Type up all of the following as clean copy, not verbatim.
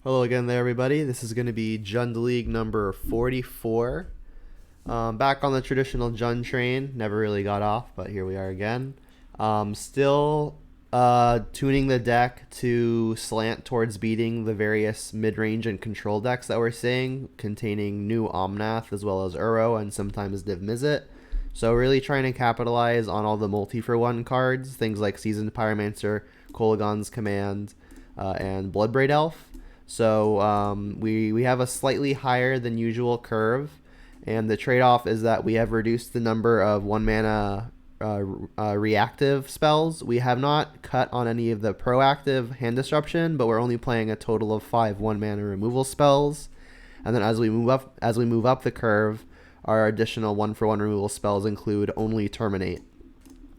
Hello again there, everybody. This is going to be Jund League number 44. Back on the traditional Jund train. Never really got off, but here we are again. Still tuning the deck to slant towards beating the various mid-range and control decks that we're seeing, containing new Omnath as well as Uro and sometimes Div Mizzet. So really trying to capitalize on all the multi-for-one cards, things like Seasoned Pyromancer, Kolaghan's Command, and Bloodbraid Elf. So we have a slightly higher than usual curve, and the trade-off is that we have reduced the number of 1-mana reactive spells. We have not cut on any of the proactive hand disruption, but we're only playing a total of 5 1-mana removal spells. And then as we move up the curve, our additional 1-for-1 removal spells include only Terminate.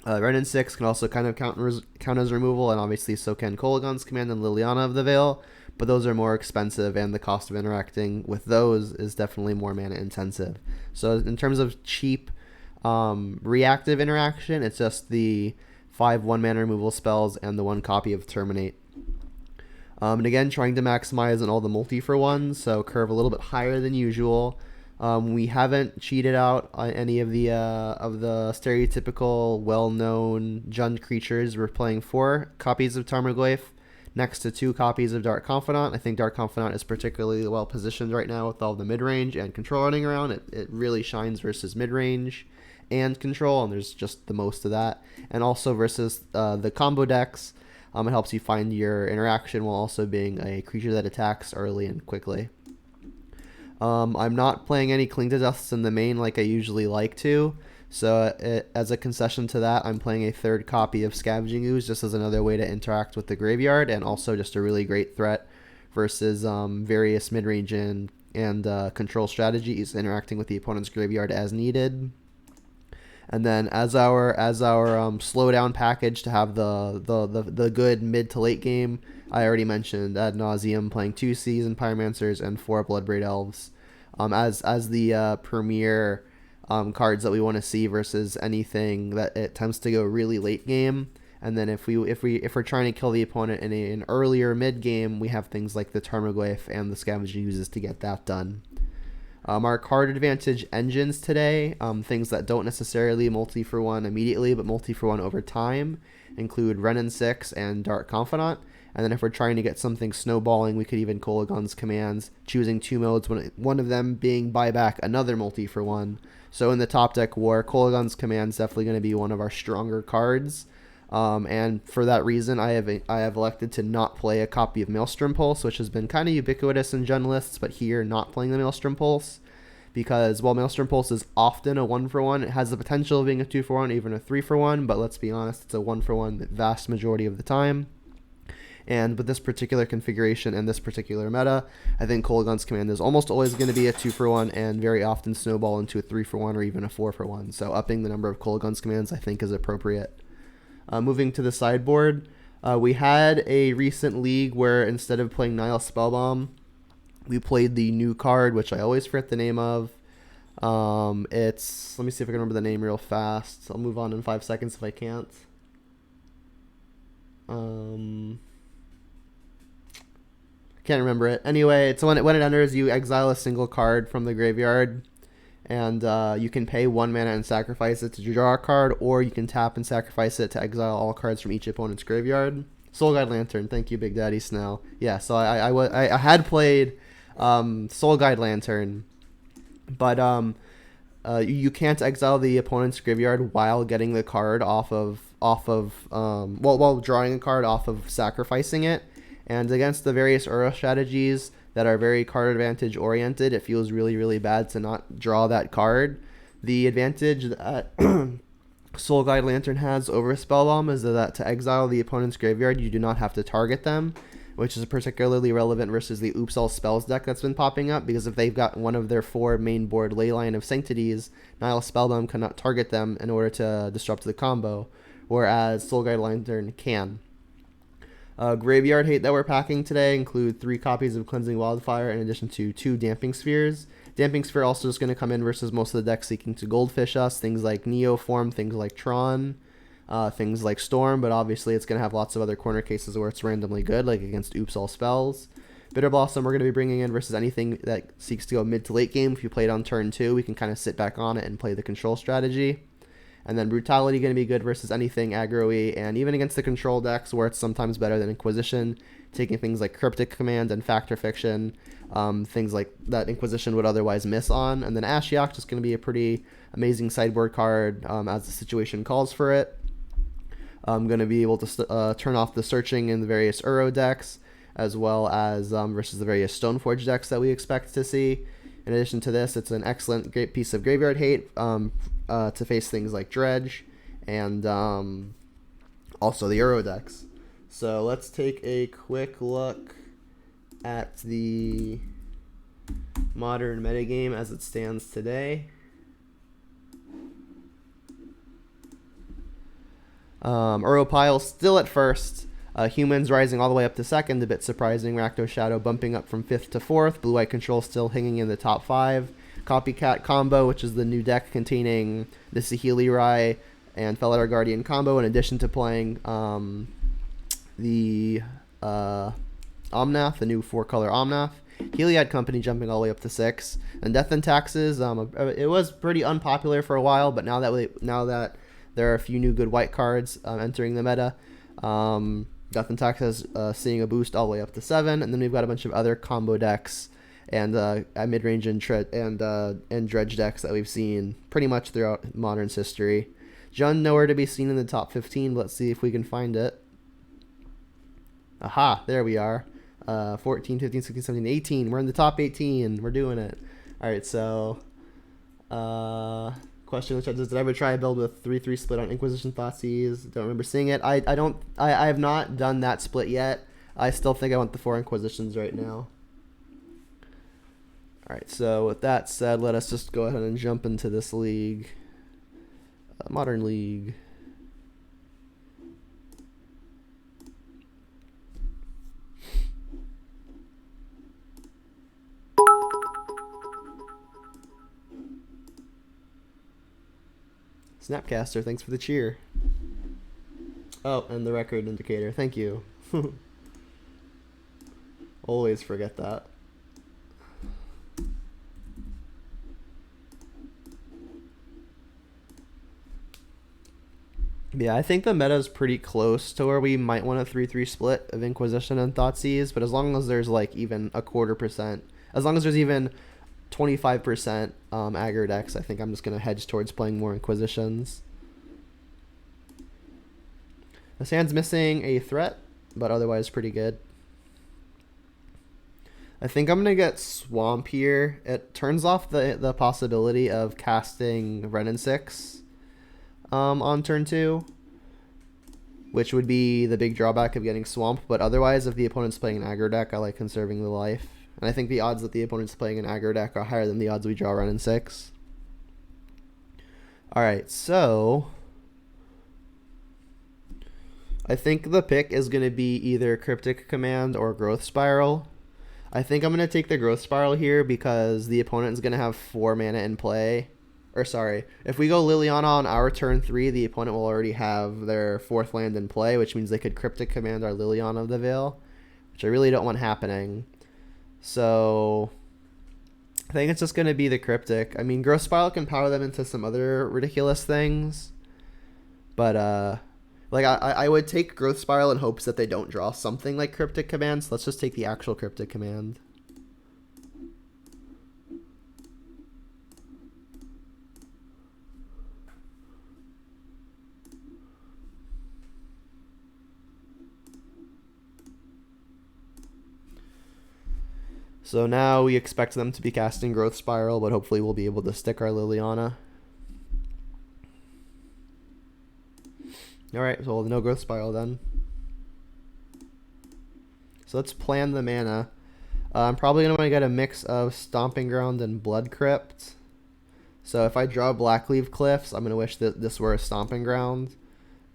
Renin 6 can also kind of count as removal, and obviously so can Kolaghan's Command and Liliana of the Veil, but those are more expensive, and the cost of interacting with those is definitely more mana intensive. So in terms of cheap reactive interaction, it's just the 5 1-mana removal spells and the 1 copy of Terminate. And again, trying to maximize on all the multi-for-ones, so curve a little bit higher than usual. We haven't cheated out on any of the stereotypical, well-known Jund creatures. We're playing 4 copies of Tarmogoyf next to 2 copies of Dark Confidant. I think Dark Confidant is particularly well positioned right now with all the mid-range and control running around. It really shines versus mid-range and control, and there's just the most of that. And also versus the combo decks, it helps you find your interaction while also being a creature that attacks early and quickly. I'm not playing any Cling to Dust in the main like I usually like to, so as a concession to that, I'm playing a 3rd copy of Scavenging Ooze just as another way to interact with the graveyard, and also just a really great threat versus various mid-range and control strategies interacting with the opponent's graveyard as needed. And then as our slowdown package to have the good mid to late game, I already mentioned ad nauseum playing 2 Seasoned Pyromancers and 4 Bloodbraid Elves as the premier cards that we want to see versus anything that it tends to go really late game. And then if we're trying to kill the opponent in an earlier mid game, we have things like the Tarmogoyf and the Scavenging Oozes to get that done. Our card advantage engines today, things that don't necessarily multi-for-one immediately, but multi-for-one over time, include Renin 6 and Dark Confidant. And then if we're trying to get something snowballing, we could even Kolaghan's Commands, choosing 2 modes, one of them being buy back another multi-for-one. So in the top deck war, Kolaghan's Commands definitely going to be one of our stronger cards. And for that reason, I have elected to not play a copy of Maelstrom Pulse, which has been kind of ubiquitous in Jund lists, but here not playing the Maelstrom Pulse, because while Maelstrom Pulse is often a 1-for-1, it has the potential of being a 2-for-1, even a 3-for-1, but let's be honest, it's a 1-for-1 the vast majority of the time. And with this particular configuration and this particular meta, I think Kolaghan's Command is almost always going to be a 2-for-1 and very often snowball into a 3-for-1 or even a 4-for-1. So upping the number of Kolaghan's Commands I think is appropriate. Moving to the sideboard, we had a recent league where instead of playing Nihil Spellbomb, we played the new card, which I always forget the name of. Let me see if I can remember the name real fast. I'll move on in 5 seconds if I can't. Can't remember it. Anyway, it's when it enters, you exile a single card from the graveyard, and you can pay 1 mana and sacrifice it to draw a card, or you can tap and sacrifice it to exile all cards from each opponent's graveyard. Soul Guide Lantern, thank you, Big Daddy Snell. Yeah, so I had played Soul Guide Lantern, but you can't exile the opponent's graveyard while getting the card while drawing a card off of sacrificing it. And against the various Uro strategies that are very card advantage oriented, it feels really, really bad to not draw that card. The advantage that Soul Guide Lantern has over Spellbomb is that to exile the opponent's graveyard, you do not have to target them, which is particularly relevant versus the Oops All Spells deck that's been popping up, because if they've got one of their 4 main board Leyline of Sanctities, Nihil Spellbomb cannot target them in order to disrupt the combo, whereas Soul Guide Lantern can. Graveyard hate that we're packing today include 3 copies of Cleansing Wildfire in addition to 2 Damping Spheres. Damping Sphere also is going to come in versus most of the decks seeking to goldfish us, things like Neoform, things like Tron, things like Storm, but obviously it's going to have lots of other corner cases where it's randomly good, like against Oops All Spells. Bitter Blossom we're going to be bringing in versus anything that seeks to go mid to late game. If you play it on turn 2, we can kind of sit back on it and play the control strategy. And then Brutality going to be good versus anything aggro-y, and even against the control decks where it's sometimes better than Inquisition, taking things like Cryptic Command and Factor Fiction, things like that Inquisition would otherwise miss on. And then Ashiok just going to be a pretty amazing sideboard card as the situation calls for it. I'm going to be able to turn off the searching in the various Uro decks, as well as versus the various Stoneforge decks that we expect to see. In addition to this, it's an excellent, great piece of graveyard hate to face things like Dredge and also the Uro decks. So let's take a quick look at the modern metagame as it stands today. Uro pile still at first. Humans rising all the way up to second, a bit surprising. Rakdos Shadow bumping up from 5th to 4th. Blue-White Control still hanging in the top 5. Copycat Combo, which is the new deck containing the Saheeli Rai and Felidar Guardian combo, in addition to playing the Omnath, the new 4-color Omnath. Heliad Company jumping all the way up to 6. And Death and Taxes, it was pretty unpopular for a while, but now that there are a few new good white cards entering the meta, Death and Taxes seeing a boost all the way up to 7. And then we've got a bunch of other combo decks and mid-range and dredge decks that we've seen pretty much throughout Modern's history. Jund nowhere to be seen in the top 15. Let's see if we can find it. Aha, there we are. 14, 15, 16, 17, 18. We're in the top 18. We're doing it. All right, so question, which did I ever try a build with 3/3 split on Inquisition Thoughtseize? Don't remember seeing it. I have not done that split yet. I still think I want the 4 Inquisitions right now. All right, so with that said, let us just go ahead and jump into this league. Modern League. Snapcaster, thanks for the cheer. Oh, and the record indicator. Thank you. Always forget that. Yeah, I think the meta is pretty close to where we might want a 3/3 split of Inquisition and Thoughtseize, but as long as there's like even a 0.25%, as long as there's even 25% aggro decks, I think I'm just going to hedge towards playing more Inquisitions. The Sand's missing a threat, but otherwise pretty good. I think I'm going to get Swamp here. It turns off the possibility of casting Wrenn and 6 on turn 2, which would be the big drawback of getting Swamp, but otherwise if the opponent's playing an aggro deck, I like conserving the life. And I think the odds that the opponent's playing an aggro deck are higher than the odds we draw Wrenn and 6. Alright, so I think the pick is going to be either Cryptic Command or Growth Spiral. I think I'm going to take the Growth Spiral here because the opponent is going to have 4 mana in play. Or sorry, if we go Liliana on our turn 3, the opponent will already have their 4th land in play, which means they could Cryptic Command our Liliana of the Veil, which I really don't want happening. So I think it's just going to be the Cryptic. I mean, Growth Spiral can power them into some other ridiculous things, but like I would take Growth Spiral in hopes that they don't draw something like Cryptic Command, so let's just take the actual Cryptic Command. So now we expect them to be casting Growth Spiral, but hopefully we'll be able to stick our Liliana. Alright, so no Growth Spiral then. So let's plan the mana. I'm probably going to want to get a mix of Stomping Ground and Blood Crypt. So if I draw Blackleaf Cliffs, I'm going to wish that this were a Stomping Ground.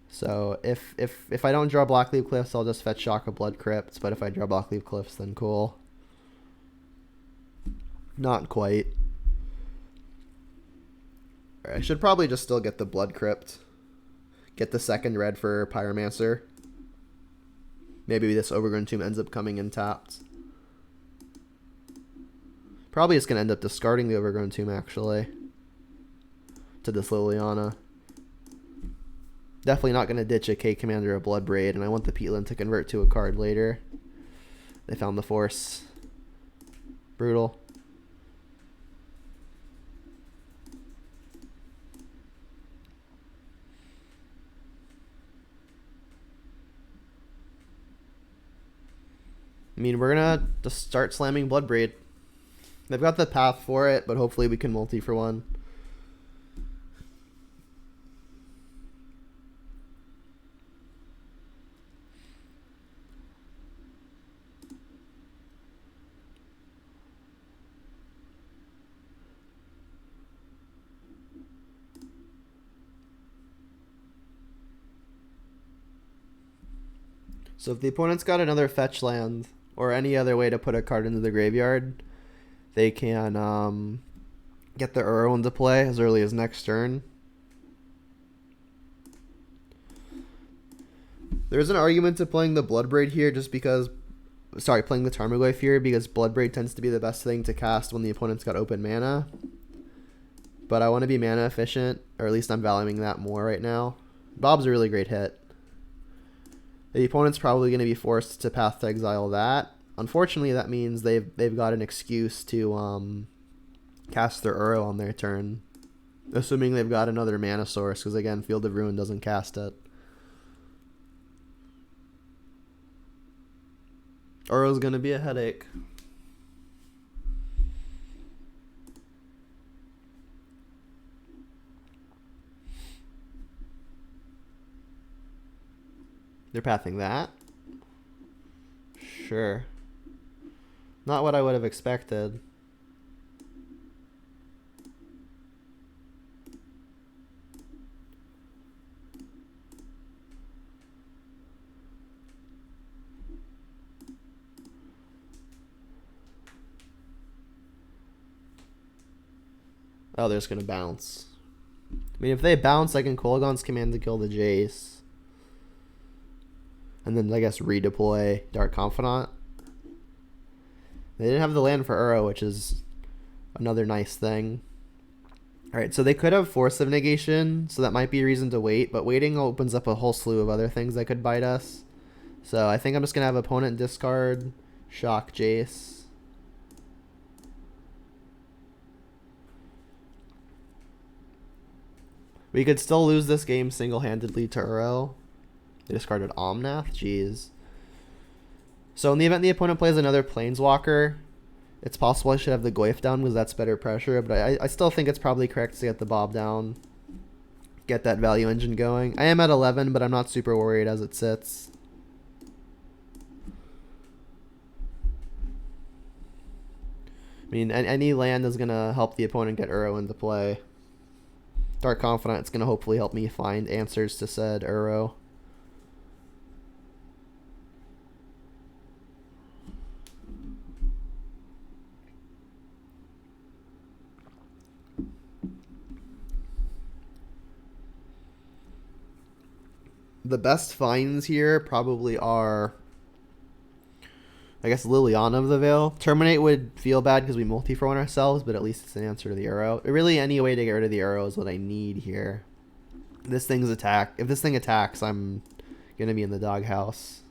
So if I don't draw Blackleaf Cliffs, I'll just fetch Shock of Blood Crypt, but if I draw Blackleaf Cliffs, then cool. Not quite. I should probably just still get the Blood Crypt. Get the 2nd red for Pyromancer. Maybe this Overgrown Tomb ends up coming in tapped. Probably just going to end up discarding the Overgrown Tomb, actually, to this Liliana. Definitely not going to ditch a K-Commander or Bloodbraid, and I want the Peatland to convert to a card later. They found the Force. Brutal. I mean, we're going to just start slamming Bloodbraid. They've got the path for it, but hopefully we can multi for one. So if the opponent's got another fetch land or any other way to put a card into the graveyard, they can get the Uro into play as early as next turn. There's an argument to playing the Bloodbraid here just because... Sorry, playing the Tarmogoyf here because Bloodbraid tends to be the best thing to cast when the opponent's got open mana. But I want to be mana efficient, or at least I'm valuing that more right now. Bob's a really great hit. The opponent's probably going to be forced to Path to Exile that. Unfortunately, that means they've got an excuse to cast their Uro on their turn. Assuming they've got another mana source, because again, Field of Ruin doesn't cast it. Uro's going to be a headache. They're pathing that. Sure. Not what I would have expected. Oh, they're just going to bounce. I mean, if they bounce, I can Kolaghan's Command to kill the Jace. And then, I guess, redeploy Dark Confidant. They didn't have the land for Uro, which is another nice thing. Alright, so they could have Force of Negation, so that might be a reason to wait. But waiting opens up a whole slew of other things that could bite us. So I think I'm just going to have opponent discard, shock Jace. We could still lose this game single-handedly to Uro. They discarded Omnath. Jeez. So in the event the opponent plays another Planeswalker, it's possible I should have the Goyf down because that's better pressure. But I still think it's probably correct to get the Bob down. Get that value engine going. I am at 11, but I'm not super worried as it sits. I mean, any land is going to help the opponent get Uro into play. Dark Confidant is going to hopefully help me find answers to said Uro. The best finds here probably are, I guess, Liliana of the Veil. Terminate would feel bad because we multi for one ourselves, but at least it's an answer to the Uro. Really, any way to get rid of the Uro is what I need here. This thing's attack. If this thing attacks, I'm going to be in the doghouse.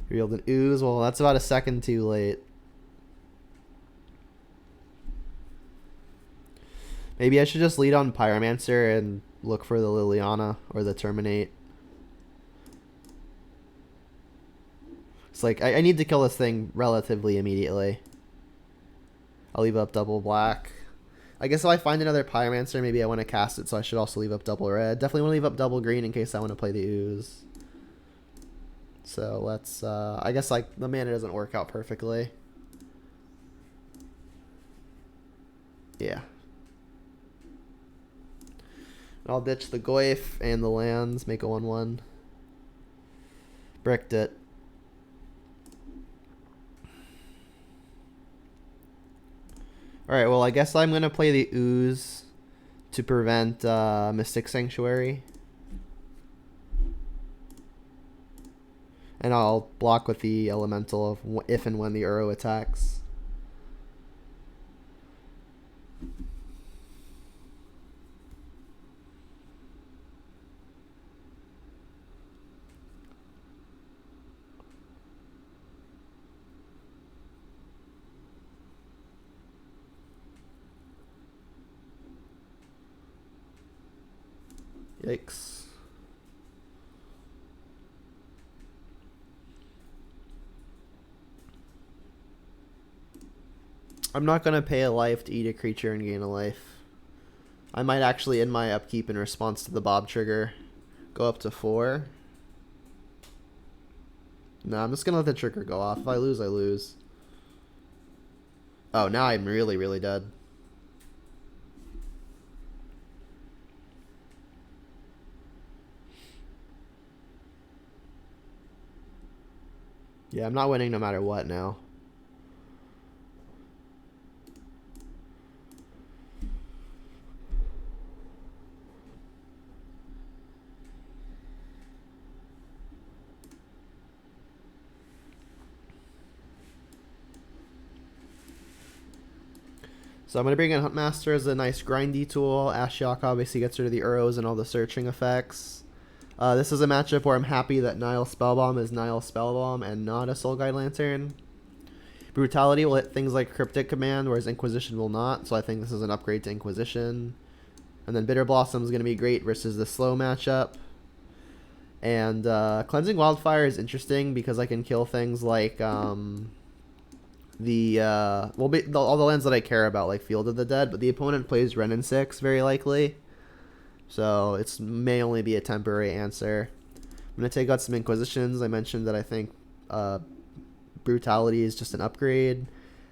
Revealed an Ooze. Well, that's about a second too late. Maybe I should just lead on Pyromancer and look for the Liliana or the Terminate. It's like, I need to kill this thing relatively immediately. I'll leave up double black. I guess if I find another Pyromancer, maybe I want to cast it, so I should also leave up double red. Definitely want to leave up double green in case I want to play the Ooze. So let's, I guess like the mana doesn't work out perfectly. Yeah. I'll ditch the Goyf and the lands, make a 1/1. Bricked it. Alright, well, I guess I'm going to play the Ooze to prevent Mystic Sanctuary. And I'll block with the Elemental if and when the Uro attacks. Yikes. I'm not going to pay a life to eat a creature and gain a life. I might actually end my upkeep in response to the Bob trigger. Go up to 4. No, I'm just going to let the trigger go off. If I lose, I lose. Oh, now I'm really, really dead. Yeah, I'm not winning no matter what now. So I'm going to bring in Huntmaster as a nice grindy tool. Ashiok obviously gets rid of the Uros and all the searching effects. This is a matchup where I'm happy that Nile Spellbomb is Nile Spellbomb and not a Soul Guide Lantern. Brutality will hit things like Cryptic Command, whereas Inquisition will not, so I think this is an upgrade to Inquisition. And then Bitter Blossom is going to be great versus the slow matchup. And Cleansing Wildfire is interesting because I can kill things like all the lands that I care about, like Field of the Dead, but the opponent plays Renin 6 very likely. So it may only be a temporary answer. I'm going to take out some Inquisitions. I mentioned that I think Brutality is just an upgrade.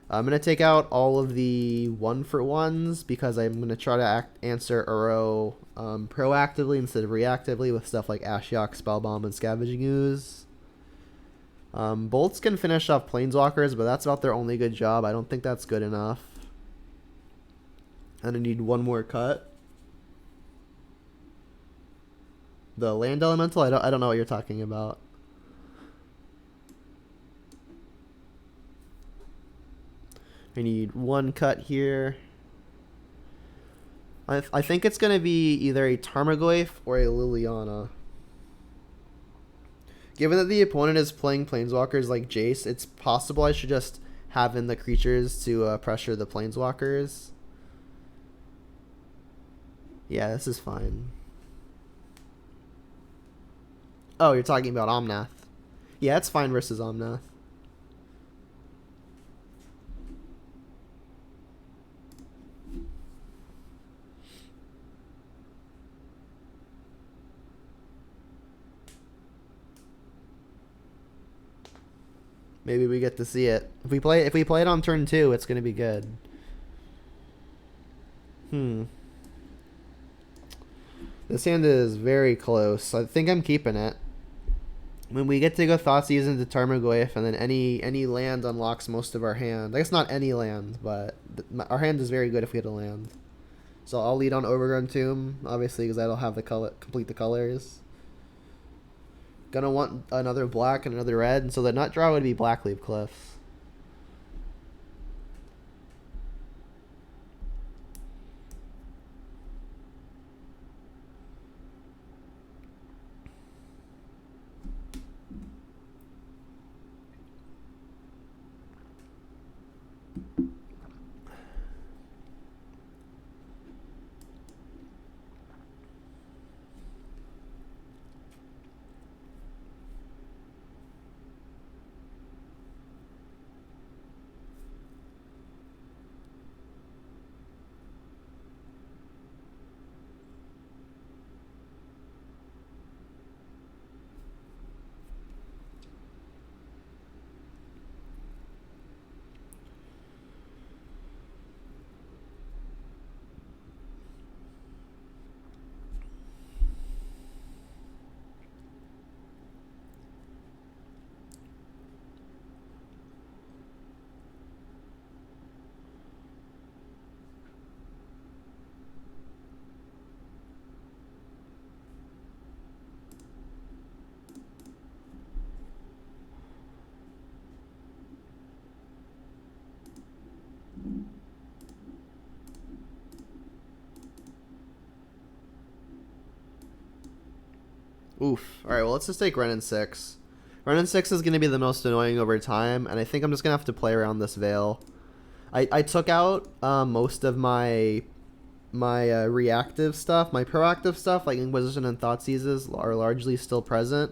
I'm going to take out all of the 1-for-1s because I'm going to try to answer Uro proactively instead of reactively with stuff like Ashiok, Spellbomb, and Scavenging Ooze. Bolts can finish off Planeswalkers, but that's about their only good job. I don't think that's good enough. And I need one more cut. The land elemental? I don't know what you're talking about. I need one cut here. I think it's going to be either a Tarmogoyf or a Liliana. Given that the opponent is playing Planeswalkers like Jace, it's possible I should just have in the creatures to pressure the Planeswalkers. Yeah, this is fine. Oh, you're talking about Omnath. Yeah, it's fine versus Omnath. Maybe we get to see it. If we play it on turn 2, it's gonna be good. This hand is very close. I think I'm keeping it. When we get to go Thoughtseize into Tarmogoyf, and then any land unlocks most of our hand. I guess not any land, but our hand is very good if we hit a land. So I'll lead on Overgrown Tomb, obviously, because that'll have the complete the colors. Gonna want another black and another red, and so the nut draw would be Blackleaf Cliffs. Oof. Alright, well, let's just take Renin 6. Renin 6 is going to be the most annoying over time, and I think I'm just going to have to play around this Veil. I took out most of my my reactive stuff. My proactive stuff, like Inquisition and Thoughtseizes, are largely still present.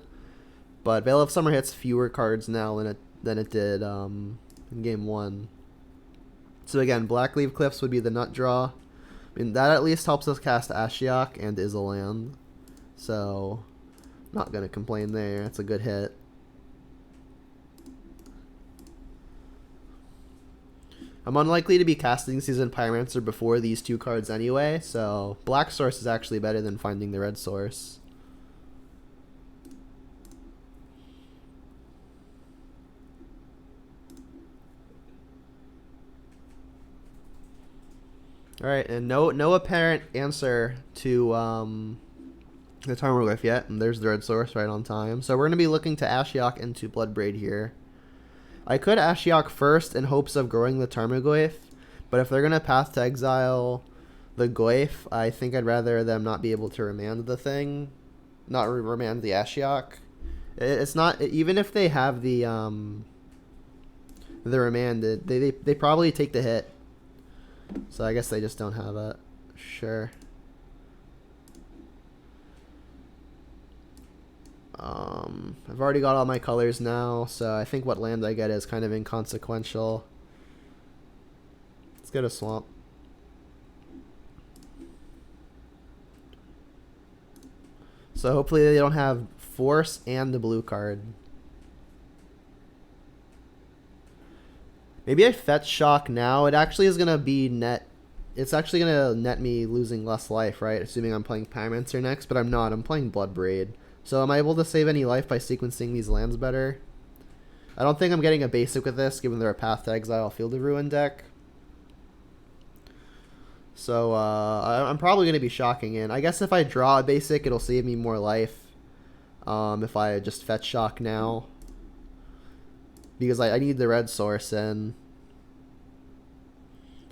But Veil of Summer hits fewer cards now than it did in game 1. So again, Blackleaf Cliffs would be the nut draw. I mean, that at least helps us cast Ashiok and Isoland. So, not going to complain there. That's a good hit. I'm unlikely to be casting Seasoned Pyromancer before these two cards anyway, so Black Source is actually better than finding the Red Source. Alright, and no apparent answer to the Tarmogoyf yet, and there's the Red Source right on time. So we're going to be looking to Ashiok into Bloodbraid here. I could Ashiok first in hopes of growing the Tarmogoyf, but if they're going to Path to Exile the Goyf, I think I'd rather them not be able to remand the thing. Not remand the Ashiok. It's not, even if they have the remanded, they probably take the hit. So I guess they just don't have it. Sure. I've already got all my colors now, so I think what land I get is kind of inconsequential. Let's get a swamp. So hopefully they don't have Force and the blue card. Maybe I fetch Shock now. It actually is going to be net. It's actually going to net me losing less life, right? Assuming I'm playing Pyromancer next, but I'm not. I'm playing Bloodbraid. So am I able to save any life by sequencing these lands better? I don't think I'm getting a basic with this, given they're a Path to Exile Field of Ruin deck. So I'm probably going to be shocking in. I guess if I draw a basic, it'll save me more life. If I just fetch Shock now. Because I need the Red Source in.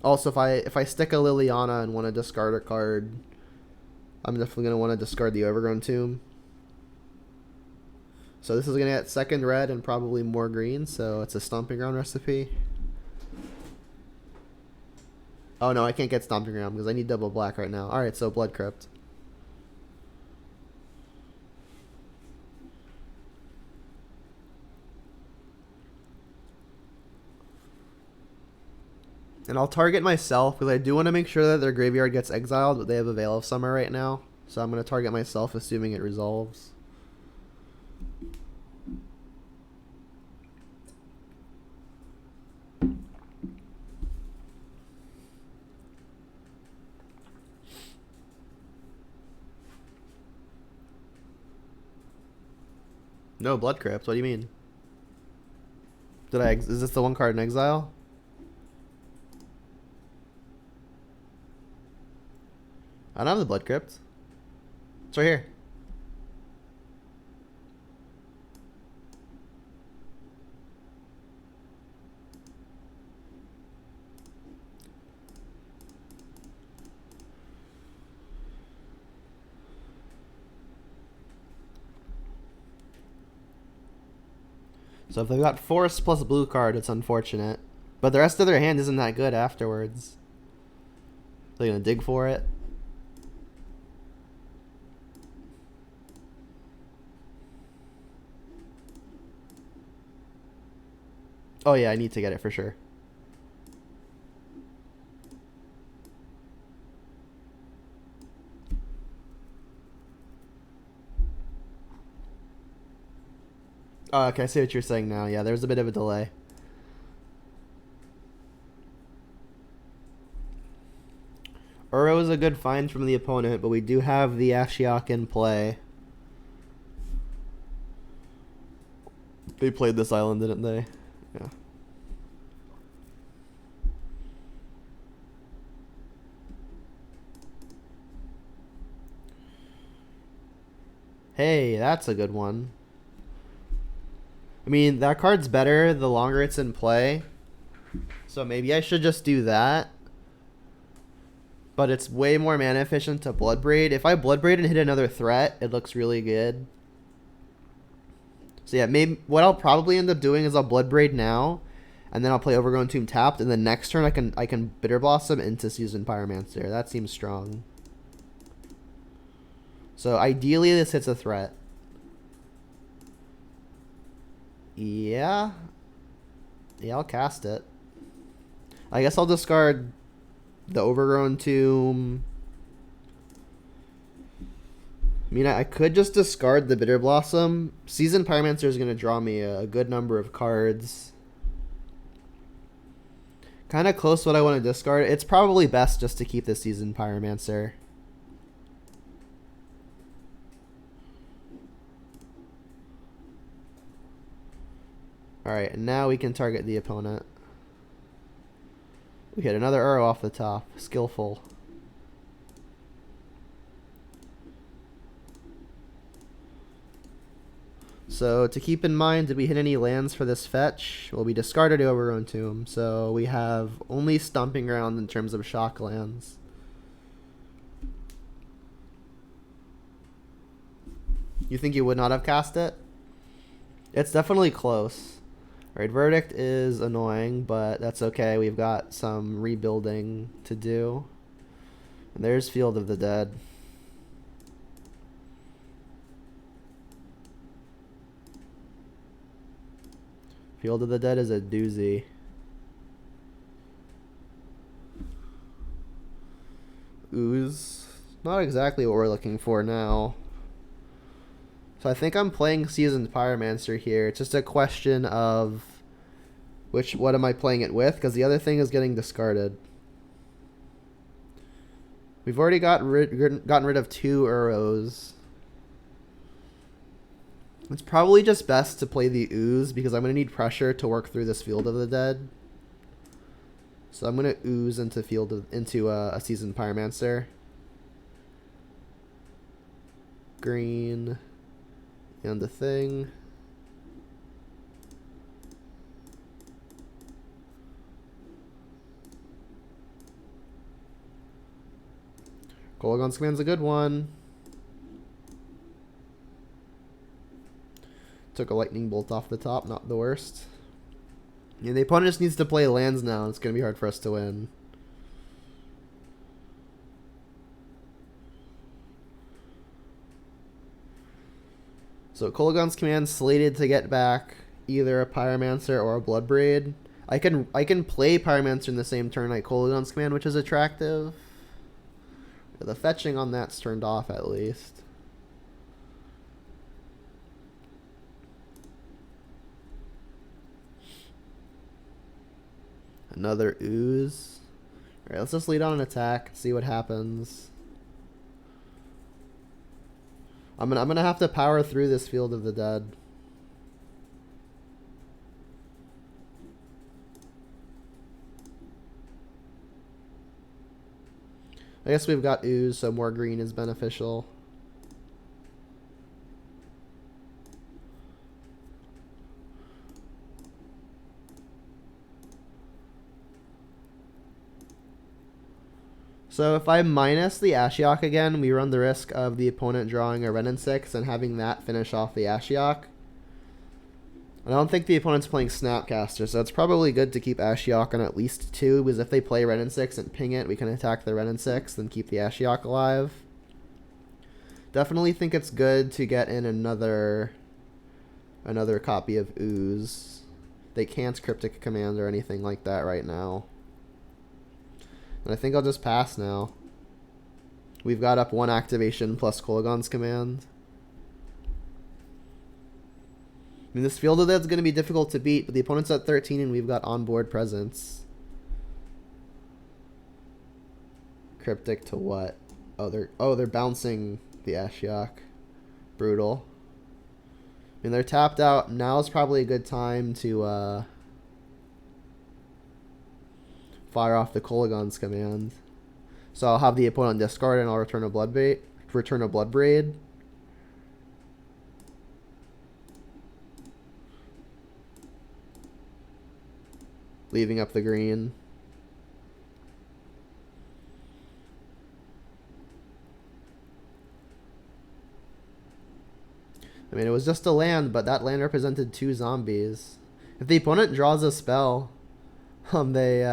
Also, if I stick a Liliana and want to discard a card, I'm definitely going to want to discard the Overgrown Tomb. So this is going to get second red and probably more green, so it's a Stomping Ground recipe. Oh no, I can't get Stomping Ground because I need double black right now. Alright, so Blood Crypt. And I'll target myself because I do want to make sure that their graveyard gets exiled, but they have a Veil of Summer right now. So I'm going to target myself assuming it resolves. No, Blood Crypt. What do you mean? Is this the one card in exile? I don't have the Blood Crypt. It's right here. So if they've got Force plus a blue card, it's unfortunate. But the rest of their hand isn't that good afterwards. They're going to dig for it. Oh yeah, I need to get it for sure. Oh, okay, I see what you're saying now. Yeah, there's a bit of a delay. Uro is a good find from the opponent, but we do have the Ashiok in play. They played this island, didn't they? Yeah. Hey, that's a good one. I mean, that card's better the longer it's in play. So maybe I should just do that. But it's way more mana efficient to Bloodbraid. If I Bloodbraid and hit another threat, it looks really good. So yeah, maybe what I'll probably end up doing is I'll Bloodbraid now. and then I'll play Overgrown Tomb tapped, and then next turn I can Bitter Blossom into Seasoned Pyromancer. That seems strong. So ideally this hits a threat. Yeah. Yeah, I'll cast it. I guess I'll discard the Overgrown Tomb. I mean, I could just discard the Bitter Blossom. Seasoned Pyromancer is going to draw me a good number of cards. Kind of close to what I want to discard. It's probably best just to keep the Seasoned Pyromancer. Alright, and now we can target the opponent. We hit another arrow off the top. Skillful. So to keep in mind, did we hit any lands for this fetch? Well, we discarded Overgrown Tomb, so we have only Stomping Ground in terms of shock lands. You think you would not have cast it? It's definitely close. Alright, Verdict is annoying, but that's okay. We've got some rebuilding to do. And there's Field of the Dead. Field of the Dead is a doozy. Ooze. Not exactly what we're looking for now. So I think I'm playing Seasoned Pyromancer here. It's just a question of what am I playing it with, because the other thing is getting discarded. We've already gotten rid of 2 Uros. It's probably just best to play the Ooze because I'm going to need pressure to work through this Field of the Dead. So I'm going to Ooze into a Seasoned Pyromancer. Green. And the thing. Kolaghan's Command's a good one. Took a lightning bolt off the top, not the worst. Yeah, the opponent just needs to play lands now. It's going to be hard for us to win. So Kolaghan's Command slated to get back either a Pyromancer or a Bloodbraid. I can play Pyromancer in the same turn like Kolaghan's Command, which is attractive. The fetching on that's turned off at least. Another Ooze. Alright, let's just lead on an attack, see what happens. I'm gonna have to power through this Field of the Dead. I guess we've got Ooze, so more green is beneficial. So if I minus the Ashiok again, we run the risk of the opponent drawing a Renin 6 and having that finish off the Ashiok. I don't think the opponent's playing Snapcaster, so it's probably good to keep Ashiok on at least 2, because if they play Renin 6 and ping it, we can attack the Renin 6 and keep the Ashiok alive. Definitely think it's good to get in another copy of Ooze. They can't Cryptic Command or anything like that right now. And I think I'll just pass now. We've got up 1 activation plus Kolaghan's Command. I mean, this Field of Dead's going to be difficult to beat, but the opponent's at 13 and we've got onboard presence. Cryptic to what? Oh, they're bouncing the Ashiok. Brutal. I mean, they're tapped out. Now's probably a good time to fire off the Kolaghan's Command. So I'll have the opponent discard and I'll return a Bloodbraid. Leaving up the green. I mean, it was just a land, but that land represented 2 zombies. If the opponent draws a spell, They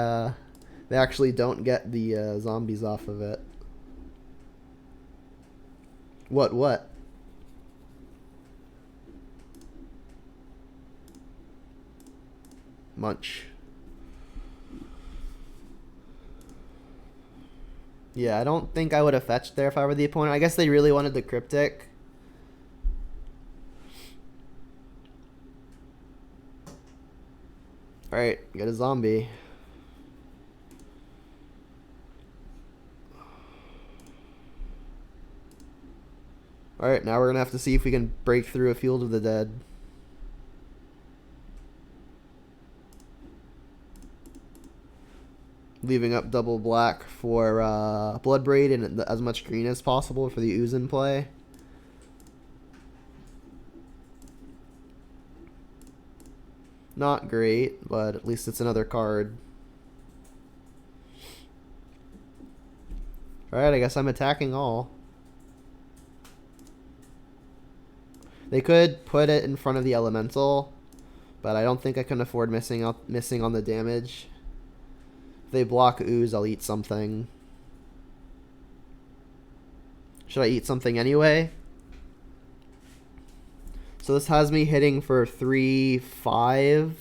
actually don't get the zombies off of it. What? Munch. Yeah, I don't think I would have fetched there if I were the opponent. I guess they really wanted the cryptic. Alright, get a zombie. Alright, now we're gonna have to see if we can break through a Field of the Dead. Leaving up double black for Bloodbraid and as much green as possible for the ooze in play. Not great, but at least it's another card. Alright, I guess I'm attacking all. They could put it in front of the elemental, but I don't think I can afford missing on the damage. If they block ooze, I'll eat something. Should I eat something anyway? So this has me hitting for 3-5.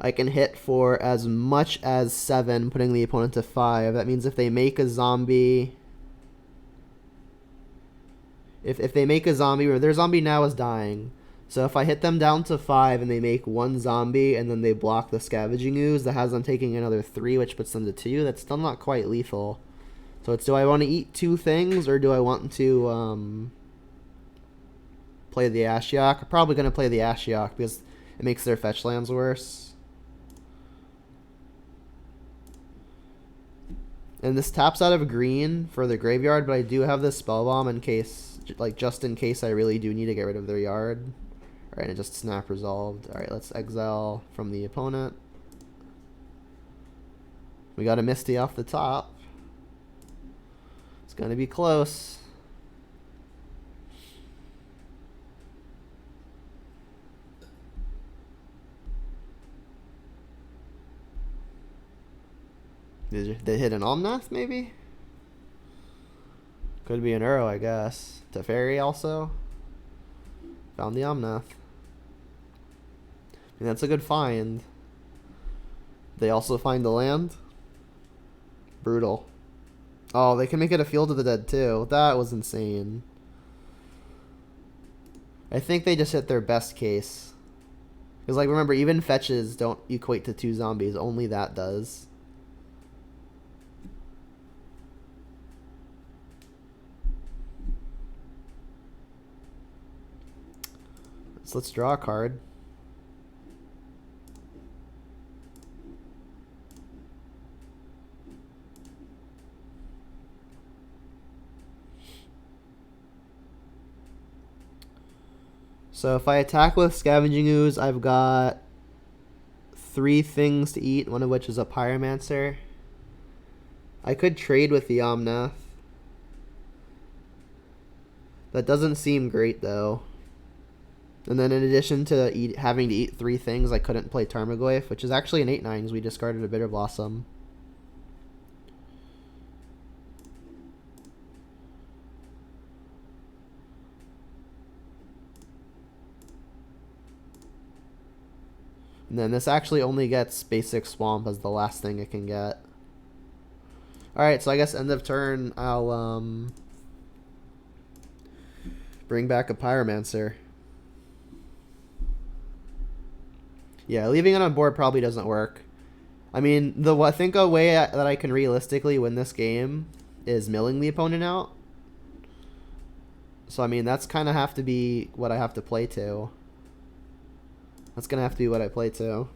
I can hit for as much as 7, putting the opponent to 5. That means if they make a zombie... If they make a zombie, or their zombie now is dying. So if I hit them down to 5 and they make 1 zombie and then they block the scavenging ooze, that has them taking another 3, which puts them to 2. That's still not quite lethal. So it's, do I want to eat 2 things, or do I want to play the Ashiok? I'm probably going to play the Ashiok because it makes their fetch lands worse. And this taps out of green for the graveyard, but I do have this spell bomb in case, like just in case I really do need to get rid of their yard. Alright, it just snap resolved. Alright, let's exile from the opponent. We got a Misty off the top. It's gonna be close. Did they hit an Omnath, maybe? Could be an Uro, I guess. Teferi also. Found the Omnath. And that's a good find. They also find the land. Brutal. Oh, they can make it a Field of the Dead too. That was insane. I think they just hit their best case. Because, like, remember, even fetches don't equate to 2 zombies. Only that does. So let's draw a card. So if I attack with Scavenging Ooze, I've got 3 things to eat, one of which is a Pyromancer. I could trade with the Omnath. That doesn't seem great, though. And then in addition to having to eat 3 things, I couldn't play Tarmogoyf, which is actually an 8/9 because we discarded a Bitter Blossom. And then this actually only gets basic Swamp as the last thing it can get. Alright, so I guess end of turn, I'll bring back a Pyromancer. Yeah, leaving it on board probably doesn't work. I mean, I think a way that I can realistically win this game is milling the opponent out. So, I mean, that's kind of have to be what I have to play to. That's going to have to be what I play to.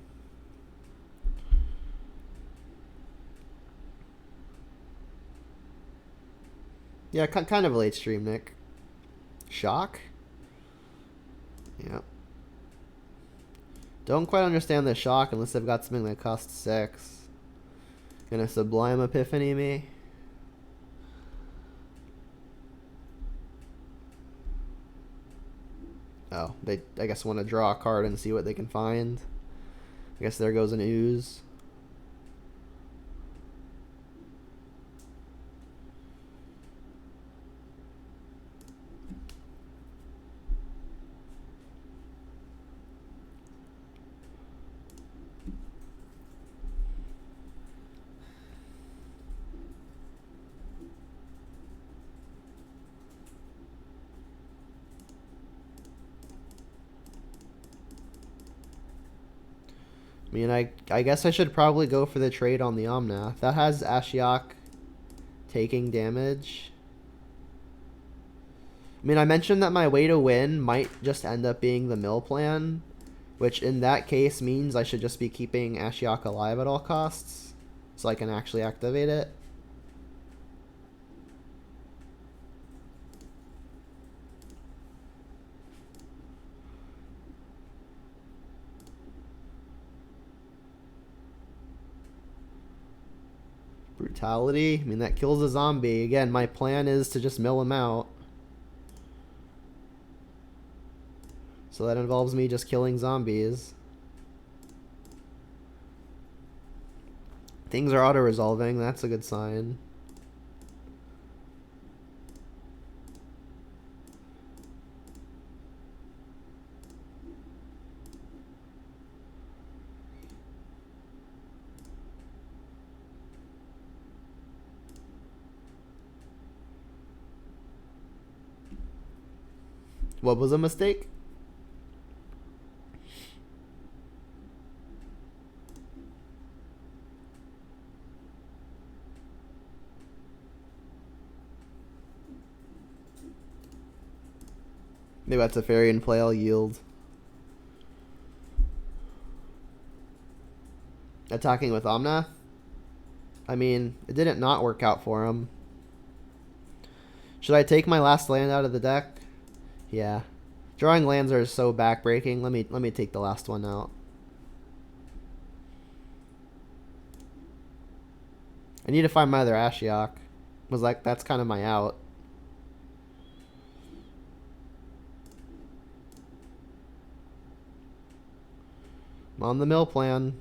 Yeah, kind of a late stream, Nick. Shock? Yeah. Don't quite understand the shock unless they've got something that costs 6. Gonna Sublime Epiphany me? Oh, they, I guess, want to draw a card and see what they can find. I guess there goes an ooze. I mean, I guess I should probably go for the trade on the Omnath. That has Ashiok taking damage. I mean, I mentioned that my way to win might just end up being the mill plan, which in that case means I should just be keeping Ashiok alive at all costs, so I can actually activate it. Brutality. I mean, that kills a zombie. Again, my plan is to just mill him out. So that involves me just killing zombies. Things are auto-resolving. That's a good sign. What was a mistake? Maybe that's a fairy in play. I'll yield. Attacking with Omnath? I mean, it didn't not work out for him. Should I take my last land out of the deck? Yeah. Drawing lands are so backbreaking. Let me take the last one out. I need to find my other Ashiok. Was like, that's kind of my out. I'm on the mill plan.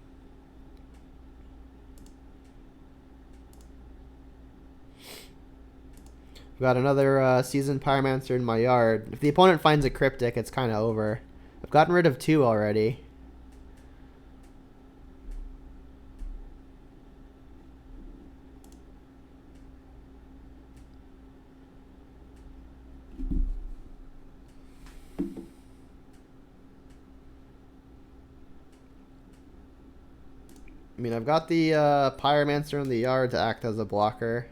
I've got another Seasoned Pyromancer in my yard. If the opponent finds a Cryptic, it's kind of over. I've gotten rid of 2 already. I mean, I've got the Pyromancer in the yard to act as a blocker.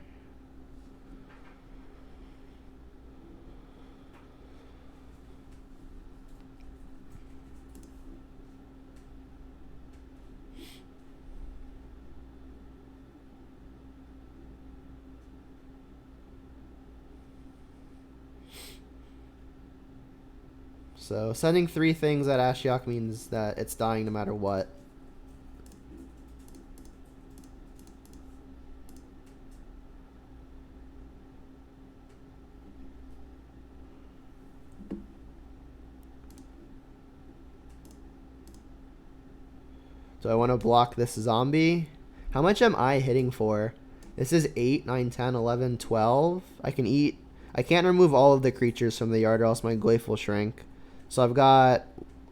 So sending 3 things at Ashiok means that it's dying no matter what. Do I want to block this zombie? How much am I hitting for? This is 8, 9, 10, 11, 12. I can eat. I can't remove all of the creatures from the yard or else my glyph will shrink. So I've got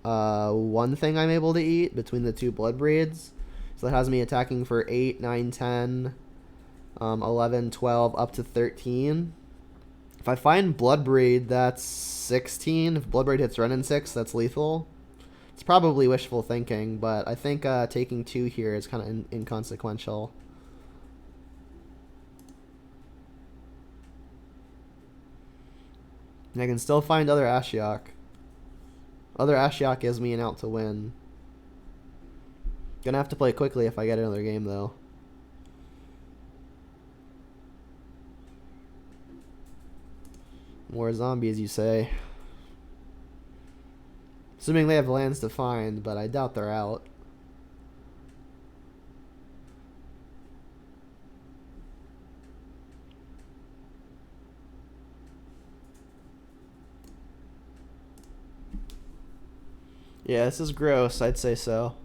1 thing I'm able to eat between the 2 blood breeds. So that has me attacking for 8, 9, 10, 11, 12, up to 13. If I find blood breed, that's 16. If blood breed hits Renin 6, that's lethal. It's probably wishful thinking, but I think taking 2 here is kind of inconsequential. And I can still find other Ashiok. Other Ashiok gives me an out to win. Gonna have to play quickly if I get another game, though. More zombies, you say? Assuming they have lands to find, but I doubt they're out. Yeah, this is gross. I'd say so.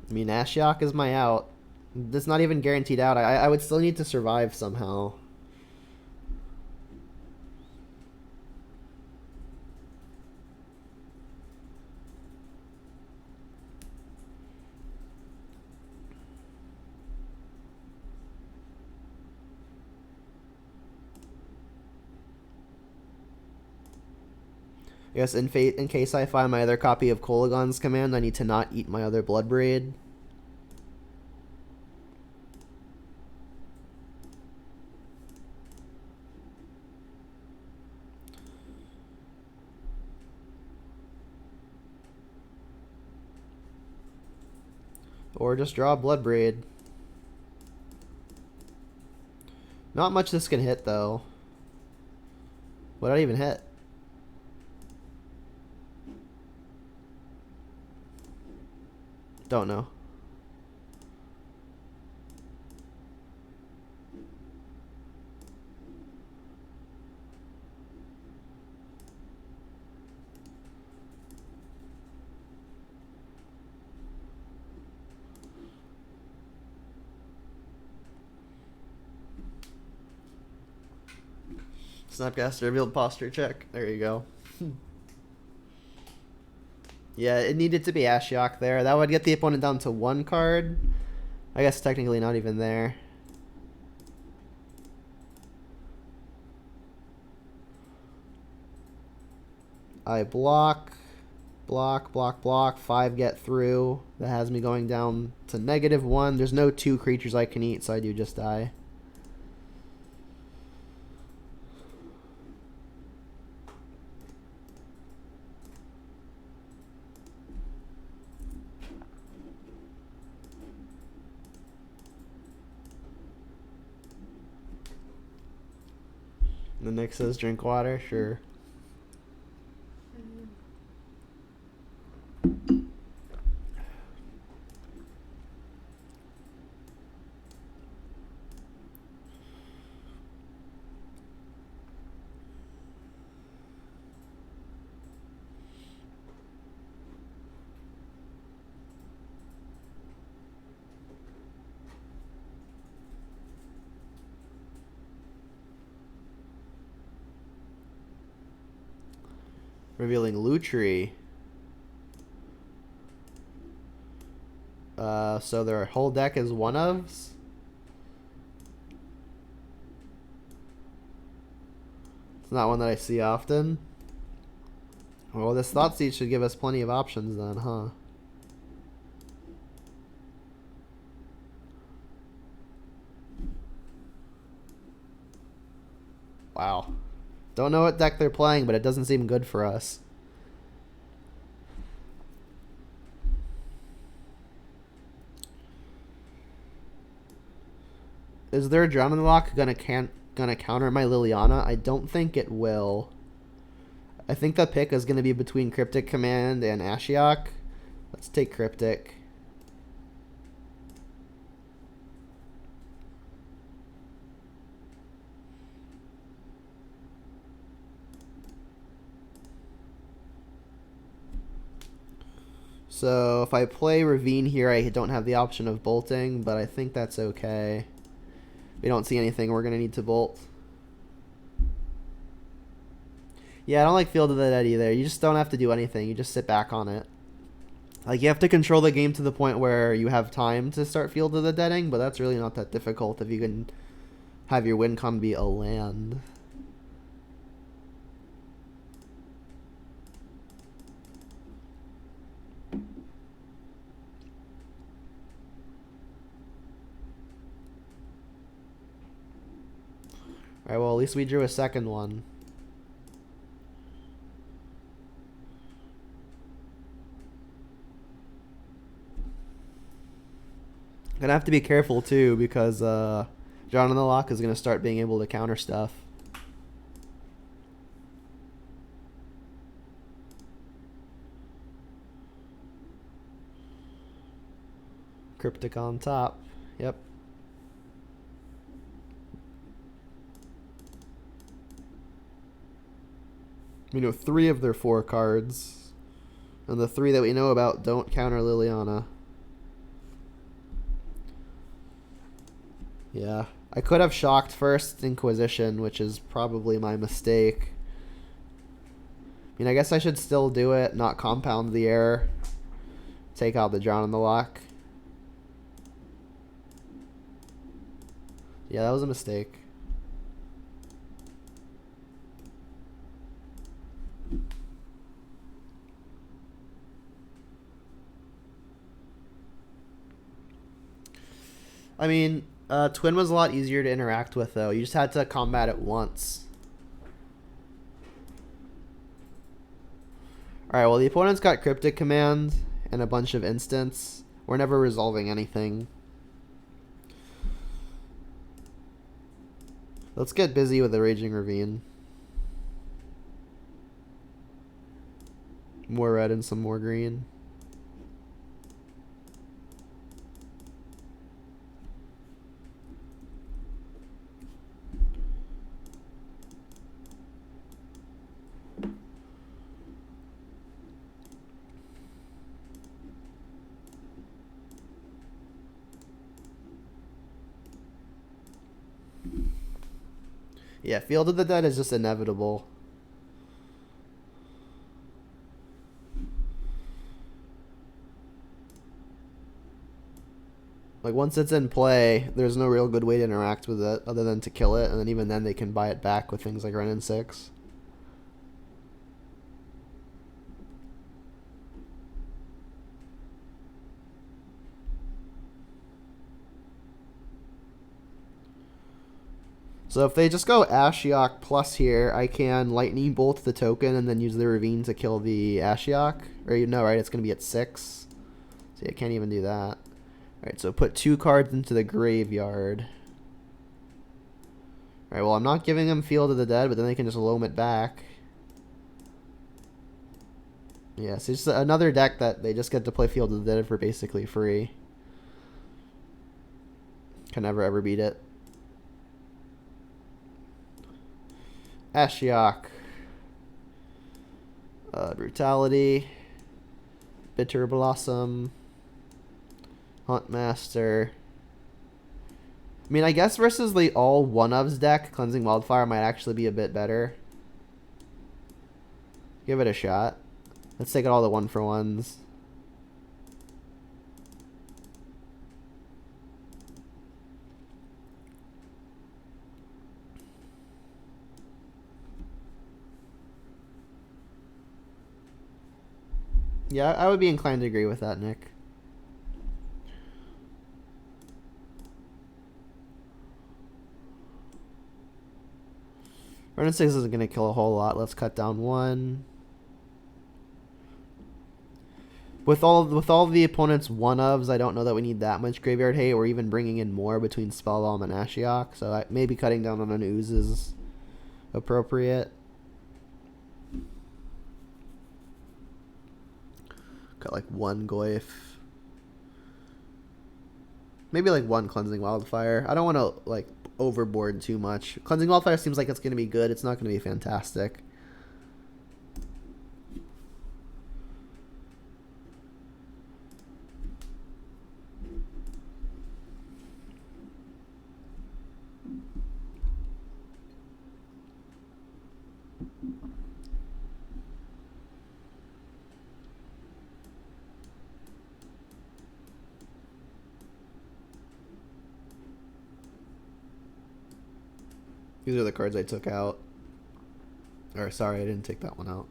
I mean, Ashiok is my out. That's not even guaranteed out. I would still need to survive somehow. I guess in case I find my other copy of Kolagon's command, I need to not eat my other Bloodbraid. Or just draw a Bloodbraid. Not much this can hit, though. What did I even hit? Don't know. Snapcaster revealed posture check. There you go. Yeah, it needed to be Ashiok there. That would get the opponent down to 1 card. I guess technically not even there. I block, block, block, block. 5 get through. That has me going down to -1. There's no 2 creatures I can eat, so I do just die. The Nick says drink water, sure. Revealing Lutri. So their whole deck is one-ofs? It's not one that I see often. Well, this Thoughtseize should give us plenty of options then, huh? Wow. Don't know what deck they're playing, but it doesn't seem good for us. Is their Drown in the Lock gonna counter my Liliana? I don't think it will. I think the pick is gonna be between Cryptic Command and Ashiok. Let's take Cryptic. So if I play Ravine here, I don't have the option of bolting, but I think that's okay. We don't see anything we're going to need to bolt. Yeah, I don't like Field of the Dead either. You just don't have to do anything. You just sit back on it. Like, you have to control the game to the point where you have time to start Field of the Deading, but that's really not that difficult if you can have your win con be a land. Alright, well, at least we drew a second one. Gonna have to be careful, too, because Drown in the Lock is gonna start being able to counter stuff. Cryptic on top. Yep. We know 3 of their 4 cards. And the 3 that we know about don't counter Liliana. Yeah. I could have shocked first Inquisition, which is probably my mistake. I mean, I guess I should still do it, not compound the error. Take out the Drown in the Lock. Yeah, that was a mistake. I mean, Twin was a lot easier to interact with, though. You just had to combat it once. Alright, well, the opponent's got Cryptic Command and a bunch of instants. We're never resolving anything. Let's get busy with the Raging Ravine. More red and some more green. Yeah, Field of the Dead is just inevitable. Like, once it's in play, there's no real good way to interact with it other than to kill it, and then even then they can buy it back with things like Renin 6. So if they just go Ashiok plus here, I can Lightning Bolt the token and then use the Ravine to kill the Ashiok. Or you know, right? It's going to be at 6. See, I can't even do that. Alright, so put 2 cards into the graveyard. Alright, well, I'm not giving them Field of the Dead, but then they can just loam it back. Yeah, so it's just another deck that they just get to play Field of the Dead for basically free. Can never ever beat it. Ashiok. Brutality. Bitter Blossom. Huntmaster. I mean, I guess versus the all one-ofs deck, Cleansing Wildfire might actually be a bit better. Give it a shot. Let's take out all the 1-for-1s. Yeah, I would be inclined to agree with that, Nick. Renin 6 isn't going to kill a whole lot. Let's cut down 1. With all the opponent's one-ofs, I don't know that we need that much graveyard hate, or even bringing in more between Spellbomb and Ashiok. So maybe cutting down on an Ooze is appropriate. Got like 1 Goyf. Maybe like 1 Cleansing Wildfire. I don't want to like overboard too much. Cleansing Wildfire seems like it's going to be good. It's not going to be fantastic. These are the cards I took out. Or, sorry, I didn't take that one out.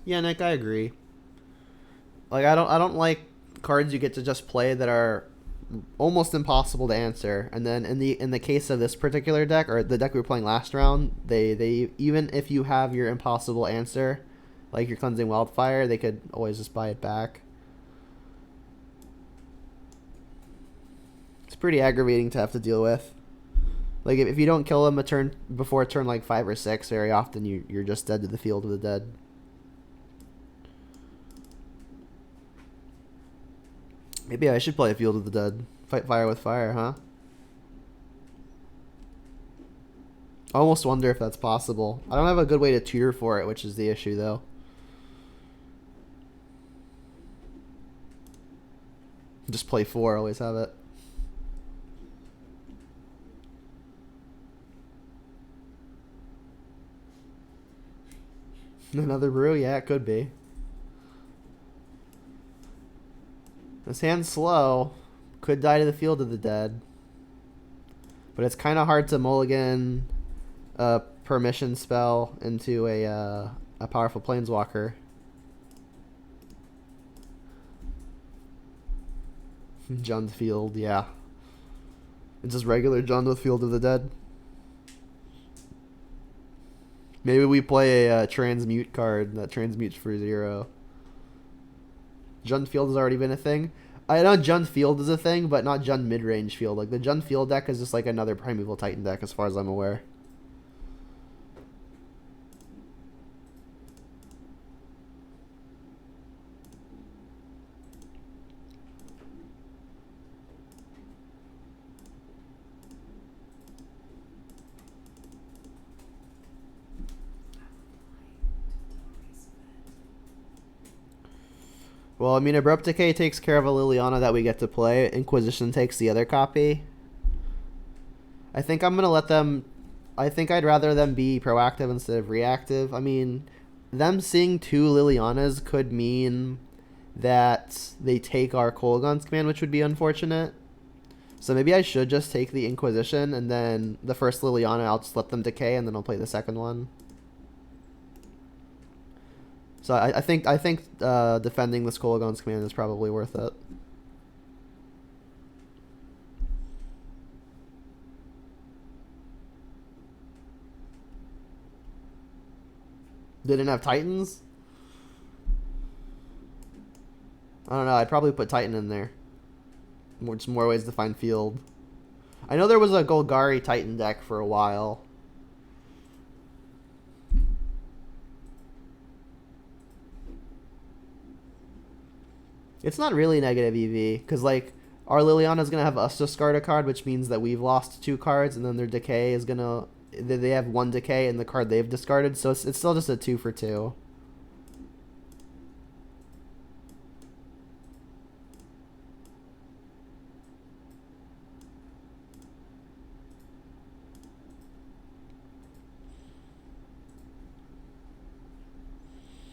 Yeah, Nick, I agree. Like, I don't like cards you get to just play that are almost impossible to answer. And then in the case of this particular deck, or the deck we were playing last round, they even if you have your impossible answer, like your Cleansing Wildfire, they could always just buy it back. It's pretty aggravating to have to deal with. Like, if you don't kill them a turn before turn like 5 or 6, very often you're just dead to the Field of the Dead. Maybe I should play a Field of the Dead. Fight fire with fire, huh? I almost wonder if that's possible. I don't have a good way to tutor for it, which is the issue, though. Just play 4, always have it. Another brew? Yeah, it could be. This hand's slow. Could die to the Field of the Dead. But it's kind of hard to mulligan a permission spell into a powerful planeswalker. Jund Field, yeah. It's just regular Jund with Field of the Dead. Maybe we play a transmute card that transmutes for 0. Jund Field has already been a thing. I know Jund Field is a thing, but not Jund Midrange Field. Like, the Jund Field deck is just like another Primeval Titan deck as far as I'm aware. Well, I mean, Abrupt Decay takes care of a Liliana that we get to play. Inquisition takes the other copy. I think I'm going to let them... I think I'd rather them be proactive instead of reactive. I mean, them seeing 2 Lilianas could mean that they take our Kolaghan's command, which would be unfortunate. So maybe I should just take the Inquisition, and then the first Liliana, I'll just let them decay, and then I'll play the second one. So I think defending this Kolaghan's command is probably worth it. Didn't have Titans? I don't know. I'd probably put Titan in there. Just more ways to find field. I know there was a Golgari Titan deck for a while. It's not really negative EV, because, like, our Liliana is going to have us discard a card, which means that we've lost 2 cards, and then their decay is going to... They have 1 decay in the card they've discarded, so it's still just a 2 for 2.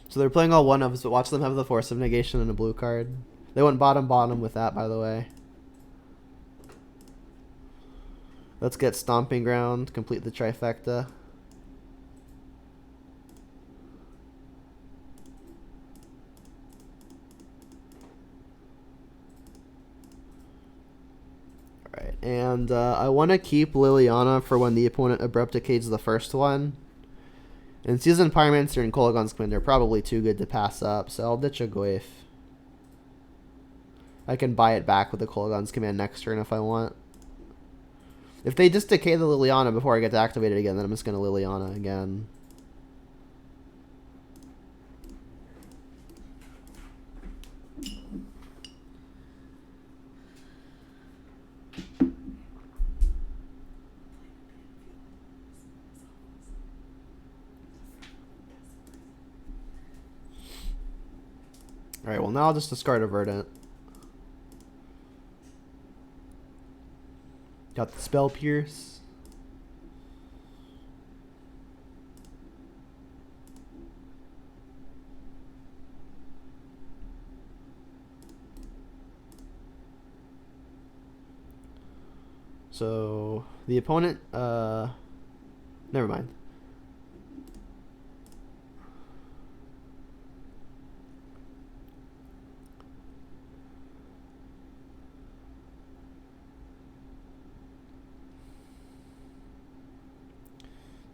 So they're playing all 1 of us, but watch them have the Force of Negation and a blue card. They went bottom with that, by the way. Let's get Stomping Ground, complete the trifecta. Alright, and I want to keep Liliana for when the opponent Abrupt Decays the first one. And Seasoned Pyromancer and Kolaghan's Command are probably too good to pass up, so I'll ditch a Goyf. I can buy it back with the Kolaghan's Command next turn if I want. If they just decay the Liliana before I get to activate it again, then I'm just going to Liliana again. Alright, well now I'll just discard a Verdant. Got the Spell Pierce. So the opponent never mind.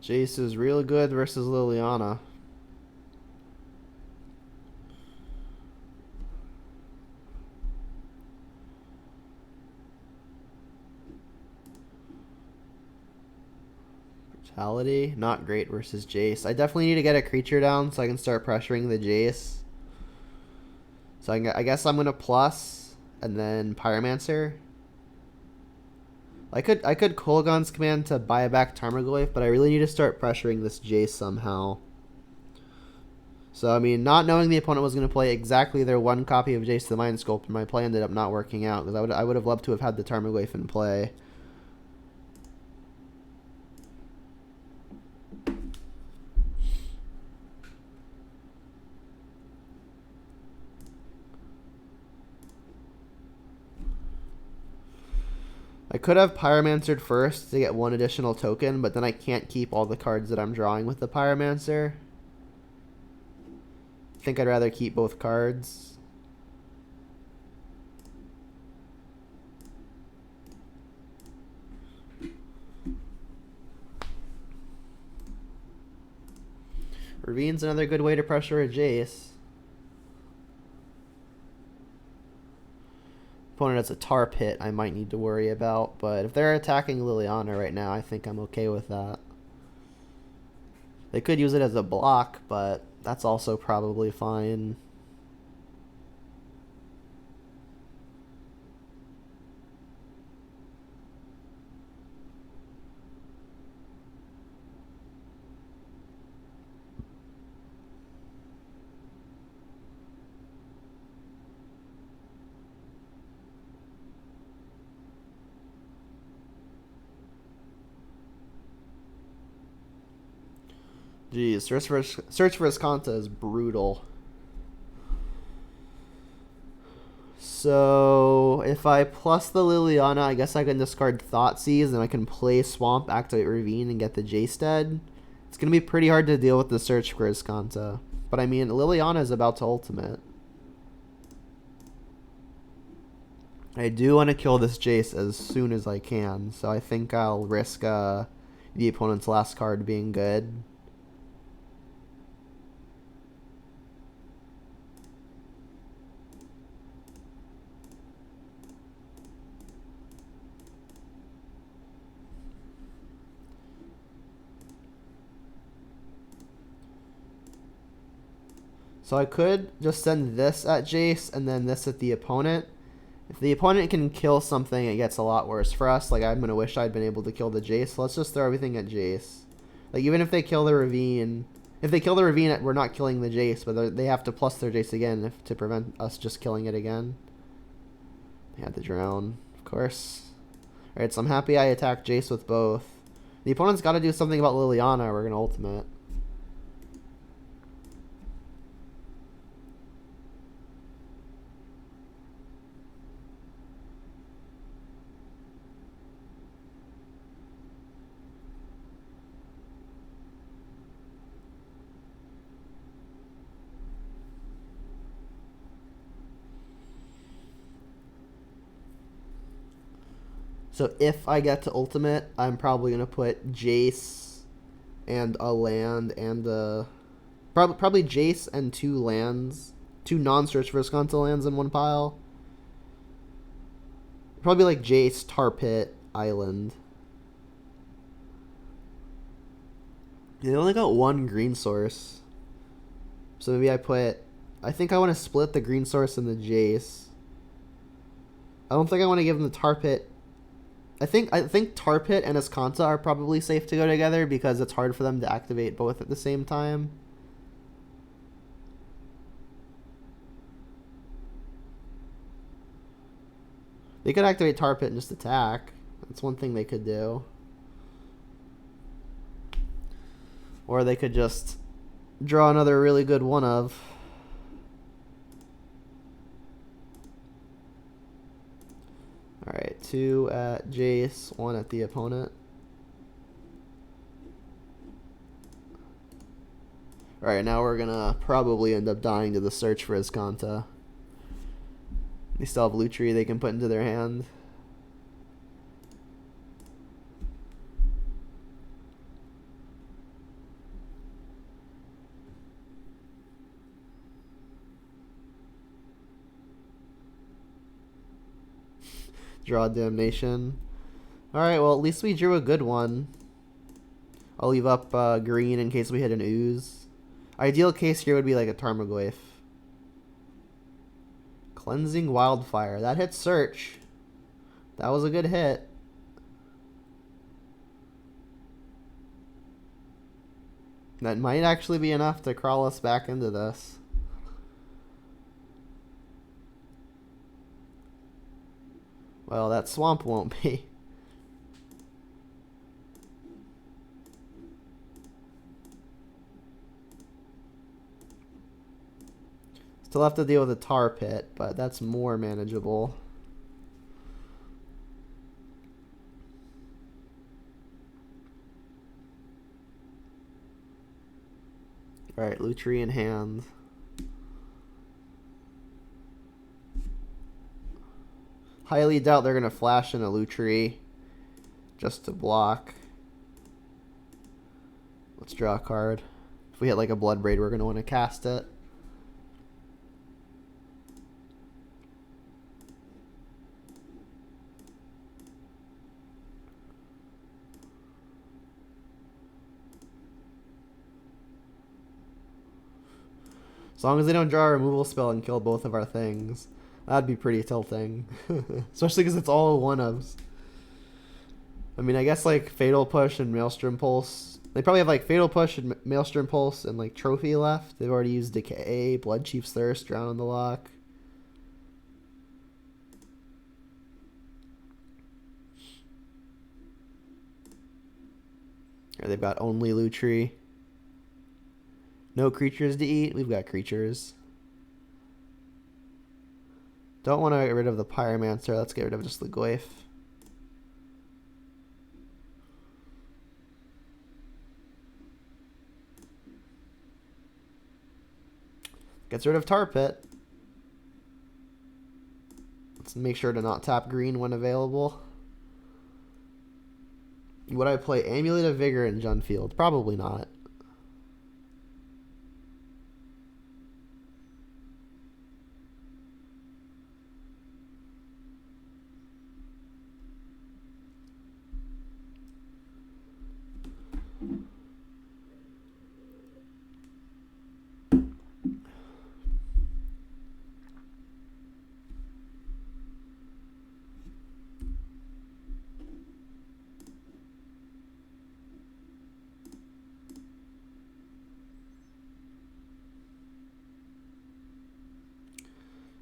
Jace is real good versus Liliana. Brutality, not great versus Jace. I definitely need to get a creature down so I can start pressuring the Jace. So I guess I'm going to plus and then Pyromancer. I could Kolaghan's Command to buy back Tarmogoyf, but I really need to start pressuring this Jace somehow. So, I mean, not knowing the opponent was going to play exactly their one copy of Jace the Mind Sculptor, my play ended up not working out, because I would have loved to have had the Tarmogoyf in play. I could have Pyromancered first to get one additional token, but then I can't keep all the cards that I'm drawing with the Pyromancer. I think I'd rather keep both cards. Ravine's another good way to pressure a Jace. Opponent has a Tar Pit I might need to worry about, but if they're attacking Liliana right now, I think I'm okay with that. They could use it as a block, but that's also probably fine. Jeez, Search for Escanta is brutal. So, if I plus the Liliana, I guess I can discard Thoughtseize, and I can play Swamp, activate Ravine, and get the Jace dead. It's going to be pretty hard to deal with the Search for Escanta. But I mean, Liliana is about to ultimate. I do want to kill this Jace as soon as I can, so I think I'll risk the opponent's last card being good. So I could just send this at Jace and then this at the opponent. If the opponent can kill something, it gets a lot worse for us. Like, I'm going to wish I'd been able to kill the Jace. So let's just throw everything at Jace. Like, even if they kill the Ravine... If they kill the Ravine, we're not killing the Jace, but they have to plus their Jace again to prevent us just killing it again. They had the Drown, of course. Alright, so I'm happy I attacked Jace with both. The opponent's got to do something about Liliana or we're going to ultimate. So if I get to ultimate, I'm probably going to put Jace and a land and a... Probably Jace and 2 lands. 2 non-Search for Escanta lands in one pile. Probably like Jace, Tar Pit, Island. They only got 1 green source. So maybe I put... I think I want to split the green source and the Jace. I don't think I want to give them the Tar Pit. I think Tar Pit and Escanta are probably safe to go together because it's hard for them to activate both at the same time. They could activate Tar Pit and just attack. That's one thing they could do. Or they could just draw another really good one of. Alright, 2 at Jace, 1 at the opponent. Alright, now we're gonna probably end up dying to the Search for Escanta. They still have Lutri they can put into their hand. Draw Damnation. Alright, well, at least we drew a good one. I'll leave up green in case we hit an Ooze. Ideal case here would be like a Tarmogoyf. Cleansing Wildfire. That hit Search. That was a good hit. That might actually be enough to crawl us back into this. Well, that swamp won't be. Still have to deal with a tar pit, but that's more manageable. Alright, Lutri in hand. Highly doubt they're going to flash in a Lutri just to block. Let's draw a card. If we hit like a Bloodbraid, we're going to want to cast it. As long as they don't draw a removal spell and kill both of our things. That'd be pretty tilting. Especially because it's all one-ofs. I mean, I guess like Fatal Push and Maelstrom Pulse. They probably have like Fatal Push and Maelstrom Pulse and like Trophy left. They've already used Decay, Blood Chief's Thirst, Drown on the Lock. Or they've got only Lutri. No creatures to eat. We've got creatures. Don't want to get rid of the Pyromancer. Let's get rid of just the Goyf. Gets rid of Tar Pit. Let's make sure to not tap green when available. Would I play Amulet of Vigor in Junfield? Probably not.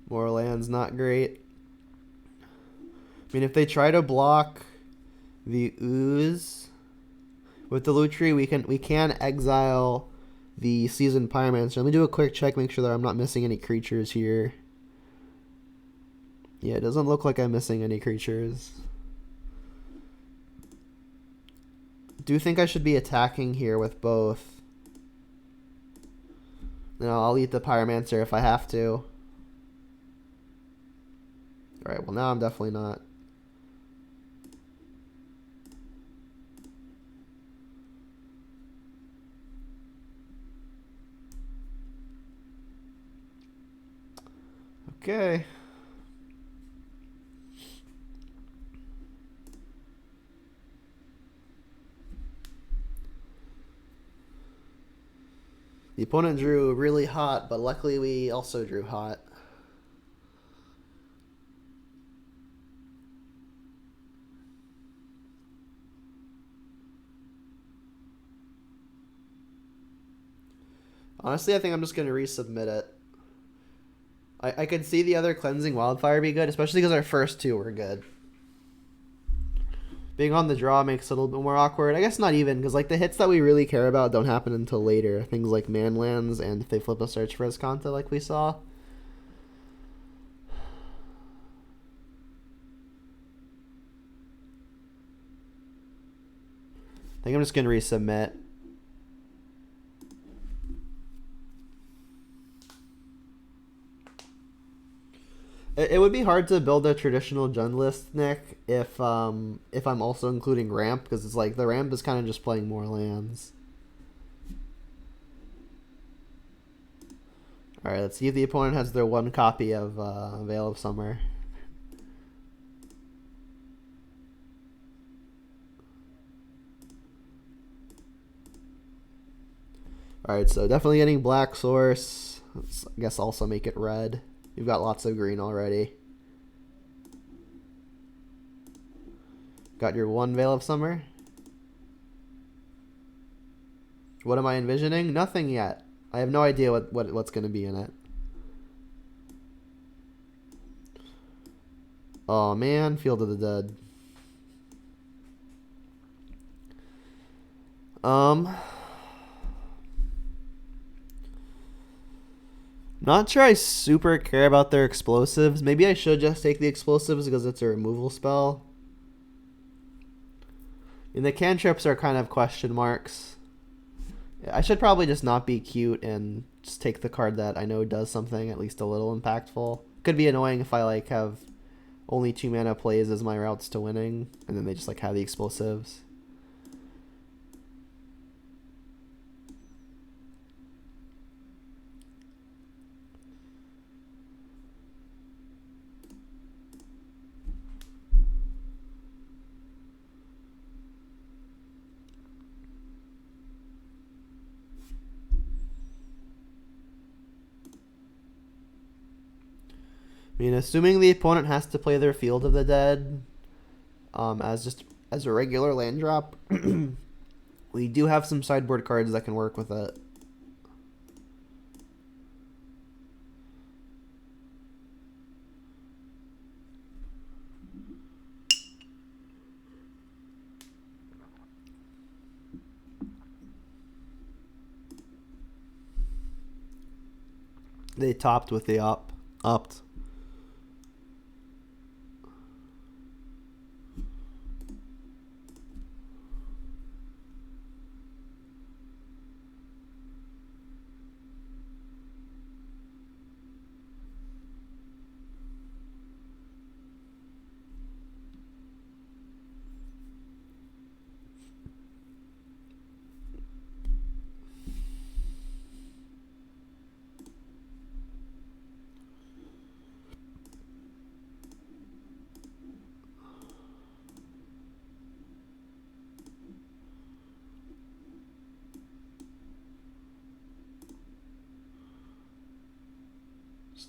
More land's not great. I mean, if they try to block the Ooze with the Lutri, we can exile the Seasoned Pyromancer. Let me do a quick check, make sure that I'm not missing any creatures here. Yeah, it doesn't look like I'm missing any creatures. Do think I should be attacking here with both. No, I'll eat the Pyromancer if I have to. Alright, well now I'm definitely not. Okay. The opponent drew really hot, but luckily we also drew hot. Honestly, I think I'm just going to resubmit it. I could see the other Cleansing Wildfire be good, especially because our first two were good. Being on the draw makes it a little bit more awkward. I guess not even, because like the hits that we really care about don't happen until later. Things like Manlands and if they flip a Search for Escanta like we saw. I think I'm just going to resubmit. It would be hard to build a traditional Jund list, Nick, if I'm also including Ramp, because it's like the Ramp is kind of just playing more lands. Alright, let's see if the opponent has their one copy of Veil of Summer. Alright, so definitely getting black source. Let's, I guess, also make it red. You've got lots of green already. Got your one Veil of Summer. What am I envisioning? Nothing yet. I have no idea what's going to be in it. Oh man, Field of the Dead. Not sure I super care about their explosives. Maybe I should just take the explosives because it's a removal spell. And the cantrips are kind of question marks. I should probably just not be cute and just take the card that I know does something at least a little impactful. Could be annoying if I like have only 2 mana plays as my routes to winning, and then they just like have the explosives. I mean, assuming the opponent has to play their Field of the Dead as a regular land drop, we do have some sideboard cards that can work with it. They topped with the opt.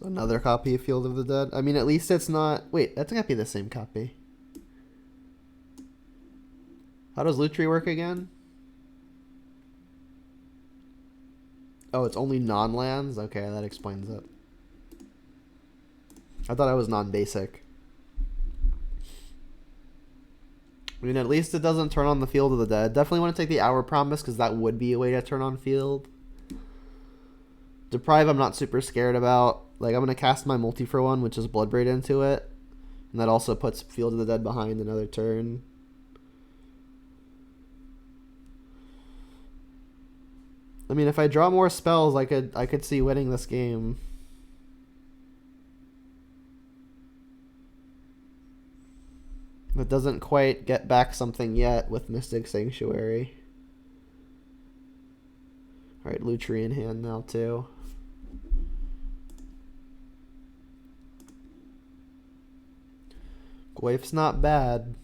Another copy of Field of the Dead. I mean, at least it's not... Wait, that's gotta be the same copy. How does Lutri work again? Oh, it's only non-lands? Okay, that explains it. I thought I was non-basic. I mean, at least it doesn't turn on the Field of the Dead. Definitely want to take the Hour Promise, because that would be a way to turn on Field. Deprive, I'm not super scared about. Like, I'm going to cast my multi for 1, which is Bloodbraid into it. And that also puts Field of the Dead behind another turn. I mean, if I draw more spells, I could see winning this game. It doesn't quite get back something yet with Mystic Sanctuary. Alright, Lutri in hand now, too. Gwaif's not bad.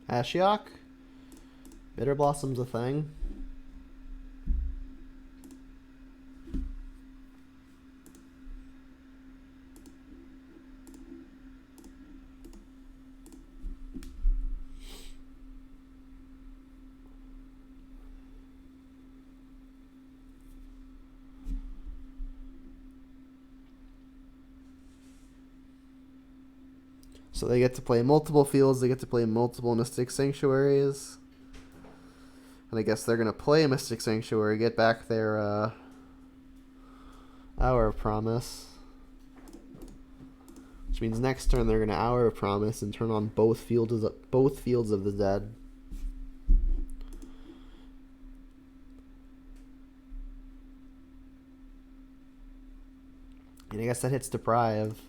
Ashiok? Bitter Blossom's a thing. So they get to play multiple fields, they get to play multiple Mystic Sanctuaries. And I guess they're going to play a Mystic Sanctuary, get back their Hour of Promise. Which means next turn they're going to Hour of Promise and turn on both fields of the Dead. And I guess that hits Deprive.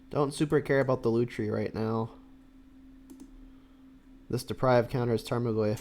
Don't super care about the Lutri right now. This Deprive counters Tarmogoyf.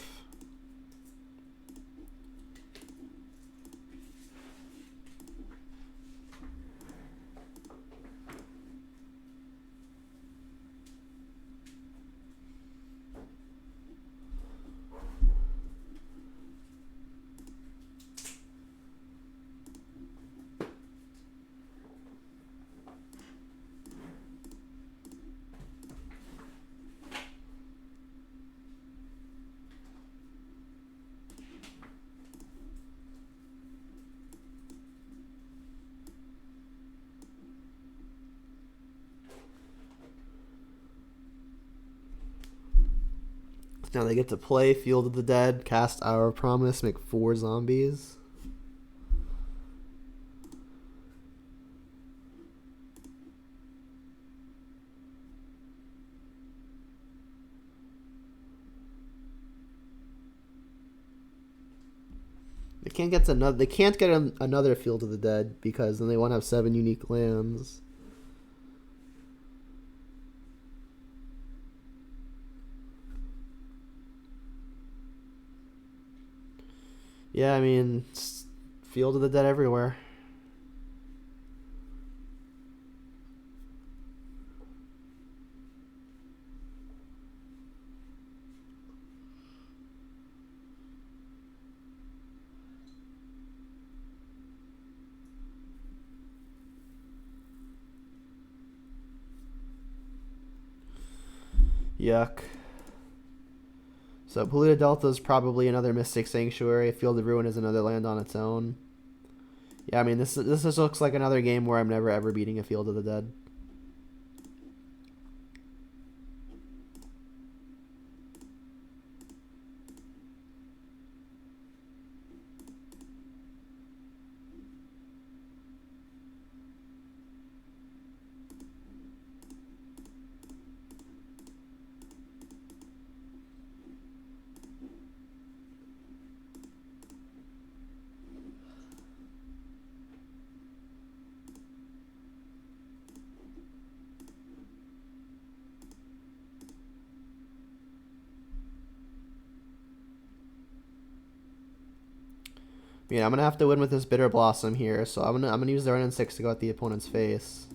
Now they get to play Field of the Dead, cast Our Promise, make 4 zombies. They can't get another. They can't get another Field of the Dead because then they won't have 7 unique lands. Yeah, I mean, Field of the Dead everywhere. Yuck. So Polluted Delta is probably another Mystic Sanctuary. Field of Ruin is another land on its own. Yeah, I mean, this just looks like another game where I'm never ever beating a Field of the Dead. Yeah, I'm gonna have to win with this Bitter Blossom here, so I'm gonna use the Renin 6 to go at the opponent's face.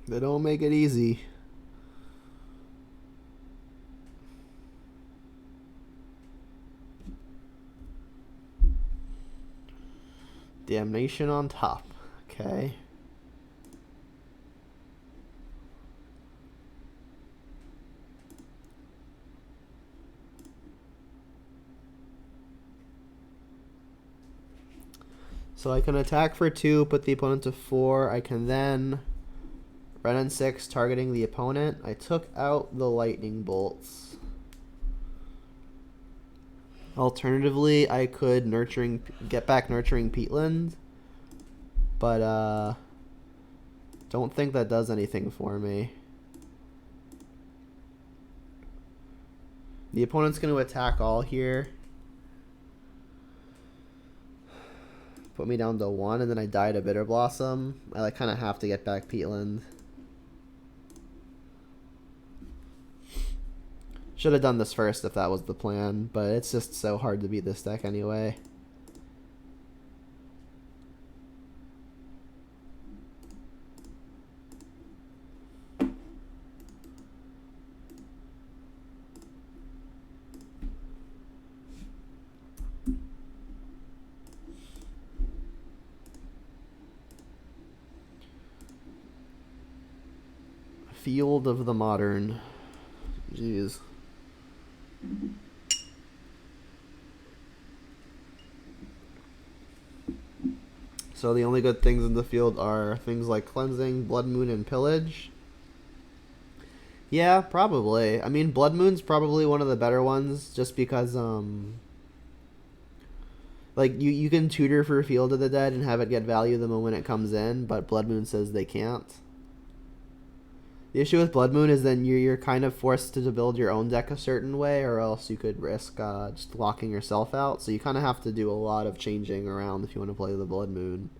They don't make it easy. Damnation on top. Okay. So I can attack for 2, put the opponent to 4. I can then Renin 6, targeting the opponent. I took out the lightning bolts. Alternatively, I could get back nurturing peatland, but don't think that does anything for me. The opponent's going to attack all here. put me down to 1, and then I died a Bitter Blossom. I like kind of have to get back Peatland. Should have done this first if that was the plan, but it's just so hard to beat this deck anyway. Field of the Modern. Jeez. So the only good things in the field are things like Cleansing, Blood Moon, and Pillage. Yeah, probably. I mean, Blood Moon's probably one of the better ones, just because like you can tutor for Field of the Dead and have it get value the moment it comes in, but Blood Moon says they can't. The issue with Blood Moon is then you're kind of forced to build your own deck a certain way, or else you could risk just locking yourself out. So you kind of have to do a lot of changing around if you want to play the Blood Moon.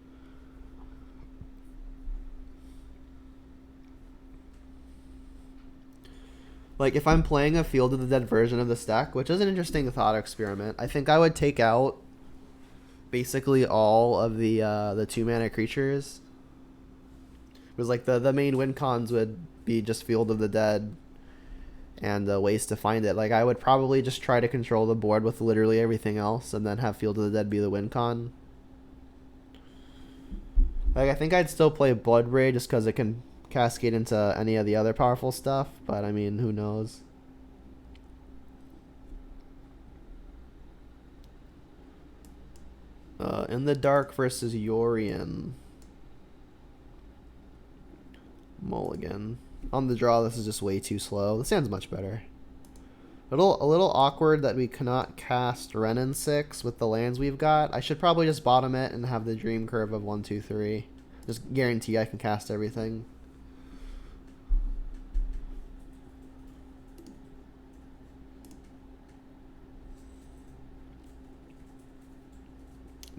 Like, if I'm playing a Field of the Dead version of this deck, which is an interesting thought experiment, I think I would take out basically all of the 2-mana creatures. Because, like, the main win cons would be just Field of the Dead and ways to find it. Like, I would probably just try to control the board with literally everything else and then have Field of the Dead be the win con. Like, I think I'd still play Blood Ray just because it can cascade into any of the other powerful stuff, but I mean, who knows? In the Dark versus Yorion. Mulligan. On the draw, this is just way too slow. This sounds much better. A little awkward that we cannot cast Wrenn and 6 with the lands we've got. I should probably just bottom it and have the Dream Curve of 1, 2, 3. Just guarantee I can cast everything.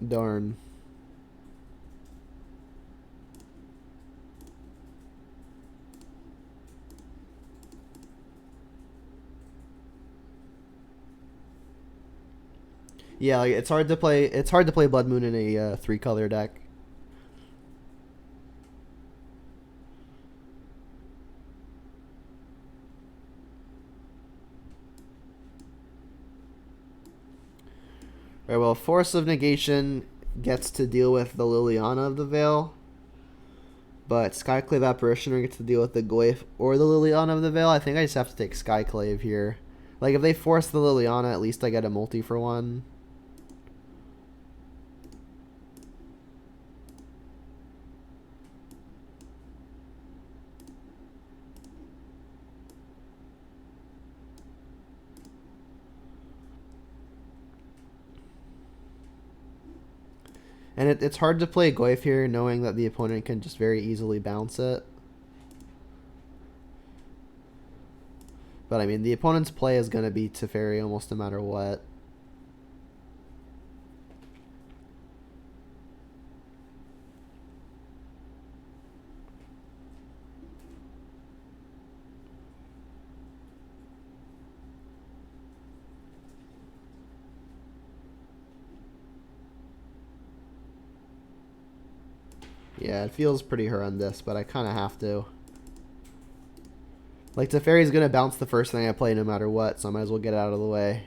Darn. Yeah, like, it's hard to play Blood Moon in a 3-color deck. Alright, well, Force of Negation gets to deal with the Liliana of the Veil, but Skyclave Apparitioner gets to deal with the Goyf or the Liliana of the Veil. I think I just have to take Skyclave here. Like, if they force the Liliana, at least I get a multi for 1. And it's hard to play Goyf here knowing that the opponent can just very easily bounce it. But I mean, the opponent's play is going to be Teferi almost no matter what. Yeah, it feels pretty horrendous, but I kind of have to. Like, Teferi's going to bounce the first thing I play no matter what, so I might as well get it out of the way.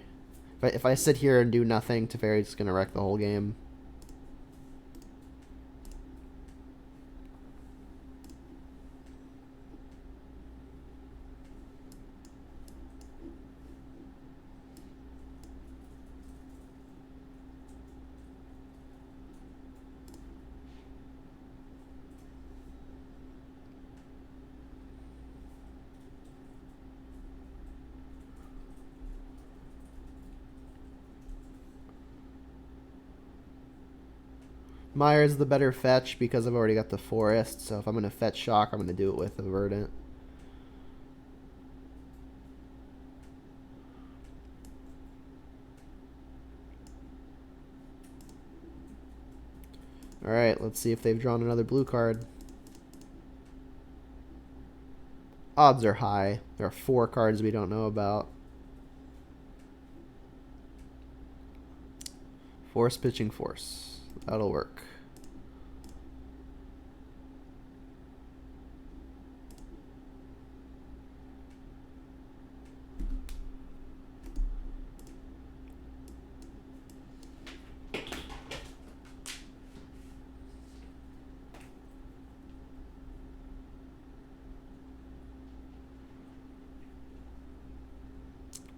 If I sit here and do nothing, Teferi's just going to wreck the whole game. Myra's the better fetch because I've already got the Forest, so if I'm going to fetch Shock, I'm going to do it with the Verdant. Alright, let's see if they've drawn another blue card. Odds are high. There are 4 cards we don't know about. Force pitching force. That'll work.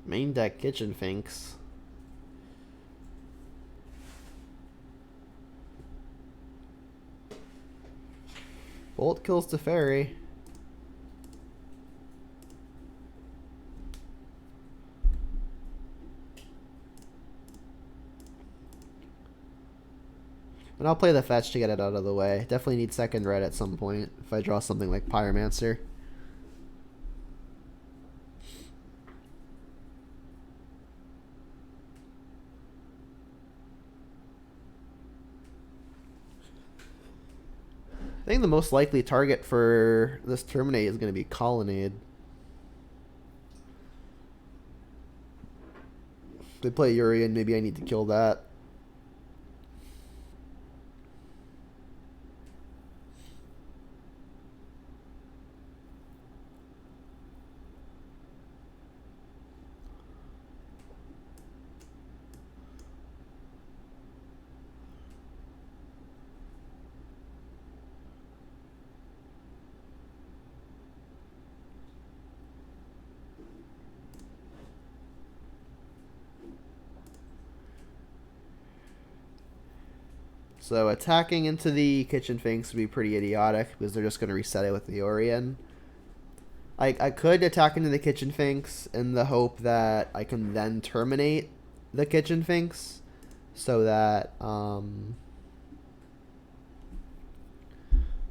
Main deck Kitchen Finks. Bolt kills Teferi. And I'll play the fetch to get it out of the way. Definitely need second red at some point if I draw something like Pyromancer. I think the most likely target for this Terminate is going to be Colonnade. If they play Yorion, maybe I need to kill that. So attacking into the Kitchen Finks would be pretty idiotic because they're just going to reset it with the Yorion. I could attack into the Kitchen Finks in the hope that I can then terminate the Kitchen Finks so that you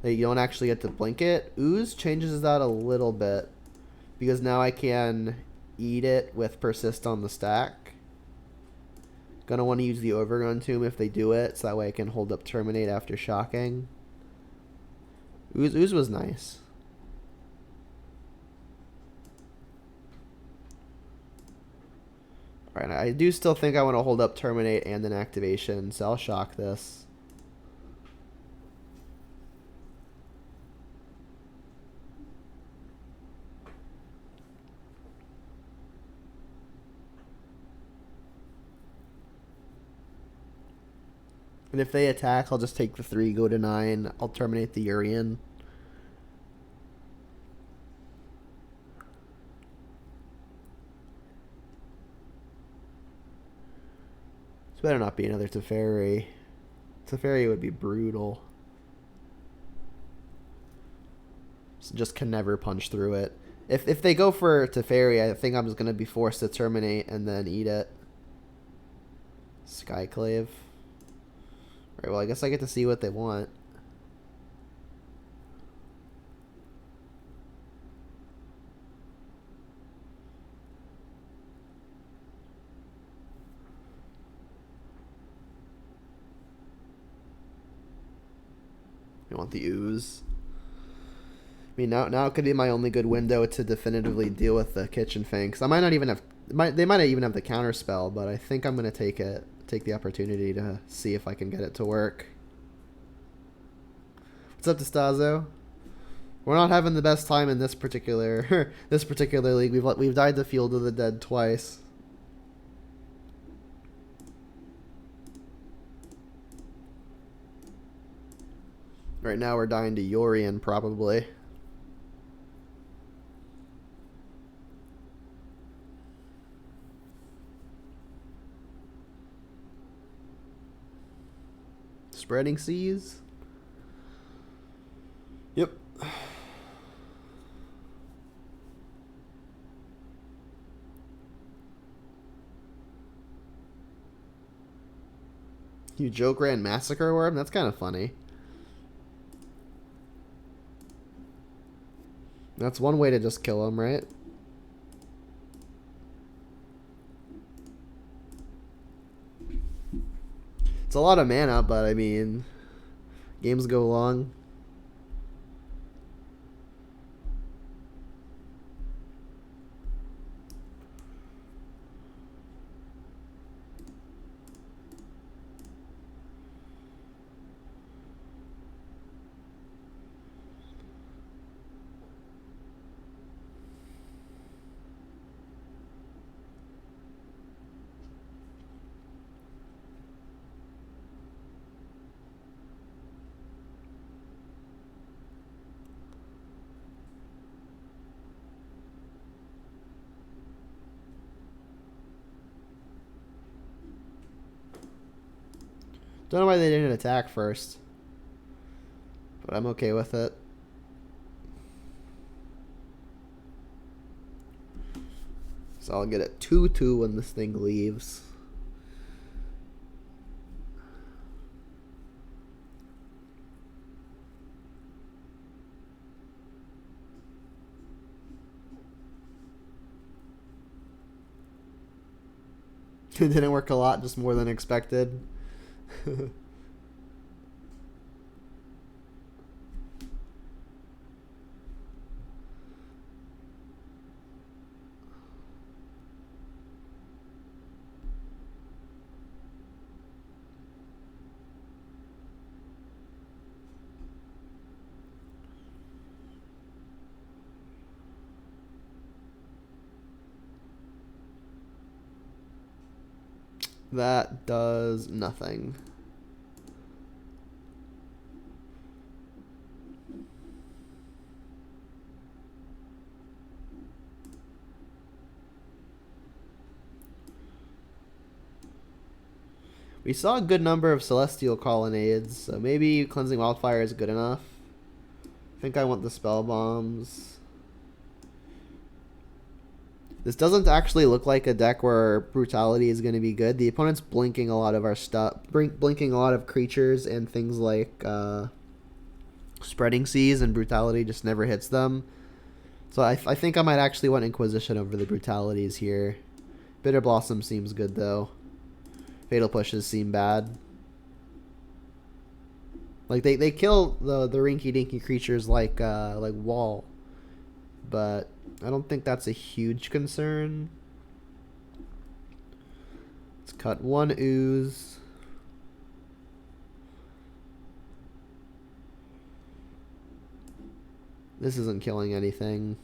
don't actually get to blink it. Ooze changes that a little bit because now I can eat it with Persist on the stack. Gonna want to use the Overgrown Tomb if they do it, so that way I can hold up Terminate after shocking. Ooze was nice. Alright, I do still think I want to hold up Terminate and an activation, so I'll shock this. And if they attack, I'll just take the 3, go to 9. I'll terminate the Yorion. This better not be another Teferi. Teferi would be brutal. So just can never punch through it. If they go for Teferi, I think I'm just going to be forced to terminate and then eat it. Skyclave. Alright, well, I guess I get to see what they want. You want the Ooze? I mean, now it could be my only good window to definitively deal with the Kitchen Finks. I might not even have... They might not even have the counter spell, but I think I'm going to take it. Take the opportunity to see if I can get it to work. What's up, Distazo? We're not having the best time in this particular league. We've died the Field of the Dead twice. Right now we're dying to Yorion probably. Spreading Seas? Yep. You joke ran Massacre Worm? That's kind of funny. That's one way to just kill him, right? It's a lot of mana, but I mean, Games go long. Don't know why they didn't attack first, but I'm okay with it. So I'll get a 2/2 when this thing leaves. It didn't work a lot, just more than expected. That does nothing. We saw a good number of Celestial Colonnades, so maybe Cleansing Wildfire is good enough. I think I want the Spell Bombs. This doesn't actually look like a deck where Brutality is going to be good. The opponent's blinking a lot of our stuff, blinking a lot of creatures and things like Spreading Seas, and Brutality just never hits them. So I think I might actually want Inquisition over the Brutalities here. Bitter Blossom seems good though. Fatal Pushes seem bad. Like they kill the rinky dinky creatures like Wall, but I don't think that's a huge concern. Let's cut one Ooze. This isn't killing anything.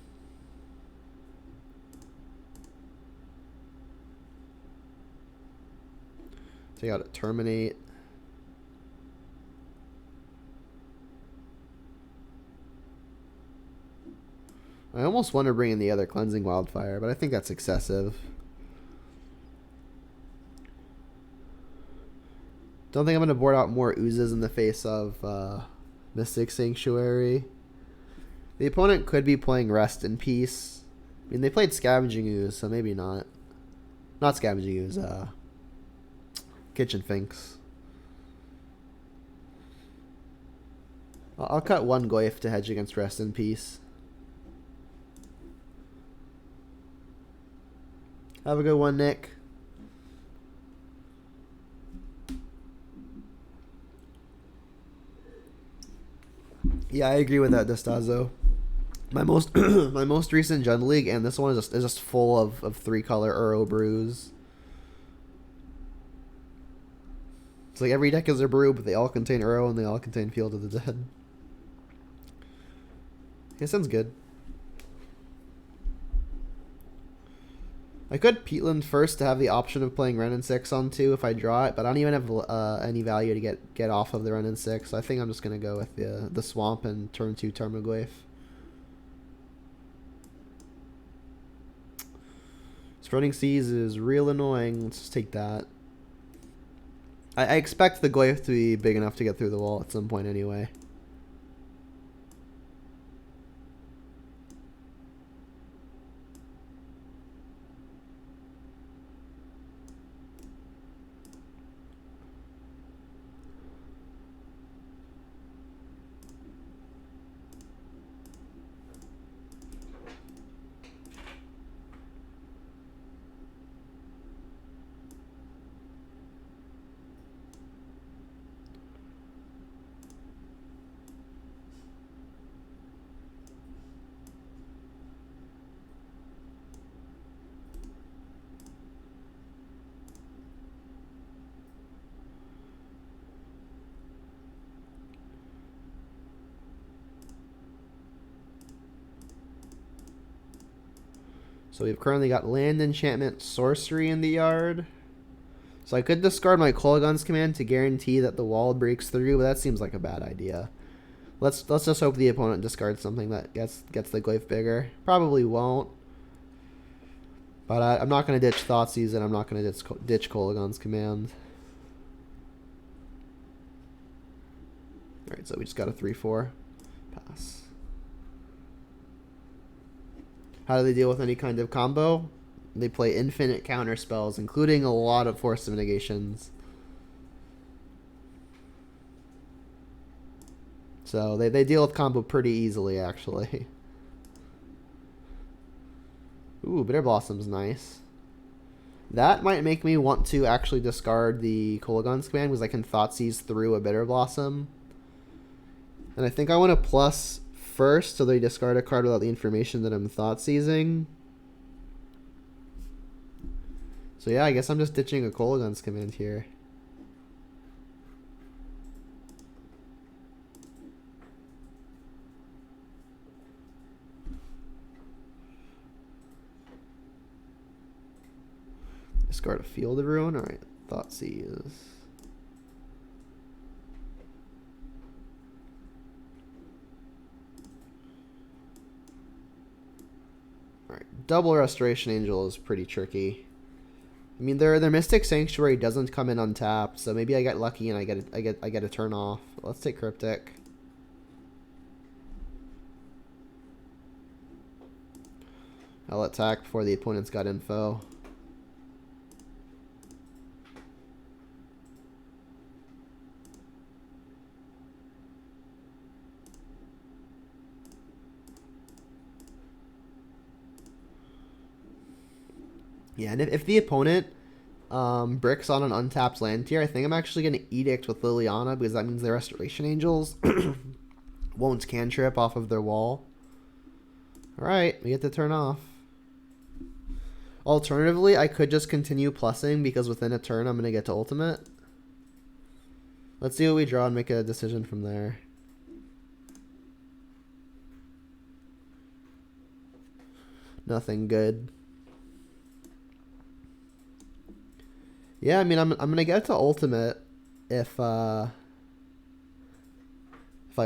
Take out a Terminate. I almost want to bring in the other Cleansing Wildfire, but I think that's excessive. Don't think I'm going to board out more Oozes in the face of Mystic Sanctuary. The opponent could be playing Rest in Peace. I mean, they played Scavenging Ooze, so maybe not. Not Scavenging Ooze, Kitchen Finks. I'll cut one Goyf to hedge against Rest in Peace. Have a good one, Nick. Yeah, I agree with that, Destazo. My most my most recent Jund League, and this one is just full of 3-color Uro brews. It's like every deck is a brew, but they all contain Uro and they all contain Field of the Dead. It sounds good. I could Peatland first to have the option of playing Ren and 6 on 2 if I draw it, but I don't even have any value to get off of the Ren and 6. So I think I'm just going to go with the Swamp and turn 2 Tarmogoyf. Spreading Seas is real annoying. Let's just take that. I expect the Goyf to be big enough to get through the wall at some point anyway. So we've currently got land, enchantment, sorcery in the yard. So I could discard my Kolaghan's Command to guarantee that the wall breaks through, but that seems like a bad idea. Let's just hope the opponent discards something that gets the glyph bigger. Probably won't. But I'm not going to ditch Thoughtseize, and I'm not going to ditch Kolaghan's Command. Alright, so we just got a 3-4. Pass. How do they deal with any kind of combo? They play infinite counter spells, including a lot of Force of Negations. So they deal with combo pretty easily, actually. Ooh, Bitter Blossom's nice. That might make me want to actually discard the Kolaghan's Command, because I can Thoughtseize through a Bitter Blossom. And I think I want to plus first, so they discard a card without the information that I'm Thoughtseizing. So yeah, I guess I'm just ditching a Kolaghan's Command here. Discard a Field of Ruin. Alright, Thoughtseize. Alright, double Restoration Angel is pretty tricky. I mean, their Mystic Sanctuary doesn't come in untapped, so maybe I get lucky and I get a turn off. Let's take Cryptic. I'll attack before the opponent's got info. Yeah, and if the opponent bricks on an untapped land tier, I think I'm actually going to Edict with Liliana, because that means the Restoration Angels won't cantrip off of their wall. Alright, we get to turn off. Alternatively, I could just continue plussing, because within a turn I'm going to get to ultimate. Let's see what we draw and make a decision from there. Nothing good. Yeah, I mean, I'm gonna get to ultimate if I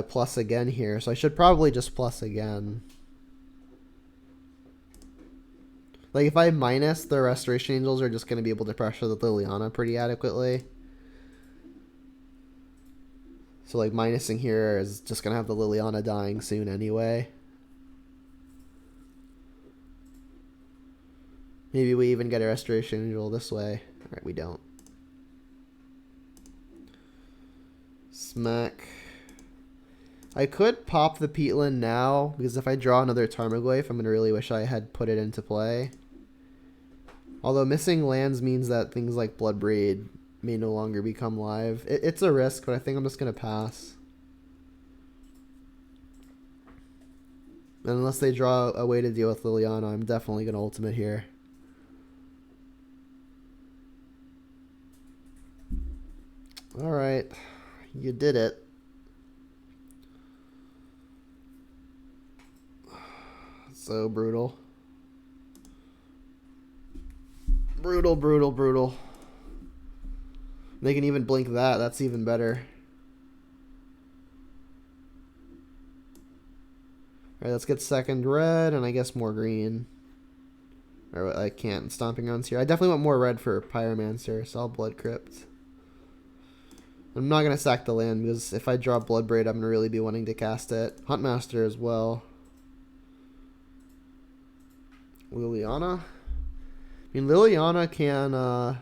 plus again here, so I should probably just plus again. Like, if I minus, the Restoration Angels are just gonna be able to pressure the Liliana pretty adequately. So like minusing here is just gonna have the Liliana dying soon anyway. Maybe we even get a Restoration Angel this way. Alright, we don't. Smack. I could pop the Peatland now, because if I draw another Tarmogoyf, I'm going to really wish I had put it into play. Although missing lands means that things like Bloodbraid may no longer become live. It's a risk, but I think I'm just going to pass. And unless they draw a way to deal with Liliana, I'm definitely going to ultimate here. Alright, you did it. So brutal. Brutal, brutal, brutal. They can even blink that, that's even better. Alright, let's get second red, and I guess more green. Or I can't, Stomping Grounds here. I definitely want more red for Pyromancer, so I'll Blood Crypt. I'm not going to sack the land, because if I draw Bloodbraid, I'm going to really be wanting to cast it. Huntmaster as well. Liliana. I mean, Liliana can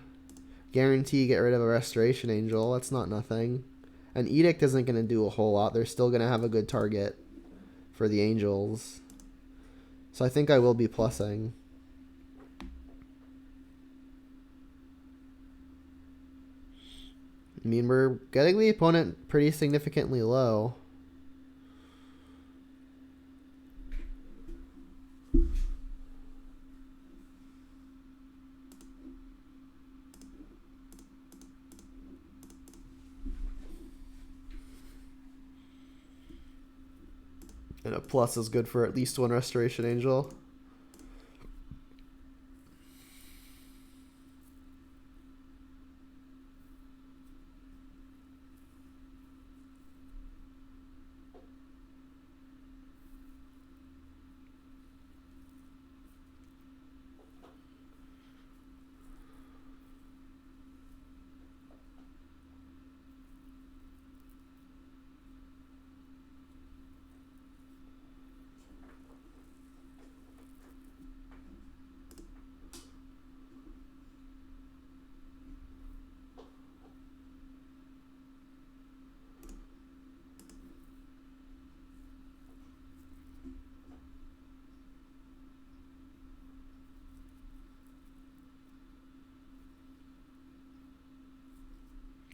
guarantee get rid of a Restoration Angel. That's not nothing. An Edict isn't going to do a whole lot. They're still going to have a good target for the Angels. So I think I will be plussing. I mean, we're getting the opponent pretty significantly low. And a plus is good for at least one Restoration Angel.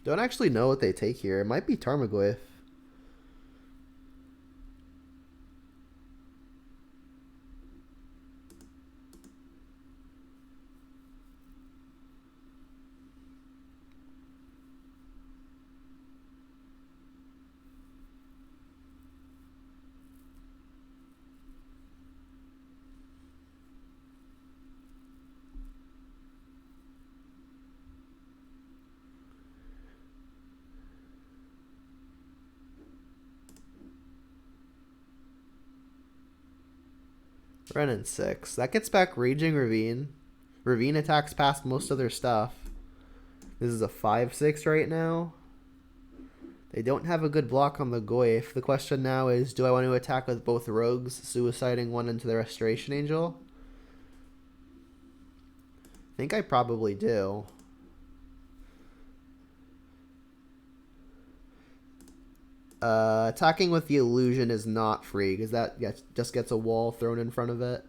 Don't actually know what they take here. It might be Tarmogoyf. Running 6. That gets back Raging Ravine. Ravine attacks past most of their stuff. This is a 5/6 right now. They don't have a good block on the Goyf. The question now is, do I want to attack with both rogues, suiciding one into the Restoration Angel? I think I probably do. Attacking with the illusion is not free because that just gets a wall thrown in front of it.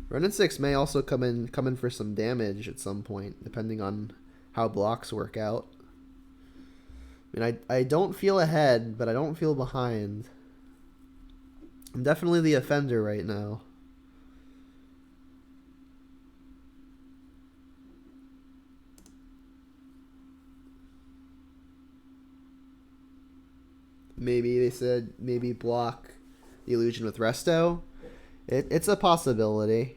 Run in 6 may also come in for some damage at some point, depending on how blocks work out. I mean, I don't feel ahead, but I don't feel behind. I'm definitely the offender right now. Maybe they said maybe block the illusion with Resto. It's a possibility.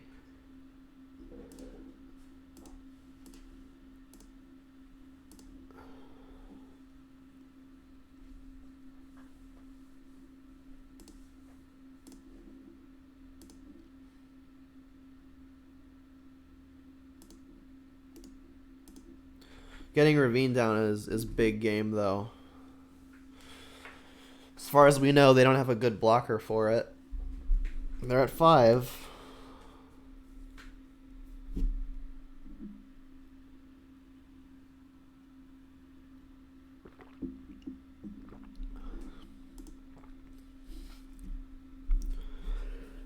Getting Ravine down is big game, though. As far as we know, they don't have a good blocker for it. They're at 5.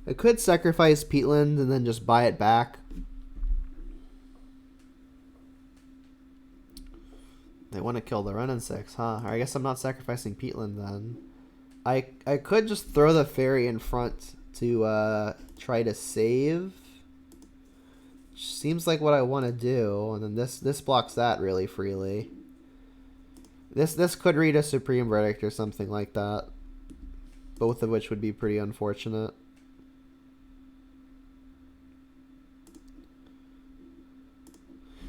I could sacrifice Peatland and then just buy it back. They want to kill the Run in 6, huh? Or I guess I'm not sacrificing Peatland then. I could just throw the fairy in front to try to save. Seems like what I want to do, and then this blocks that really freely. This could read a Supreme Verdict or something like that. Both of which would be pretty unfortunate.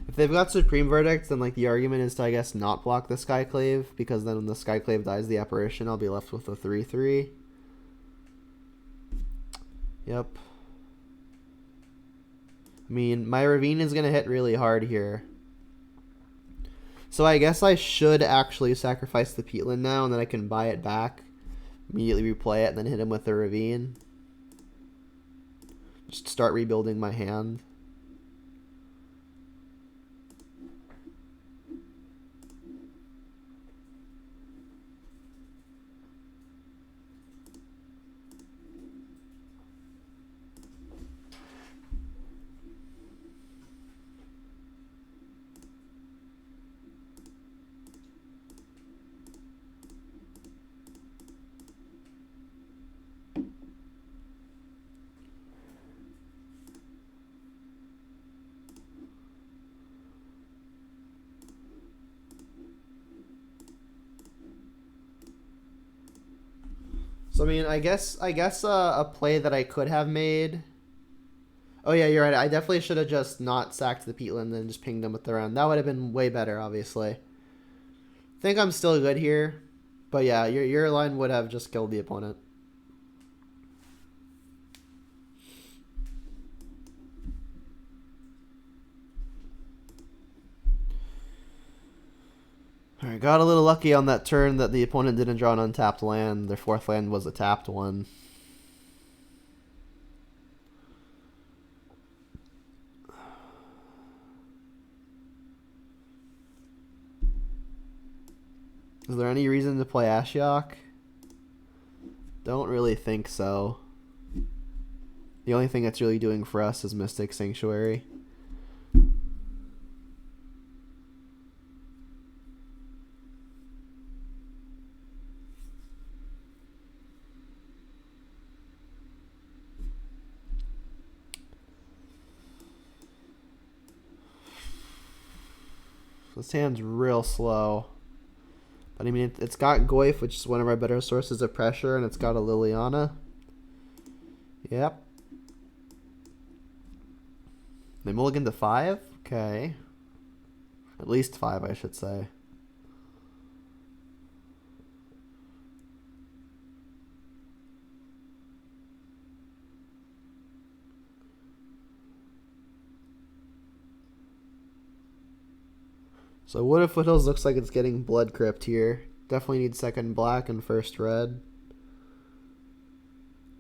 If they've got Supreme Verdict, then like the argument is to, I guess, not block the Skyclave, because then when the Skyclave dies the apparition, I'll be left with a 3/3. Yep. I mean, my Ravine is going to hit really hard here. So I guess I should actually sacrifice the Peatland now, and then I can buy it back, immediately replay it, and then hit him with the Ravine. Just start rebuilding my hand. So I mean, I guess a play that I could have made. Oh yeah, you're right. I definitely should have just not sacked the Peatland and just pinged him with the round. That would have been way better, obviously. I think I'm still good here, but yeah, your line would have just killed the opponent. Alright, got a little lucky on that turn that the opponent didn't draw an untapped land. Their 4th land was a tapped one. Is there any reason to play Ashiok? Don't really think so. The only thing it's really doing for us is Mystic Sanctuary. This hand's real slow. But I mean, it's got Goyf, which is one of our better sources of pressure, and it's got a Liliana. Yep. They mulligan to 5? Okay. At least 5, I should say. So Wood of Foothills looks like it's getting Blood Crypt here. Definitely need second black and first red.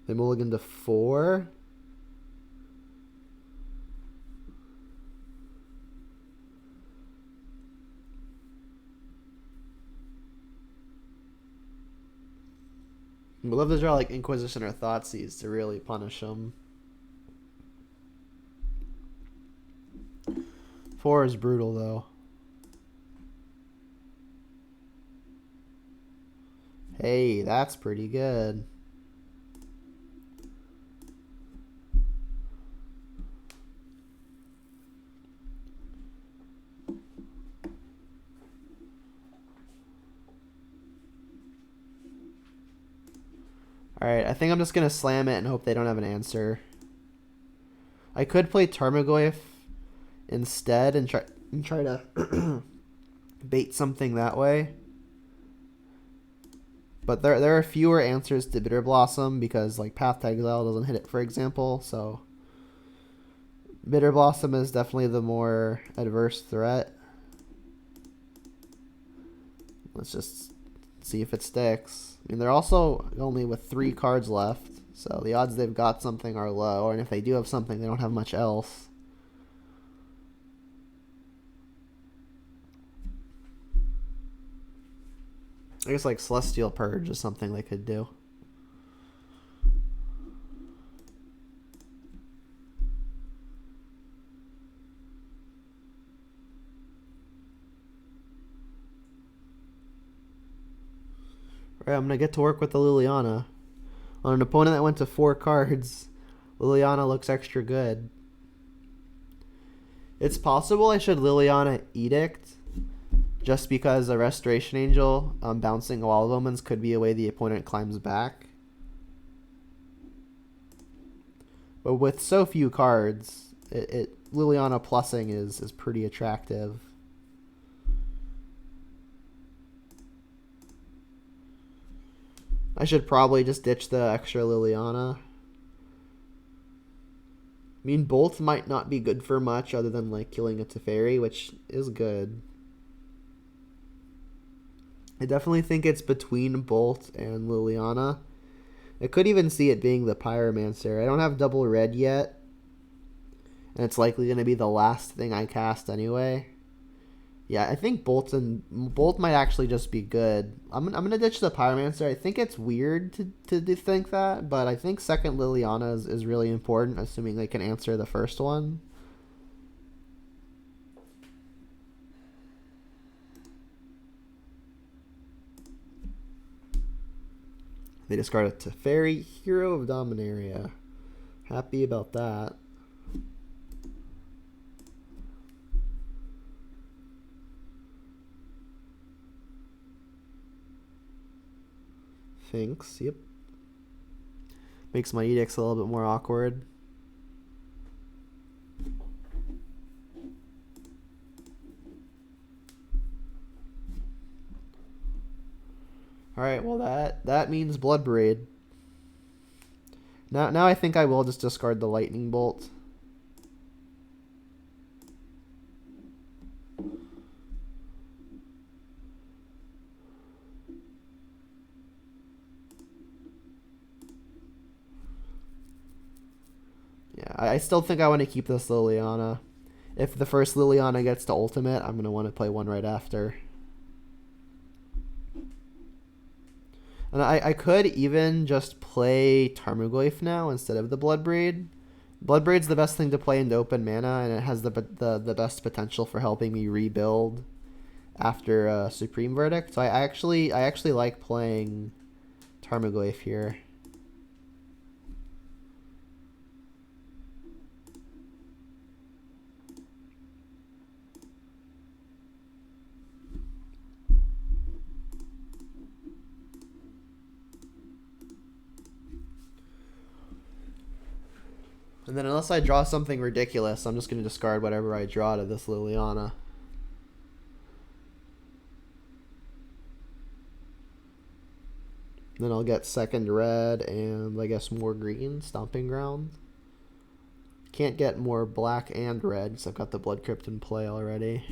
They mulligan to 4. We'd love to draw like Inquisition or Thoughtseize to really punish them. 4 is brutal though. Hey, that's pretty good. Alright, I think I'm just going to slam it and hope they don't have an answer. I could play Tarmogoyf instead and try to bait something that way. But there are fewer answers to Bitter Blossom because like Path to Exile doesn't hit it, for example. So Bitter Blossom is definitely the more adverse threat. Let's just see if it sticks. I mean, they're also only with 3 cards left, so the odds they've got something are low. And if they do have something, they don't have much else. I guess like Celestial Purge is something they could do. Alright, I'm going to get to work with the Liliana. On an opponent that went to 4 cards, Liliana looks extra good. It's possible I should Liliana Edict, just because a Restoration Angel bouncing Wall of Omens could be a way the opponent climbs back. But with so few cards, Liliana plussing is pretty attractive. I should probably just ditch the extra Liliana. I mean, both might not be good for much other than like killing a Teferi, which is good. I definitely think it's between Bolt and Liliana. I could even see it being the Pyromancer. I don't have double red yet, and it's likely going to be the last thing I cast anyway. Yeah, I think Bolt might actually just be good. I'm gonna ditch the Pyromancer. I think it's weird to think that, but I think second Liliana is really important, assuming they can answer the first one. They discarded Teferi, Hero of Dominaria. Happy about that. Thanks, yep. Makes my edicts a little bit more awkward. Alright, well that means Blood Braid. Now I think I will just discard the Lightning Bolt. Yeah, I still think I want to keep this Liliana. If the first Liliana gets to ultimate, I'm going to want to play one right after. And I could even just play Tarmogoyf now instead of the Bloodbraid. Bloodbraid's the best thing to play into open mana, and it has the best potential for helping me rebuild after Supreme Verdict. So I actually like playing Tarmogoyf here. And then unless I draw something ridiculous, I'm just going to discard whatever I draw to this Liliana. Then I'll get second red and I guess more green, Stomping Ground. Can't get more black and red because I've got the Blood Crypt in play already.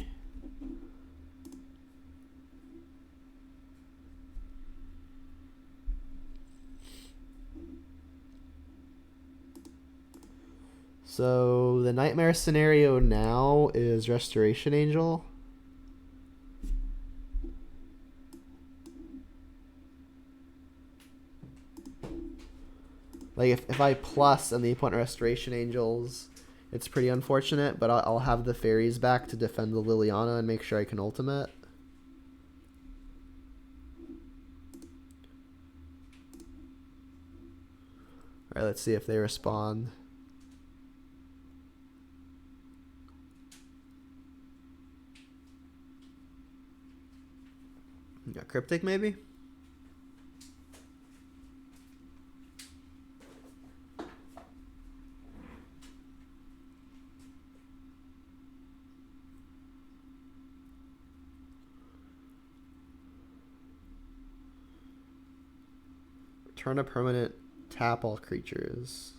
So the nightmare scenario now is Restoration Angel. Like if I plus and the opponent Restoration Angels, it's pretty unfortunate, but I'll have the fairies back to defend the Liliana and make sure I can ultimate. Alright, let's see if they respond. Got Cryptic maybe? Return a permanent, tap all creatures.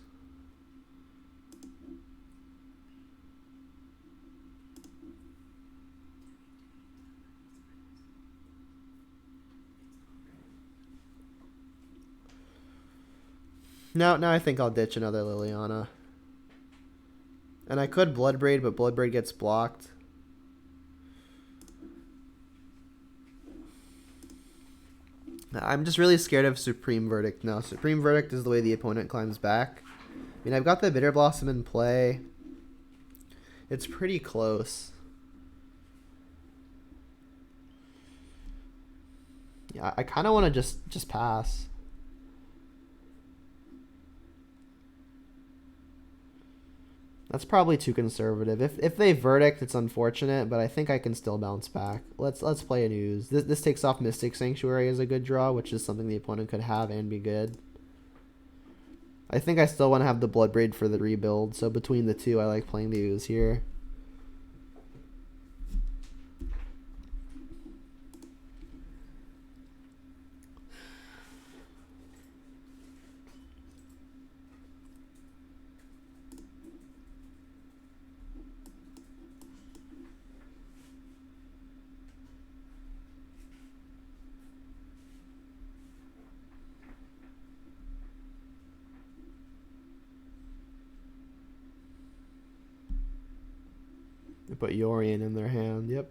No, now I think I'll ditch another Liliana. And I could Bloodbraid, but Bloodbraid gets blocked. I'm just really scared of Supreme Verdict now. Supreme Verdict is the way the opponent climbs back. I mean, I've got the Bitter Blossom in play. It's pretty close. Yeah, I kind of want to just pass. That's probably too conservative. If they Verdict, it's unfortunate, but I think I can still bounce back. Let's play an Ooze. This takes off Mystic Sanctuary as a good draw, which is something the opponent could have and be good. I think I still want to have the Bloodbraid for the rebuild, so between the two, I like playing the Ooze here. They put Yorion in their hand, yep.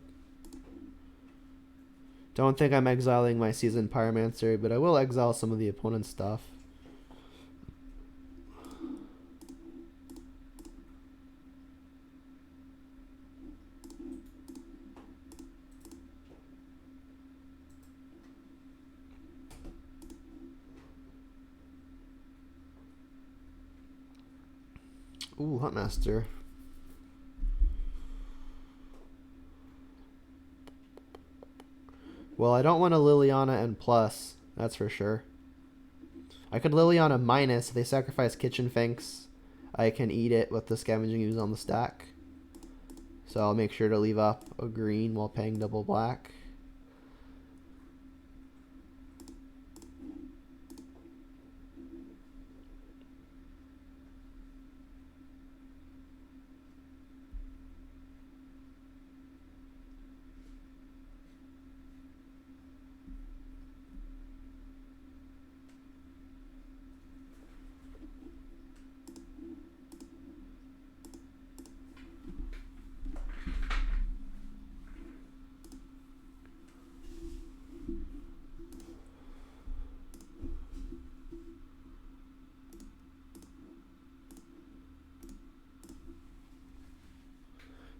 Don't think I'm exiling my Seasoned Pyromancer, but I will exile some of the opponent's stuff. Ooh, Huntmaster. Well, I don't want a Liliana and plus, that's for sure. I could Liliana minus. If they sacrifice Kitchen Finks, I can eat it with the Scavenging Ooze on the stack. So I'll make sure to leave up a green while paying double black.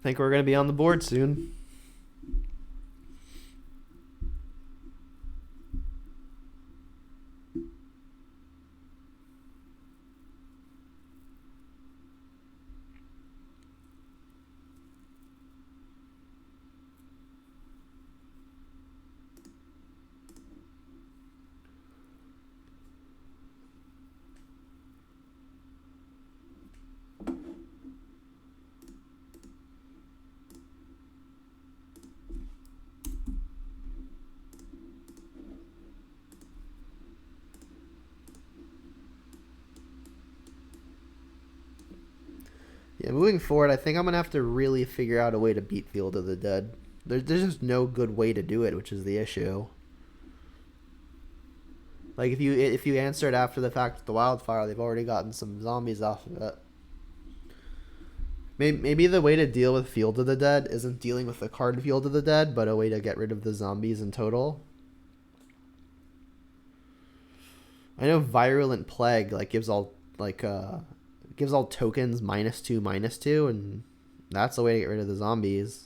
think we're going to be on the board soon. Yeah, moving forward, I think I'm gonna have to really figure out a way to beat Field of the Dead. There's just no good way to do it, which is the issue. Like if you answer it after the fact with the wildfire, they've already gotten some zombies off of it. Maybe the way to deal with Field of the Dead isn't dealing with the card Field of the Dead, but a way to get rid of the zombies in total. I know Virulent Plague gives all tokens -2/-2, and that's the way to get rid of the zombies.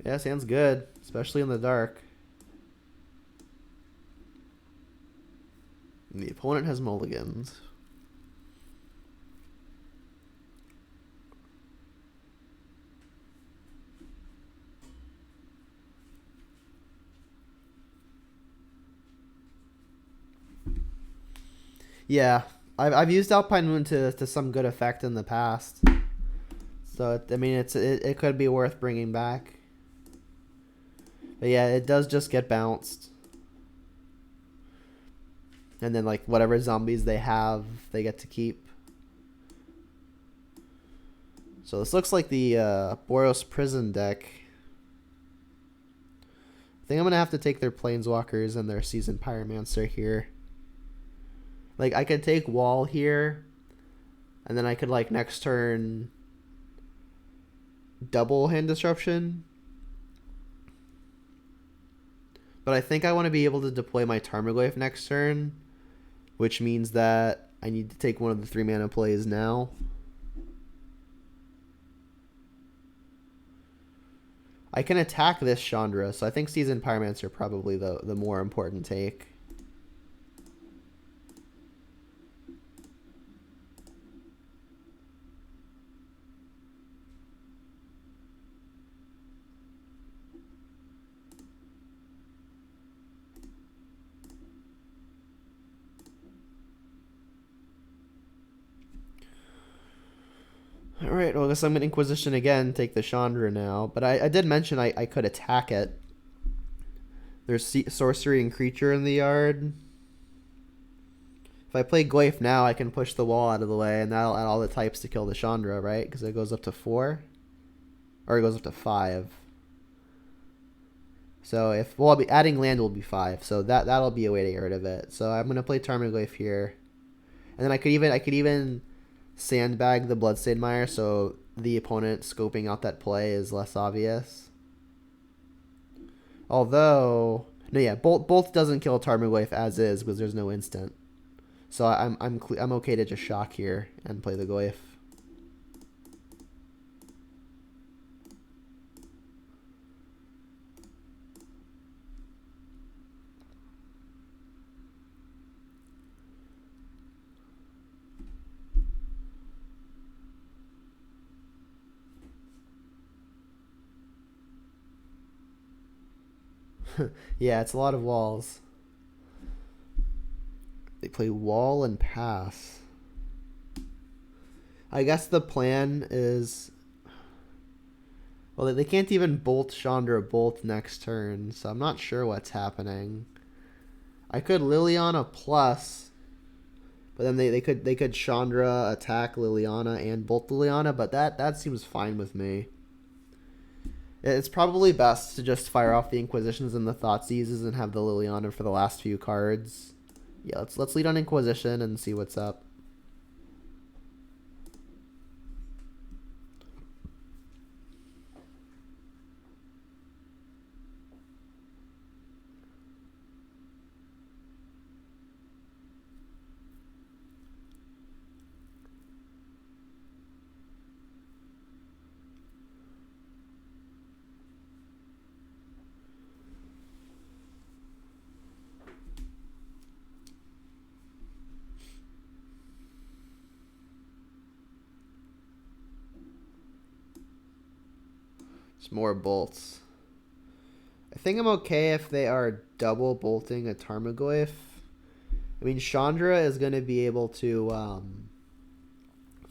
Yeah, sounds good, especially in the dark. And the opponent has mulligans. Yeah, I've used Alpine Moon to some good effect in the past. So I mean it could be worth bringing back. But yeah, it does just get bounced. And then whatever zombies they have, they get to keep. So this looks like the Boros prison deck. I think I'm going to have to take their Planeswalkers and their Seasoned Pyromancer here. I could take Wall here, and then I could next turn double Hand Disruption. But I think I want to be able to deploy my Tarmogoyf next turn, which means that I need to take one of the 3-mana plays now. I can attack this Chandra, so I think Seasoned Pyromancer are probably the more important take. Alright, well I guess I'm going to Inquisition again, take the Chandra now. But I did mention I could attack it. There's Sorcery and Creature in the yard. If I play Goyf now, I can push the wall out of the way, and that'll add all the types to kill the Chandra, right? Because it goes up to 4. Or it goes up to 5. So adding land will be 5, so that'll be a way to get rid of it. So I'm going to play Tarmogoyf here. And then I could even sandbag the Bloodstained Mire, so the opponent scoping out that play is less obvious. Although, no, yeah, Bolt doesn't kill Tarmogoyf as is because there's no instant. So I'm okay to just shock here and play the Goyf. Yeah, it's a lot of walls. play wall and pass. I guess the plan is... Well, they can't even bolt Chandra bolt next turn, so I'm not sure what's happening. I could Liliana plus, but then they could Chandra attack Liliana and bolt Liliana, but that seems fine with me. It's probably best to just fire off the Inquisitions and the Thoughtseizes and have the Liliana for the last few cards. Yeah, let's lead on Inquisition and see what's up. More bolts. I think I'm okay if they are double bolting a Tarmogoyf. I mean, Chandra is going to be able to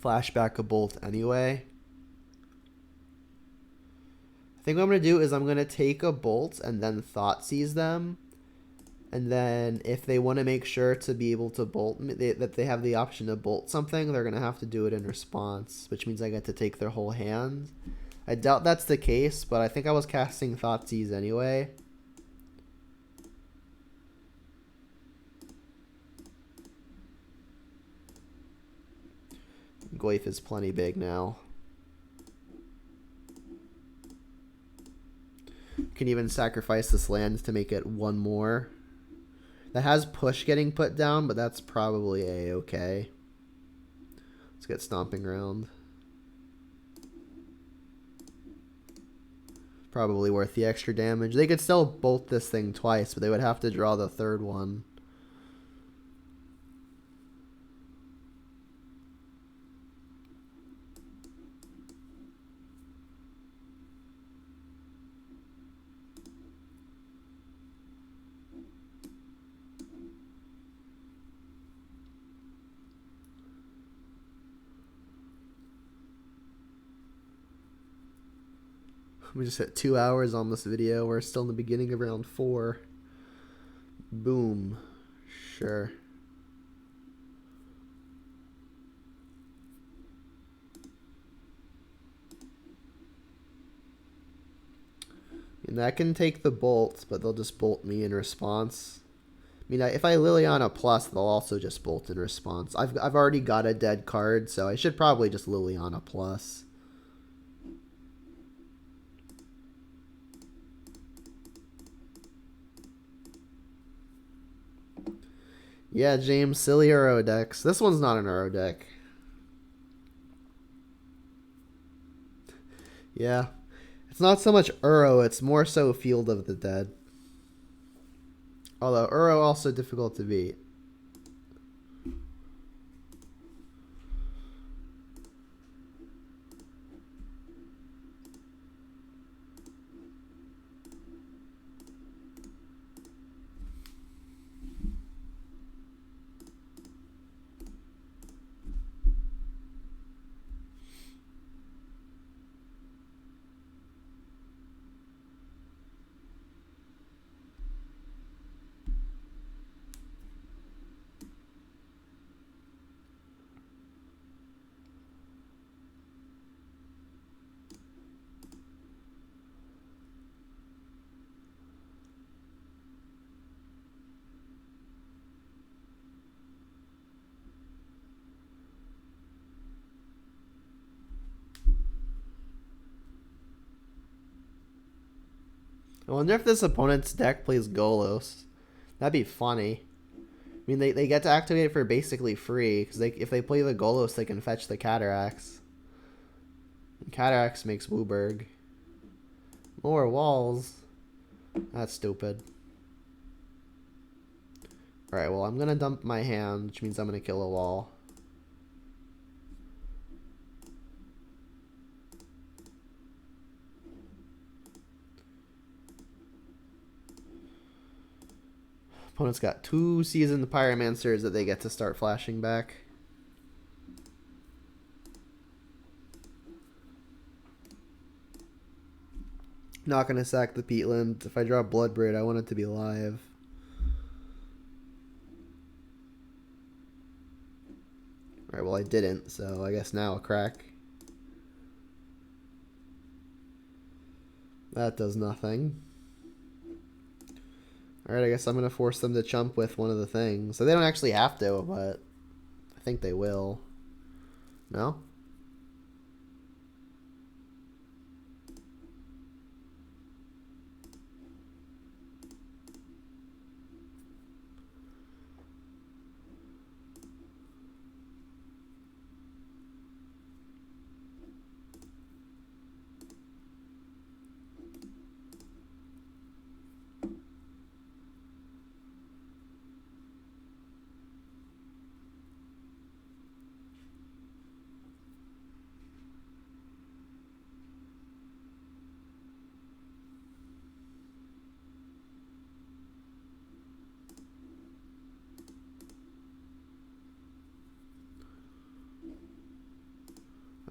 flashback a bolt anyway. I think what I'm going to do is I'm going to take a bolt and then Thoughtseize them. And then if they want to make sure to be able to bolt, that they have the option to bolt something, they're going to have to do it in response, which means I get to take their whole hand. I doubt that's the case, but I think I was casting Thoughtseize anyway. Goyf is plenty big now. Can even sacrifice this land to make it one more. That has push getting put down, but that's probably a-okay. Let's get Stomping Ground. Probably worth the extra damage. They could still bolt this thing twice, but they would have to draw the third one. We just hit 2 hours on this video. We're still in the beginning of round 4. Boom. Sure. And that can take the bolts, but they'll just bolt me in response. I mean, if I Liliana plus, they'll also just bolt in response. I've already got a dead card, so I should probably just Liliana plus. Yeah, James, silly Uro decks. This one's not an Uro deck. Yeah. It's not so much Uro, it's more so Field of the Dead. Although Uro also difficult to beat. I wonder if this opponent's deck plays Golos. That'd be funny. I mean, they get to activate it for basically free, because if they play the Golos, they can fetch the Cataracts. And Cataracts makes Wooburg. More walls. That's stupid. Alright, well, I'm going to dump my hand, which means I'm going to kill a wall. Opponent's got 2 seasoned Pyromancers that they get to start flashing back. Not going to sack the Peatland. If I draw Bloodbraid, I want it to be live. Alright, well I didn't, so I guess now a crack. That does nothing. Alright, I guess I'm going to force them to chump with one of the things. So they don't actually have to, but I think they will. No?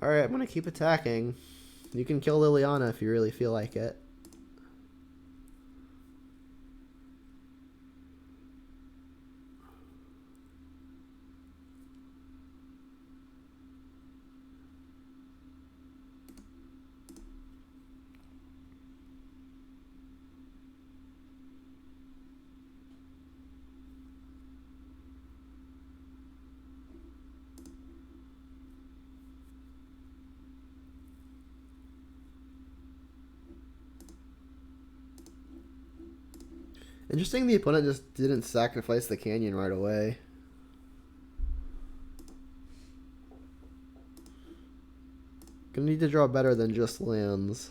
Alright, I'm going to keep attacking. You can kill Liliana if you really feel like it. Interesting the opponent just didn't sacrifice the canyon right away. Gonna need to draw better than just lands.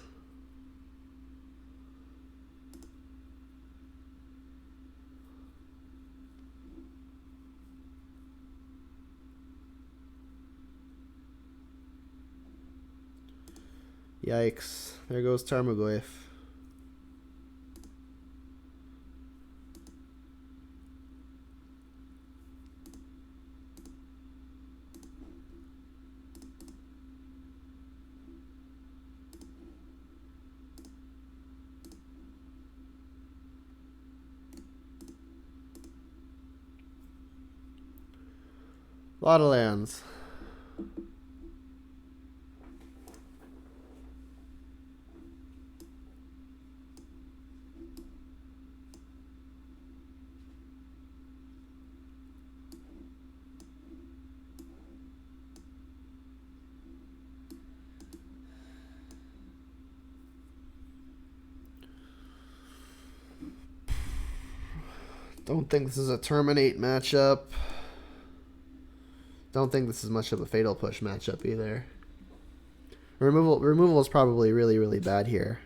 Yikes. There goes Tarmogoyf. A lot of lands. Don't think this is a terminate matchup. Don't think this is much of a fatal push matchup either. Removal is probably really, really bad here.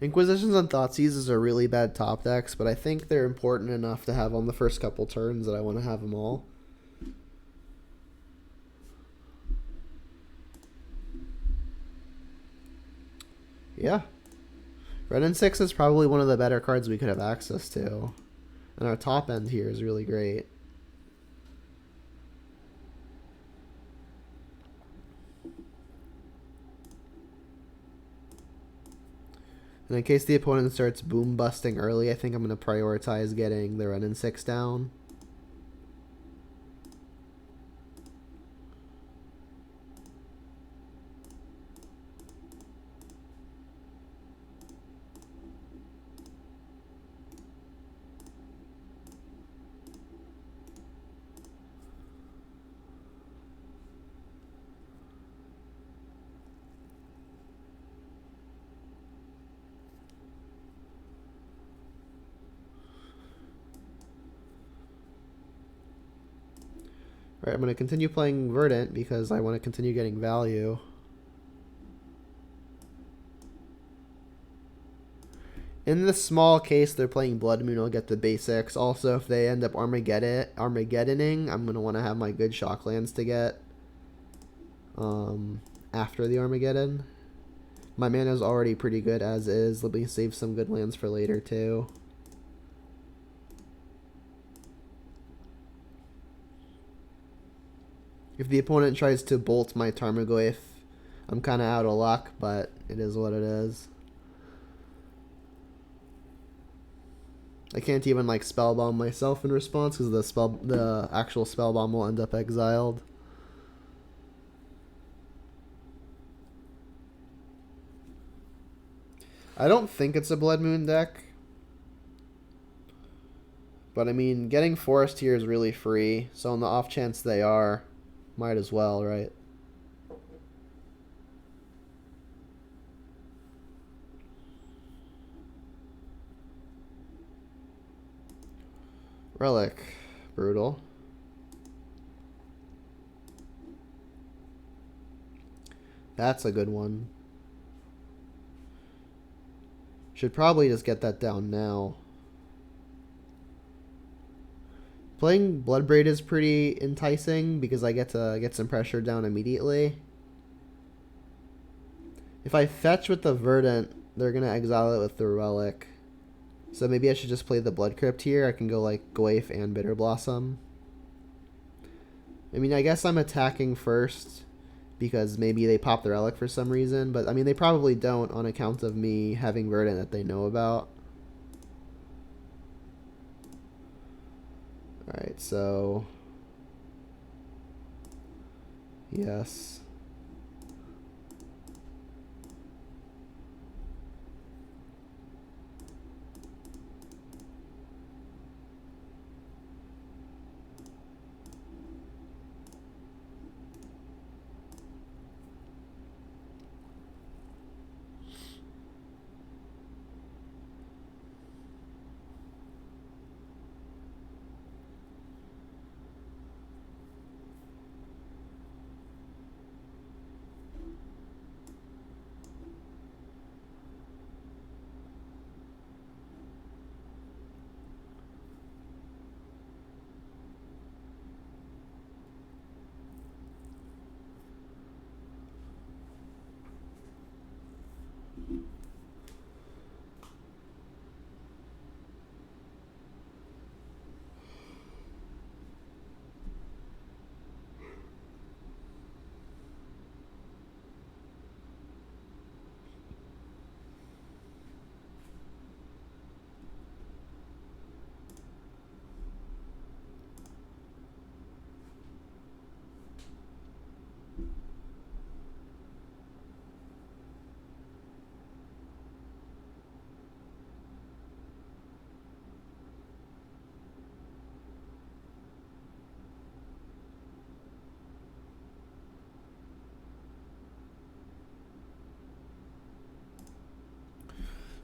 Inquisitions and Thoughtseizes are really bad top decks, but I think they're important enough to have on the first couple turns that I want to have them all. Yeah. Red and 6 is probably one of the better cards we could have access to. And our top end here is really great. And in case the opponent starts boom busting early, I think I'm going to prioritize getting the Ren and 6 down. Alright, I'm going to continue playing Verdant because I want to continue getting value. In the small case they're playing Blood Moon, I'll get the basics. Also, if they end up Armageddoning, I'm going to want to have my good shock lands to get after the Armageddon. My mana is already pretty good as is. Let me save some good lands for later too. If the opponent tries to bolt my Tarmogoyf, I'm kind of out of luck, but it is what it is. I can't even like spellbomb myself in response because the actual spellbomb will end up exiled. I don't think it's a Blood Moon deck. But I mean, getting Forest here is really free, so on the off chance they are, might as well, right? Relic. Brutal. That's a good one. Should probably just get that down now. Playing Bloodbraid is pretty enticing because I get to get some pressure down immediately. If I fetch with the Verdant, they're going to exile it with the Relic. So maybe I should just play the Blood Crypt here. I can go like Goyf and Bitter Blossom. I mean, I guess I'm attacking first because maybe they pop the Relic for some reason. But I mean, they probably don't on account of me having Verdant that they know about. Alright, so yes.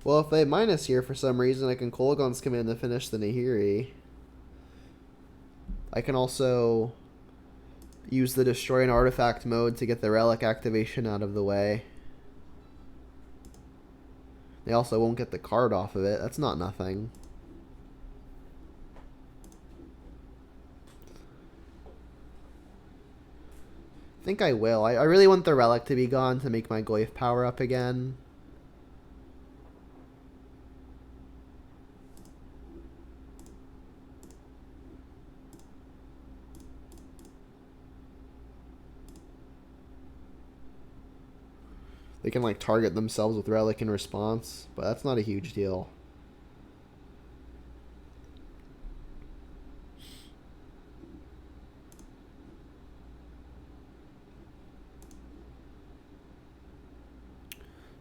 Well, if they minus here for some reason, I can Kolaghan's Command to finish the Nahiri. I can also use the Destroy an Artifact mode to get the Relic activation out of the way. They also won't get the card off of it. That's not nothing. I think I will. I really want the Relic to be gone to make my Goyf power up again. They can like target themselves with Relic in response, but that's not a huge deal.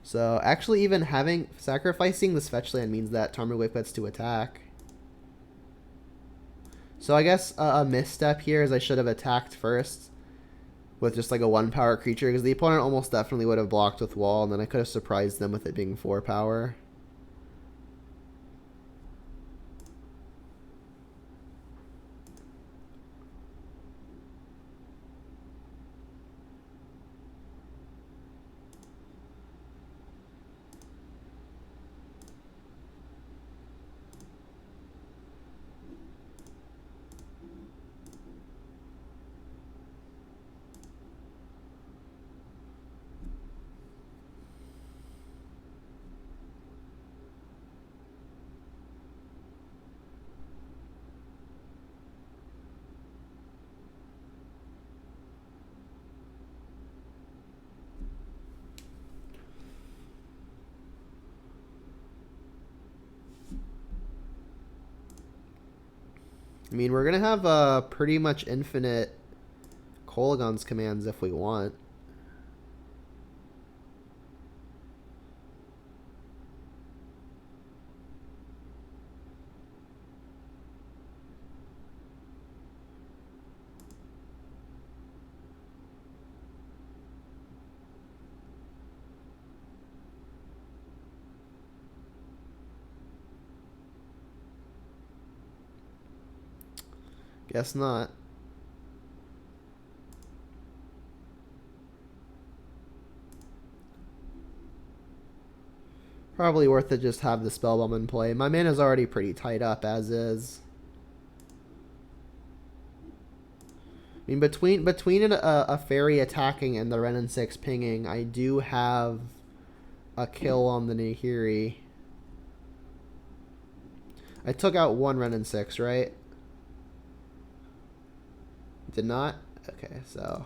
So actually even sacrificing this fetch land means that Tarmogoyf gets to attack. So I guess a misstep here is I should have attacked first with just like a 1-power creature, because the opponent almost definitely would have blocked with wall, and then I could have surprised them with it being 4-power. I mean, we're gonna have pretty much infinite Kolaghan's commands if we want. Guess not. Probably worth it just have the Spellbomb in play. My mana's already pretty tied up as is. I mean, between a fairy attacking and the Ren and 6 pinging, I do have a kill on the Nahiri. I took out one Ren and 6, right? Did not? Okay, so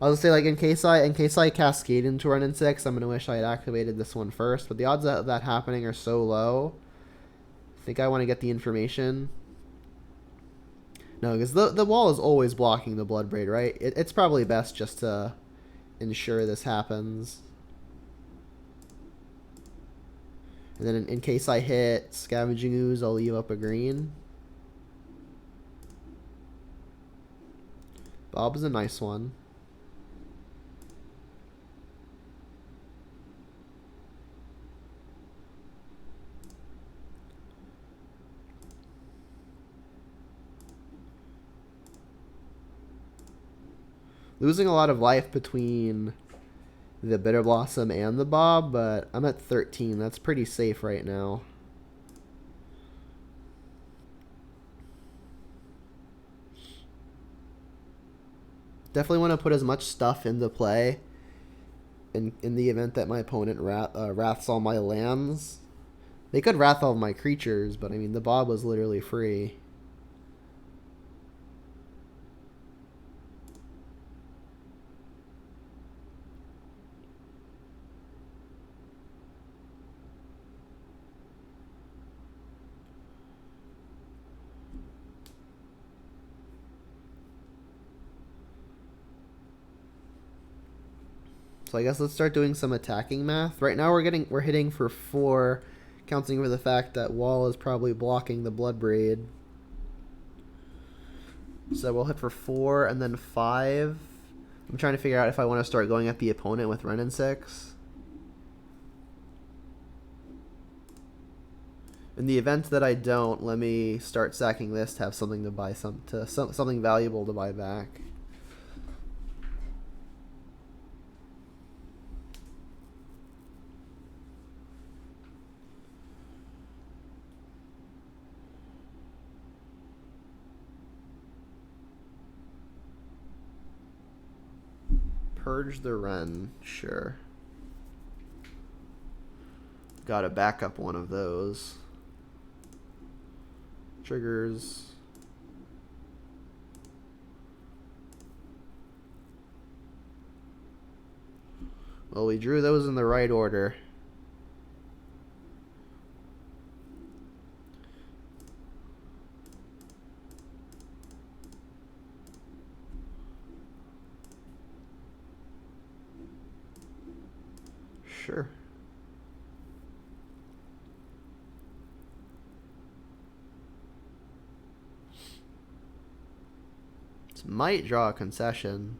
I'll just say, like, in case I cascade into Ren and 6, I'm gonna wish I had activated this one first. But the odds of that happening are so low. I think I want to get the information. No, because the wall is always blocking the Bloodbraid, right? It's probably best just to ensure this happens. And then in case I hit Scavenging Ooze, I'll leave up a green. Bob is a nice one. Losing a lot of life between the Bitter Blossom and the Bob, but I'm at 13. That's pretty safe right now. Definitely want to put as much stuff into play in the event that my opponent wraths all my lands. They could wrath all my creatures, but I mean, the Bob was literally free. So I guess let's start doing some attacking math. Right now we're hitting for 4, counting for the fact that wall is probably blocking the Bloodbraid. So we'll hit for 4 and then 5. I'm trying to figure out if I want to start going at the opponent with Ren and 6. In the event that I don't, let me start sacking this to have something to buy something valuable to buy back. Purge the Ren, sure. Gotta back up one of those. Triggers. Well, we drew those in the right order. Sure. This might draw a concession.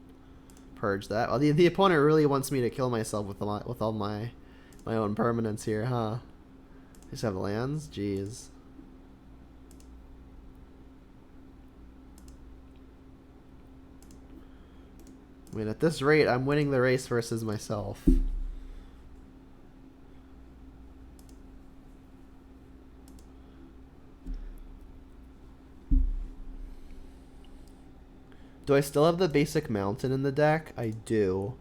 Purge that. Well, the opponent really wants me to kill myself with all my own permanents here, huh? Just have lands? Jeez. I mean, at this rate, I'm winning the race versus myself. Do I still have the basic mountain in the deck? I do.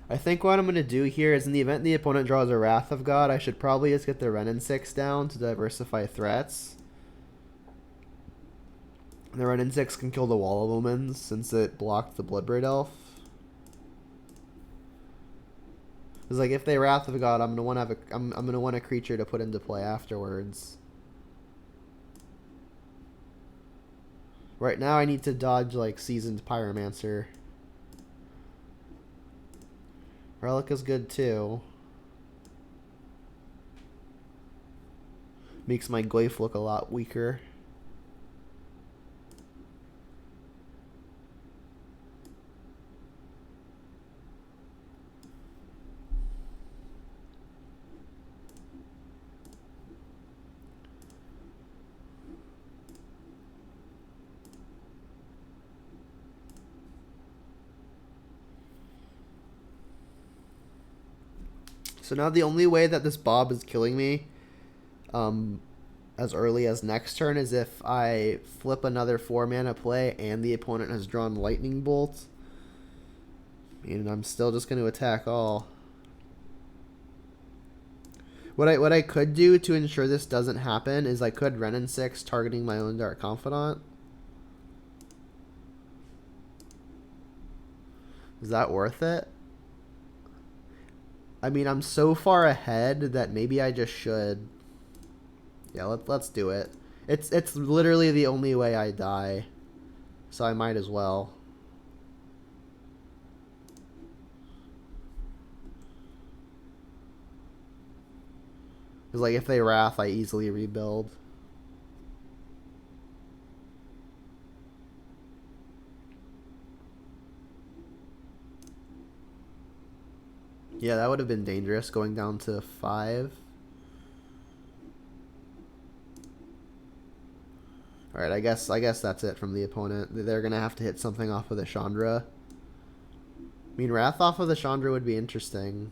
I think what I'm going to do here is in the event the opponent draws a Wrath of God, I should probably just get the Ren and 6 down to diversify threats. The Ren and 6 can kill the Wall of Omens since it blocked the Bloodbraid Elf. Because like if they Wrath of God, I'm gonna want a creature to put into play afterwards. Right now I need to dodge like Seasoned Pyromancer. Relic is good too. Makes my Glyph look a lot weaker. So now the only way that this Bob is killing me as early as next turn is if I flip another 4-mana play and the opponent has drawn Lightning Bolt. And I'm still just going to attack all. What I could do to ensure this doesn't happen is I could Renin 6 targeting my own Dark Confidant. Is that worth it? I mean, I'm so far ahead that maybe I just should. Yeah, let's do it. It's literally the only way I die, so I might as well. Because like if they Wrath, I easily rebuild. Yeah, that would have been dangerous going down to 5. Alright, I guess that's it from the opponent. They're gonna have to hit something off of the Chandra. I mean, Wrath off of the Chandra would be interesting.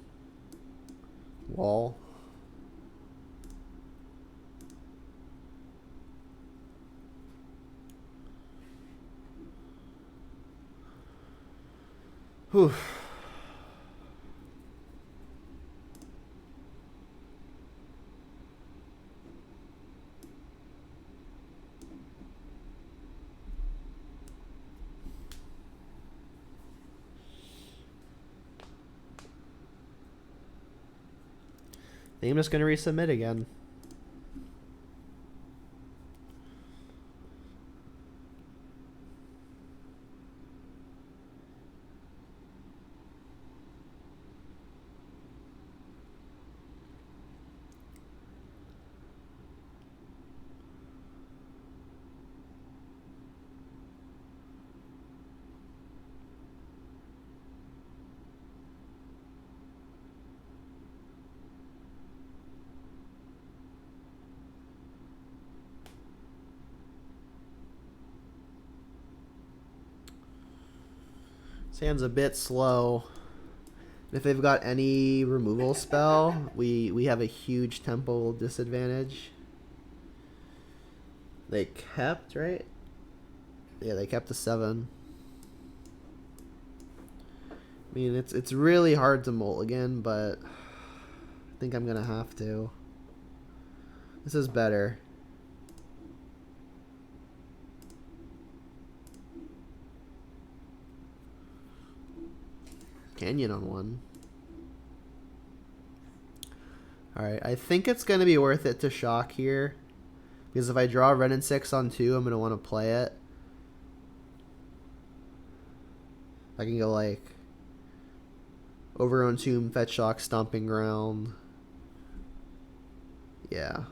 Wall. Whew. I think I'm just going to resubmit again. This hand's a bit slow. If they've got any removal spell, we have a huge tempo disadvantage. They kept, right? Yeah, they kept the 7. I mean, it's really hard to mulligan, but I think I'm gonna have to. This is better. Canyon on 1. Alright, I think it's going to be worth it to shock here. Because if I draw Renin 6 on 2, I'm going to want to play it. I can go like Overgrown Tomb, Fetch Shock, Stomping Ground. Yeah.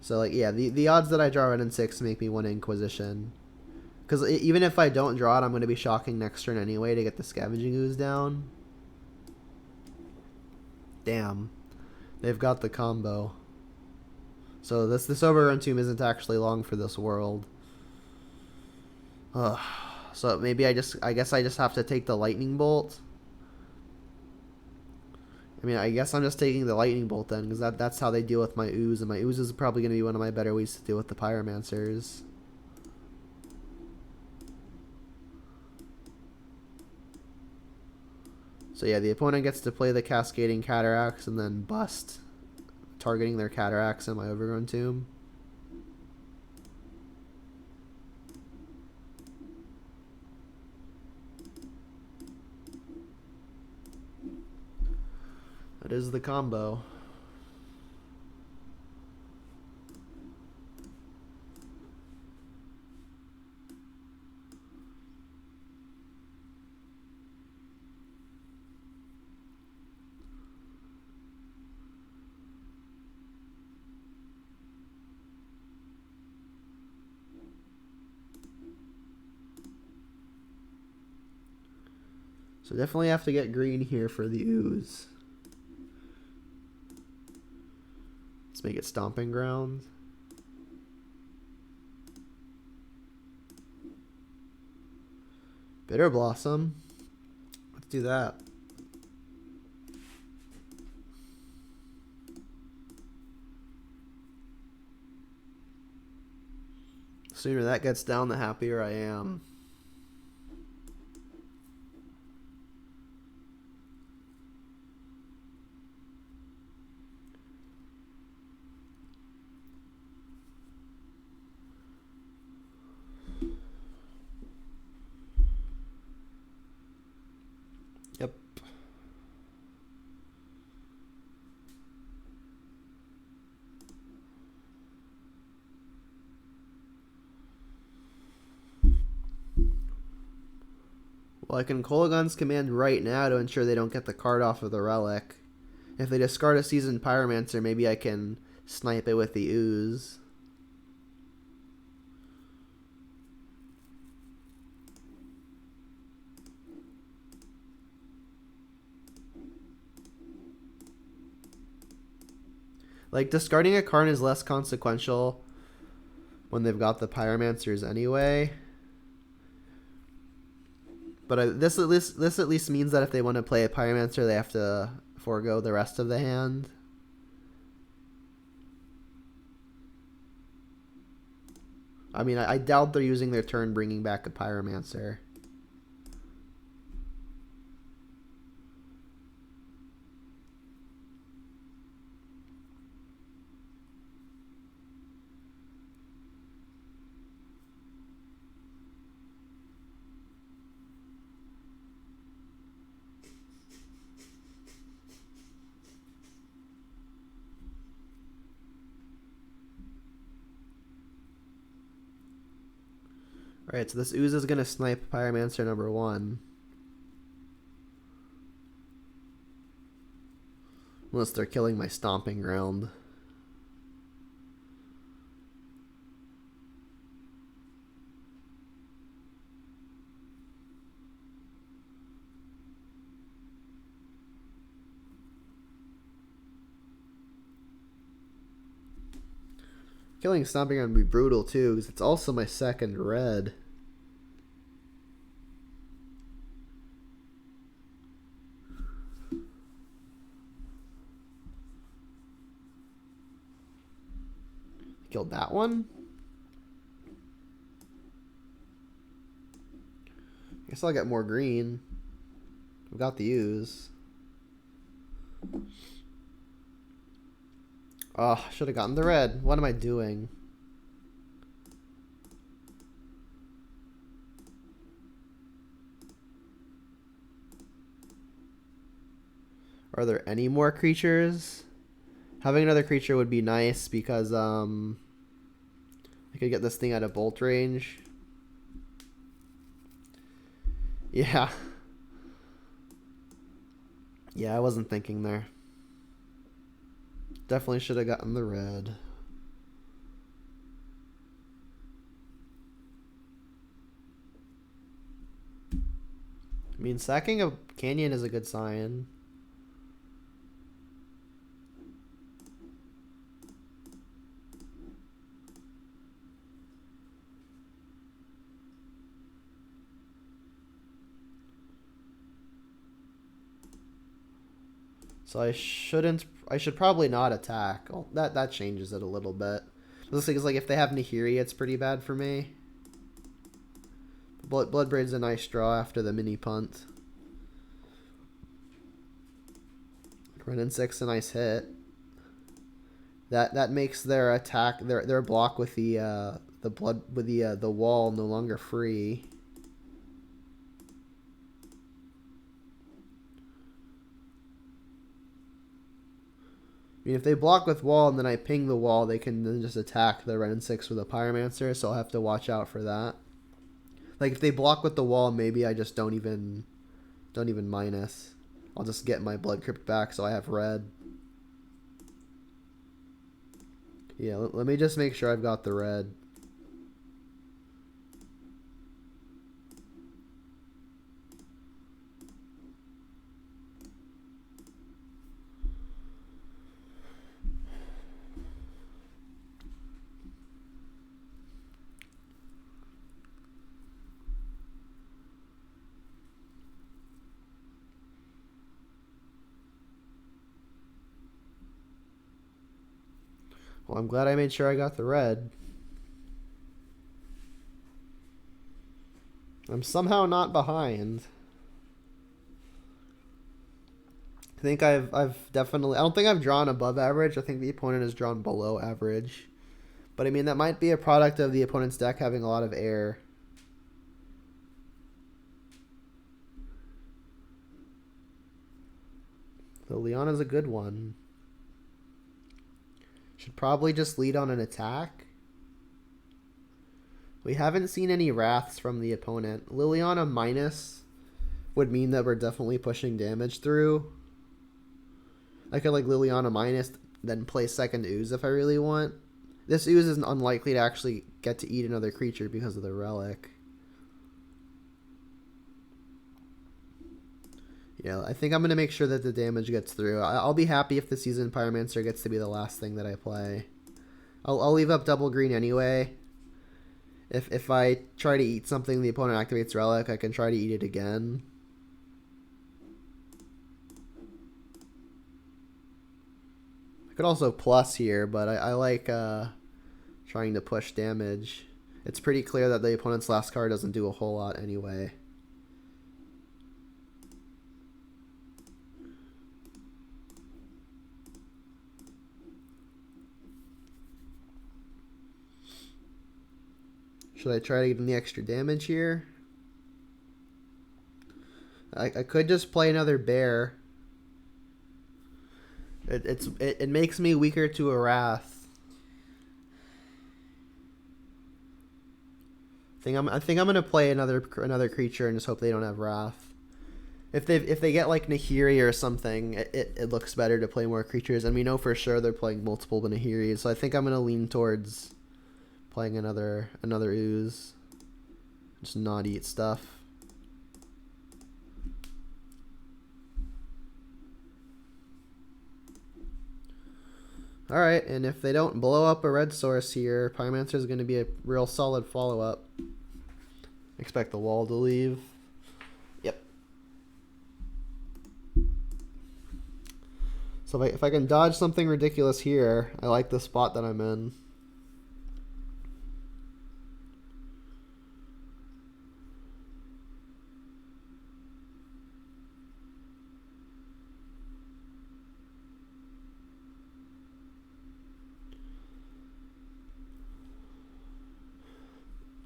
So like, yeah, the odds that I draw Renin 6 make me want Inquisition. Because even if I don't draw it, I'm going to be shocking next turn anyway to get the Scavenging Ooze down. Damn. They've got the combo. So this Overgrown Tomb isn't actually long for this world. Ugh. So maybe I guess I just have to take the Lightning Bolt. I mean, I guess I'm just taking the Lightning Bolt then, because that's how they deal with my Ooze, and my Ooze is probably going to be one of my better ways to deal with the Pyromancers. So yeah, the opponent gets to play the Cascading Cataracts and then bust, targeting their Cataracts in my Overgrown Tomb. That is the combo. So definitely have to get green here for the ooze. Let's make it stomping ground. Bitter Blossom. Let's do that. The sooner that gets down, the happier I am. Yep. Well, I can Kolagon's command right now to ensure they don't get the card off of the relic. If they discard a Seasoned Pyromancer, maybe I can snipe it with the ooze. Like, discarding a card is less consequential when they've got the Pyromancers anyway. But this at least means that if they want to play a Pyromancer, they have to forego the rest of the hand. I mean, I doubt they're using their turn bringing back a Pyromancer. Alright, so this ooze is going to snipe Pyromancer number 1. Unless they're killing my stomping ground. Killing stomping ground would be brutal too, because it's also my second red. Killed that one. I guess I'll get more green. I've got the ooze. Oh, should have gotten the red. What am I doing? Are there any more creatures? Having another creature would be nice because I could get this thing out of bolt range. Yeah. Yeah, I wasn't thinking there. Definitely should have gotten the red. I mean, sacking a canyon is a good sign. So I should probably not attack. Well, that changes it a little bit. This thing is like if they have Nahiri, it's pretty bad for me. Bloodbraid's a nice draw after the mini punt. Running 6 a nice hit. That makes their attack their block with the wall no longer free. I mean, if they block with wall and then I ping the wall, they can then just attack the Ren 6 with a Pyromancer, so I'll have to watch out for that. Like, if they block with the wall, maybe I just don't even minus. I'll just get my Blood Crypt back so I have red. Yeah, let me just make sure I've got the red. Well, I'm glad I made sure I got the red. I'm somehow not behind. I think I've definitely... I don't think I've drawn above average. I think the opponent has drawn below average. But I mean, that might be a product of the opponent's deck having a lot of air. Liliana's a good one. Should probably just lead on an attack. We haven't seen any wraths from the opponent. Liliana minus would mean that we're definitely pushing damage through. I could like Liliana minus, then play second Ooze if I really want. This Ooze is unlikely to actually get to eat another creature because of the relic. Yeah, I think I'm going to make sure that the damage gets through. I'll be happy if the Seasoned Pyromancer gets to be the last thing that I play. I'll leave up double green anyway. If I try to eat something, the opponent activates Relic, I can try to eat it again. I could also plus here, but I like trying to push damage. It's pretty clear that the opponent's last card doesn't do a whole lot anyway. Should I try to get in the extra damage here? I could just play another bear. It makes me weaker to a wrath. I think I'm gonna play another creature and just hope they don't have wrath. If they get like Nahiri or something, it looks better to play more creatures, and we know for sure they're playing multiple Nahiris. So I think I'm gonna lean towards playing another Ooze. Just not eat stuff. Alright, and if they don't blow up a red source here, Pyromancer is going to be a real solid follow-up. Expect the wall to leave. Yep. So if I can dodge something ridiculous here, I like the spot that I'm in.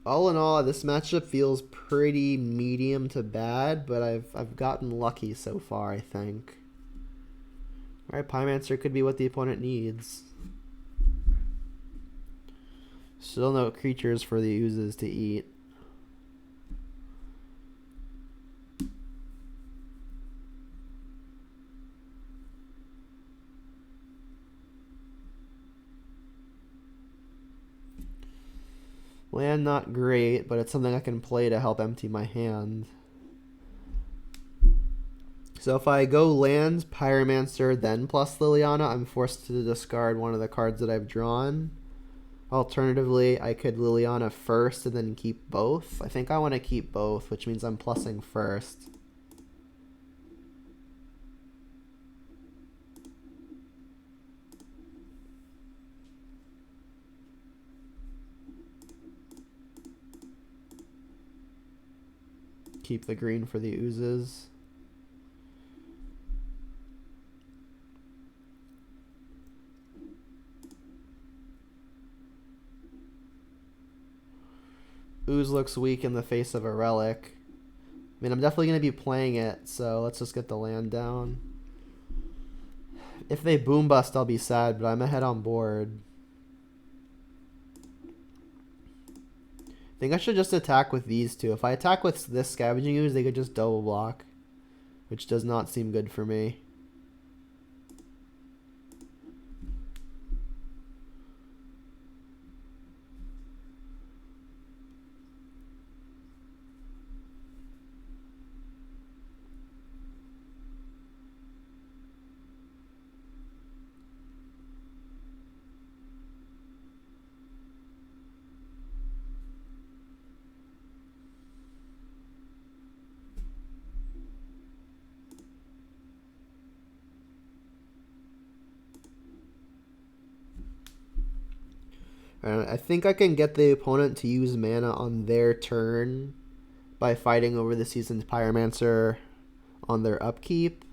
All in all, this matchup feels pretty medium to bad, but I've gotten lucky so far, I think. Alright, Pyromancer could be what the opponent needs. Still no creatures for the Oozes to eat. Land not great, but it's something I can play to help empty my hand. So if I go land, Pyromancer, then plus Liliana, I'm forced to discard one of the cards that I've drawn. Alternatively, I could Liliana first and then keep both. I think I want to keep both, which means I'm plussing first. Keep the green for the Oozes. Ooze looks weak in the face of a relic. I mean, I'm definitely going to be playing it, so let's just get the land down. If they boom bust, I'll be sad, but I'm ahead on board. I think I should just attack with these two. If I attack with this Scavenging Ooze, they could just double block, which does not seem good for me. I think I can get the opponent to use mana on their turn by fighting over the Seasoned Pyromancer on their upkeep.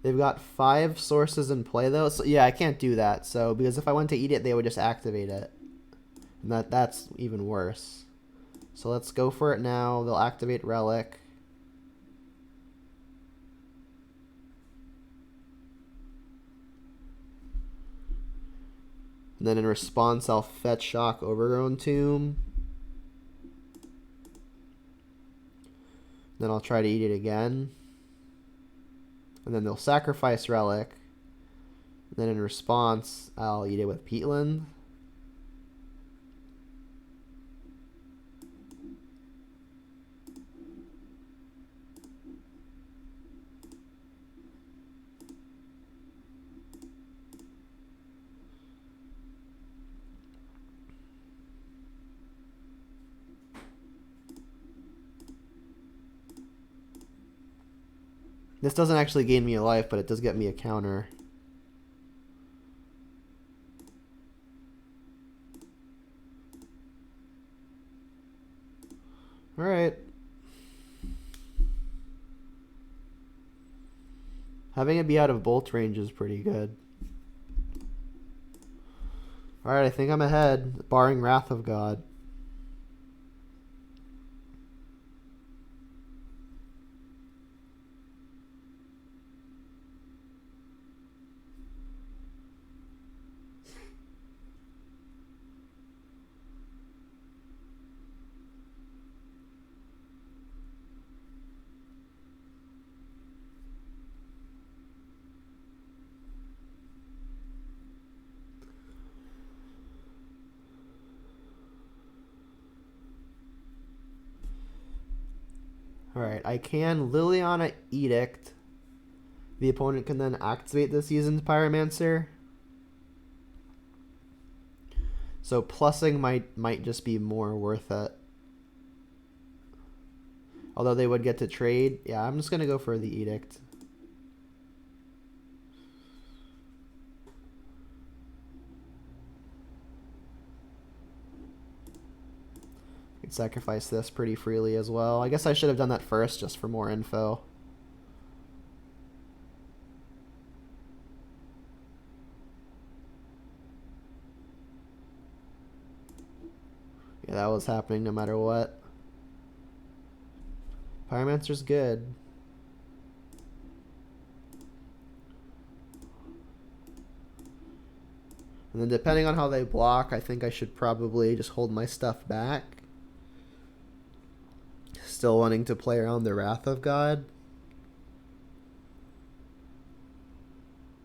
They've got 5 sources in play though, so yeah, I can't do that. So because if I went to eat it, they would just activate it, and that's even worse. So let's go for it now. They'll activate Relic. And then in response, I'll fetch Shock Overgrown Tomb. Then I'll try to eat it again. And then they'll sacrifice Relic. And then in response, I'll eat it with Peatland. This doesn't actually gain me a life, but it does get me a counter. Alright. Having it be out of bolt range is pretty good. Alright, I think I'm ahead, barring Wrath of God. Alright, I can Liliana Edict. The opponent can then activate the Seasoned Pyromancer. So plussing might just be more worth it. Although they would get to trade. Yeah, I'm just going to go for the Edict. Could sacrifice this pretty freely as well. I guess I should have done that first just for more info. Yeah, that was happening no matter what. Pyromancer's good. And then depending on how they block, I think I should probably just hold my stuff back. Still wanting to play around the Wrath of God.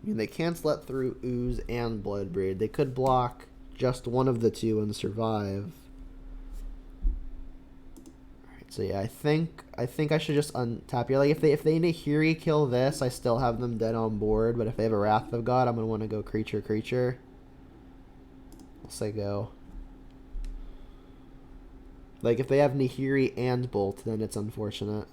I mean, they can't let through Ooze and Bloodbraid. They could block just one of the two and survive. Alright, so yeah, I think I should just untap here. Like if they Nahiri kill this, I still have them dead on board. But if they have a Wrath of God, I'm gonna want to go creature. I'll say go. Like, if they have Nahiri and Bolt, then it's unfortunate.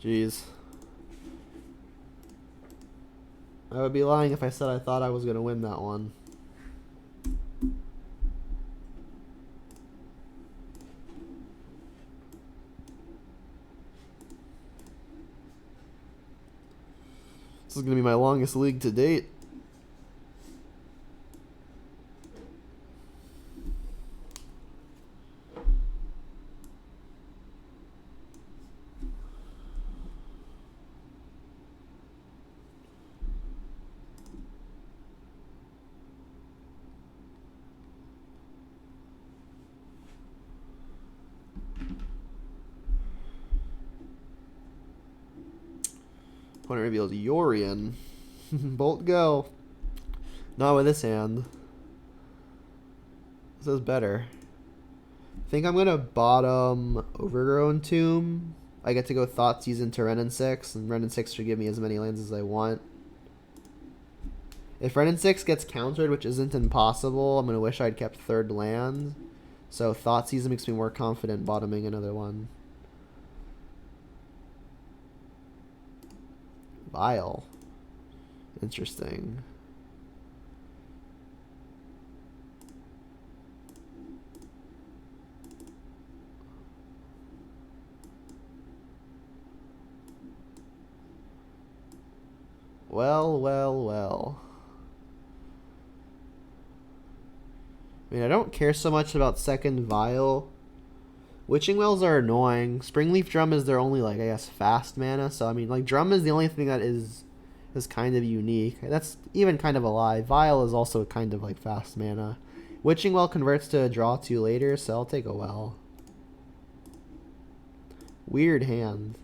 Jeez. I would be lying if I said I thought I was going to win that one. This is going to be my longest league to date. Opponent reveals Yorion. Bolt go. Not with this hand. This is better. I think I'm gonna bottom Overgrown Tomb. I get to go Thoughtseize into Renin 6, and Renin 6 should give me as many lands as I want. If Ren and 6 gets countered, which isn't impossible, I'm going to wish I'd kept third land. So Thoughtseize makes me more confident bottoming another one. Vile. Interesting. Well, well, well. I mean, I don't care so much about second Vile. Witching Wells are annoying. Springleaf Drum is their only, like, I guess, fast mana. So, I mean, like, Drum is the only thing that is kind of unique. That's even kind of a lie. Vile is also kind of, like, fast mana. Witching Well converts to a draw 2 later, so I'll take a well. Weird hand.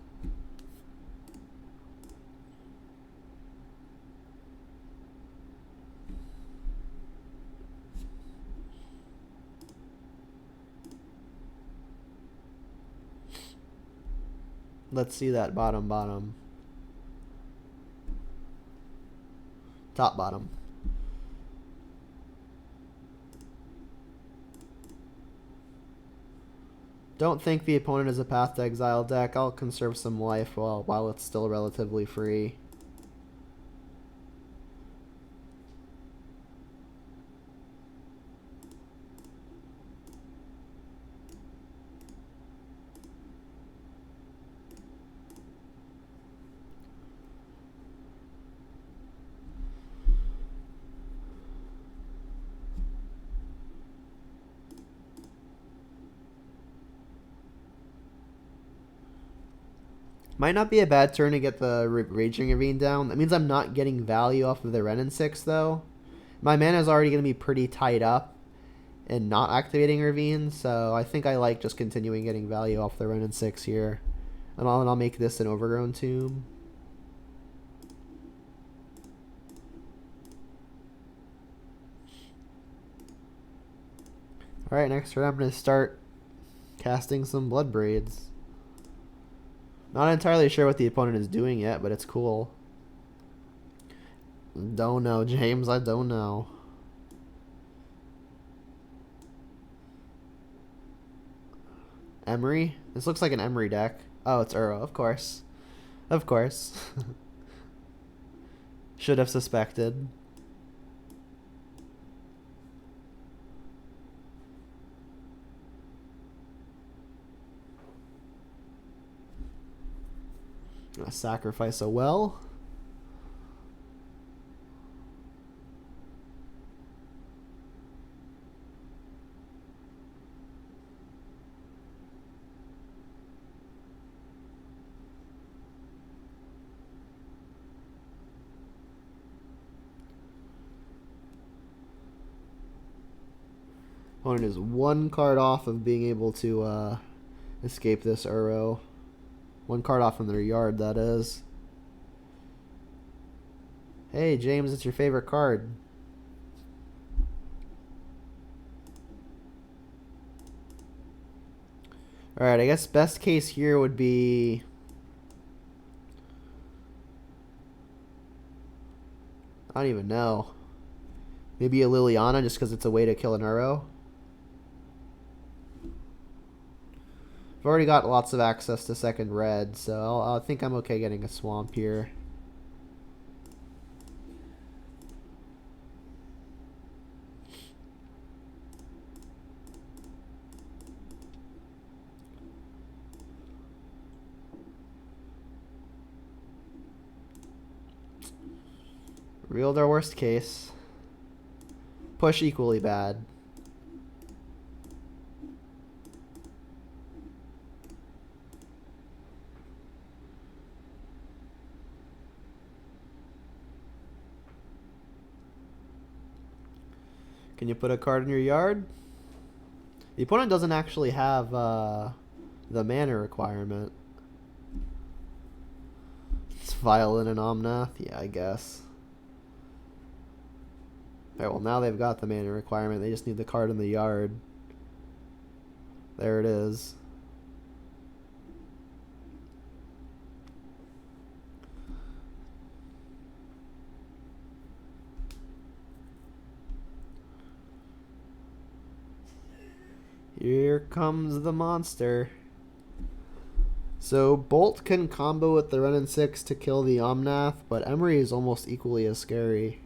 Let's see that bottom. Top bottom. Don't think the opponent is a Path to Exile deck. I'll conserve some life while it's still relatively free. Might not be a bad turn to get the Raging Ravine down. That means I'm not getting value off of the Ren and 6, though. My mana is already going to be pretty tied up and not activating Ravine, so I think I like just continuing getting value off the Ren and 6 here. And I'll make this an Overgrown Tomb. Alright, next turn I'm going to start casting some Blood Braids. Not entirely sure what the opponent is doing yet, but it's cool. Don't know, James. I don't know. Emery? This looks like an Emery deck. Oh, it's Uro. Of course. Of course. Should have suspected. Gonna sacrifice a well. Opponent is one card off of being able to escape this Uro. One card off from their yard, that is. Hey, James, it's your favorite card. Alright, I guess best case here would be... I don't even know. Maybe a Liliana just because it's a way to kill an Uro. I've already got lots of access to second red, so I think I'm okay getting a swamp here. Real their worst case. Push equally bad. Can you put a card in your yard? The opponent doesn't actually have the mana requirement. It's Violin and Omnath? Yeah, I guess. Alright, well now they've got the mana requirement. They just need the card in the yard. There it is. Here comes the monster. So Bolt can combo with the Renin 6 to kill the Omnath, but Emery is almost equally as scary.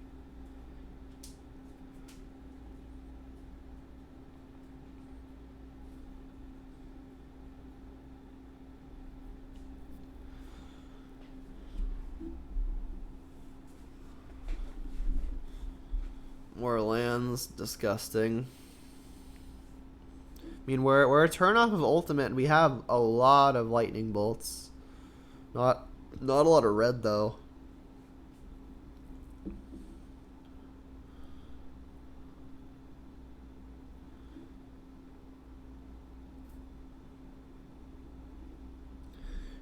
More lands, disgusting. I mean, we're a turn off of ultimate, and we have a lot of lightning bolts. Not a lot of red though. I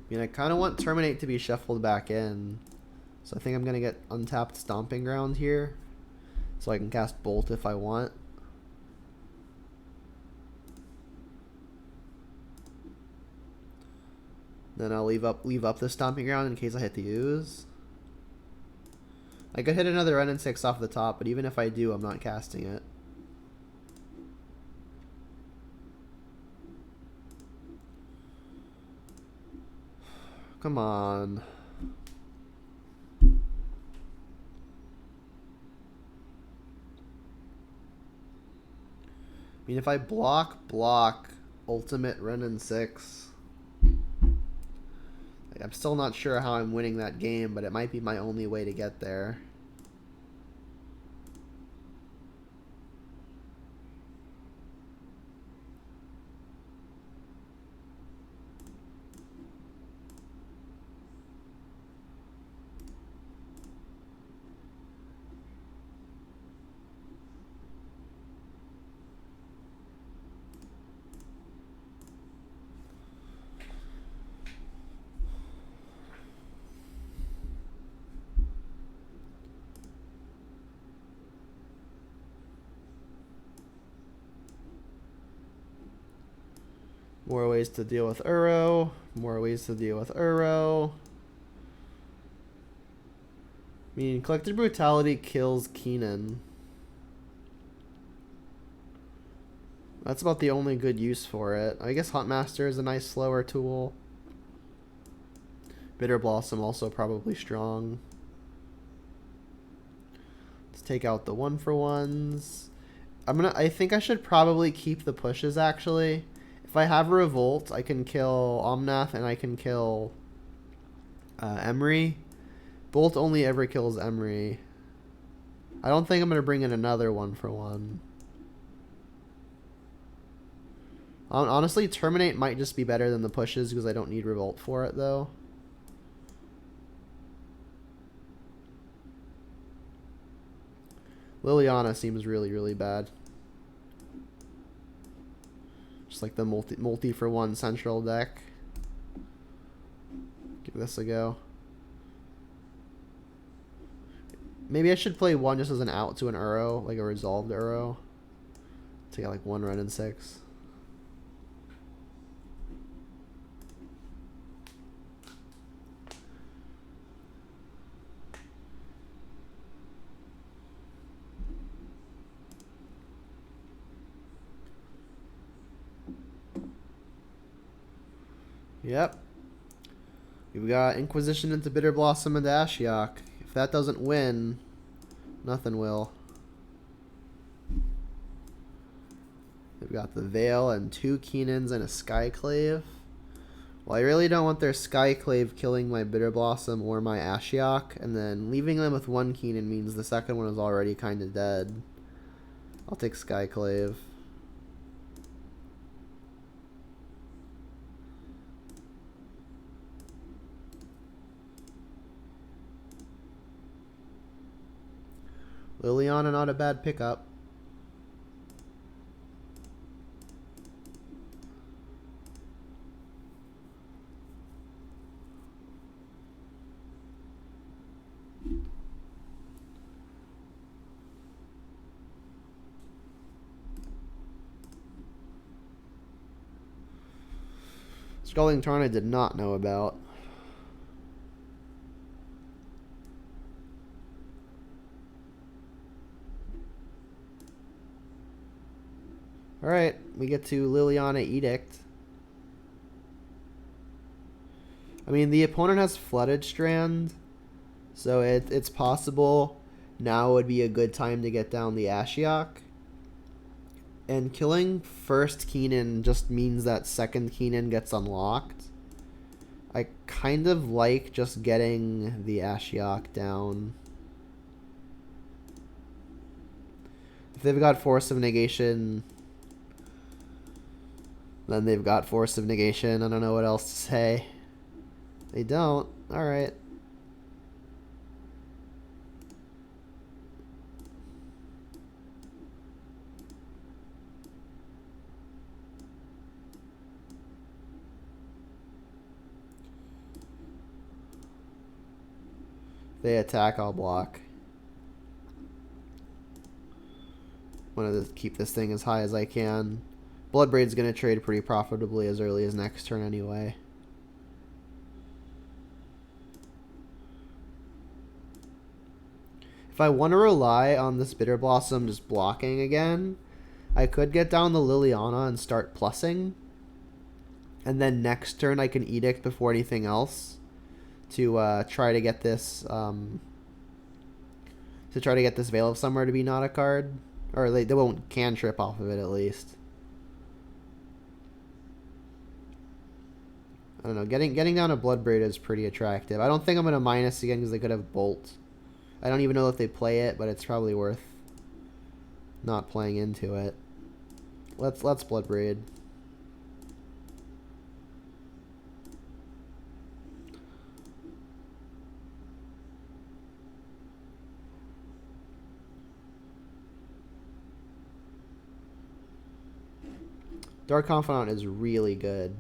mean, I kind of want Terminate to be shuffled back in, so I think I'm gonna get untapped Stomping Ground here, so I can cast Bolt if I want. Then I'll leave up the Stomping Ground in case I hit the Ooze. I could hit another Renin 6 off the top, but even if I do, I'm not casting it. Come on. I mean, if I block ultimate Renin 6, I'm still not sure how I'm winning that game, but it might be my only way to get there. More ways to deal with Uro. More ways to deal with Uro. I mean, Collected Brutality kills Kinnan. That's about the only good use for it. I guess Huntmaster is a nice slower tool. Bitter Blossom also probably strong. Let's take out the 1-for-1s. I think I should probably keep the pushes actually. If I have Revolt, I can kill Omnath and I can kill Emery. Bolt only ever kills Emery. I don't think I'm going to bring in another 1-for-1. Honestly, Terminate might just be better than the pushes because I don't need Revolt for it, though. Liliana seems really, really bad. Just like the multi-for-1 central deck. Give this a go. Maybe I should play one just as an out to an Uro, like a resolved Uro. Take out like one Renin 6. Yep. We've got Inquisition into Bitter Blossom and Ashiok. If that doesn't win, nothing will. We've got the Veil and 2 Keenans and a Skyclave. Well, I really don't want their Skyclave killing my Bitter Blossom or my Ashiok, and then leaving them with 1 Keenan means the second one is already kind of dead. I'll take Skyclave. Liliana, not a bad pickup. Scalding Tarn I did not know about. Alright, we get to Liliana Edict. I mean, the opponent has Flooded Strand, so it's possible now would be a good time to get down the Ashiok. And killing first Kinnan just means that second Kinnan gets unlocked. I kind of like just getting the Ashiok down. If they've got Force of Negation, then they've got Force of Negation. I don't know what else to say. They don't. Alright. They attack, I'll block. Want to keep this thing as high as I can. Bloodbraid's going to trade pretty profitably as early as next turn anyway. If I want to rely on this Bitter Blossom just blocking again, I could get down the Liliana and start plussing. And then next turn I can Edict before anything else to try to get this Veil of Summer to be not a card. Or they won't cantrip off of it at least. I don't know. Getting down a Bloodbraid is pretty attractive. I don't think I'm going to minus again because they could have Bolt. I don't even know if they play it, but it's probably worth not playing into it. Let's Bloodbraid. Dark Confidant is really good.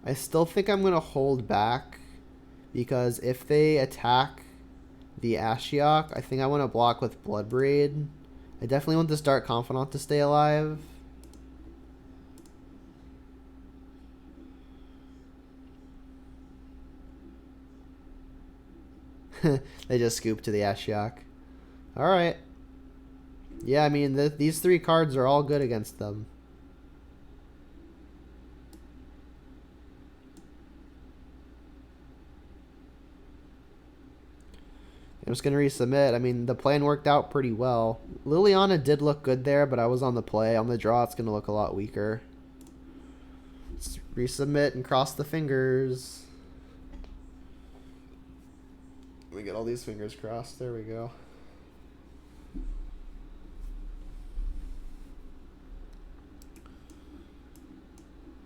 I still think I'm going to hold back because if they attack the Ashiok, I think I want to block with Bloodbraid. I definitely want this Dark Confidant to stay alive. They just scoop to the Ashiok. Alright. Yeah, I mean, these three cards are all good against them. I'm just going to resubmit. I mean, the plan worked out pretty well. Liliana did look good there, but I was on the play. On the draw, it's going to look a lot weaker. Let's resubmit and cross the fingers. Let me get all these fingers crossed. There we go.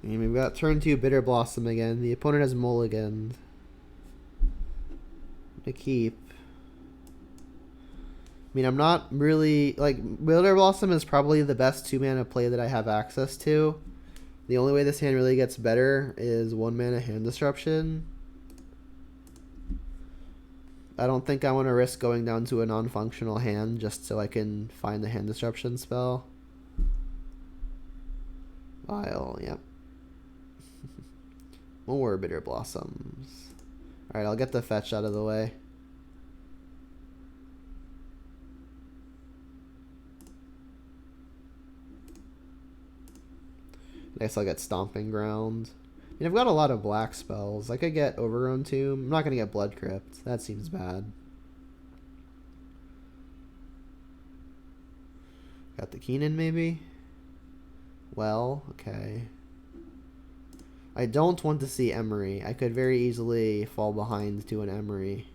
And we've got turn 2 Bitter Blossom again. The opponent has mulliganed. To keep. I mean, I'm not really... Like, Bitter Blossom is probably the best 2-mana play that I have access to. The only way this hand really gets better is 1-mana Hand Disruption. I don't think I want to risk going down to a non-functional hand just so I can find the Hand Disruption spell. Vile, yep. More Bitter Blossoms. Alright, I'll get the fetch out of the way. I guess I'll get Stomping Ground. I mean, I've got a lot of black spells. I could get Overgrown Tomb. I'm not going to get Blood Crypt. That seems bad. Got the Kinnan, maybe? Well, okay. I don't want to see Emery. I could very easily fall behind to an Emery.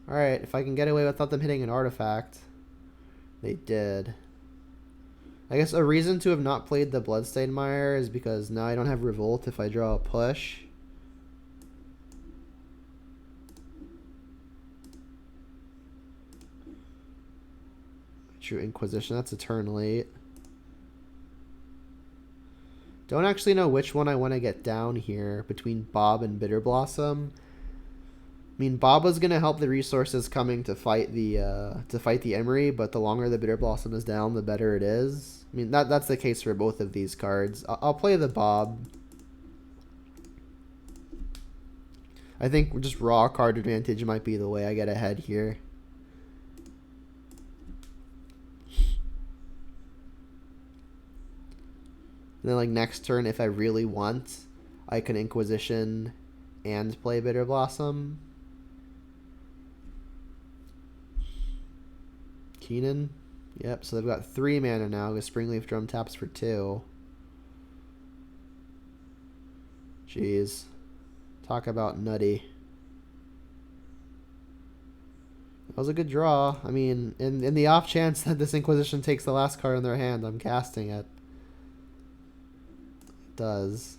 Alright, if I can get away without them hitting an artifact. They did. I guess a reason to have not played the Bloodstained Mire is because now I don't have Revolt if I draw a push. True Inquisition, that's a turn late. Don't actually know which one I want to get down here between Bob and Bitter Blossom. mean, Baba's gonna help the resources coming to fight the Emery, but the longer the Bitter Blossom is down, the better it is. I mean, that's the case for both of these cards. I'll play the Bob. I think just raw card advantage might be the way I get ahead here. And then, like, next turn, if I really want, I can Inquisition and play Bitter Blossom. Kinnan. Yep, so they've got 3 mana now because Springleaf Drum taps for 2. Jeez. Talk about nutty. That was a good draw. I mean, in the off chance that this Inquisition takes the last card in their hand, I'm casting it. It does.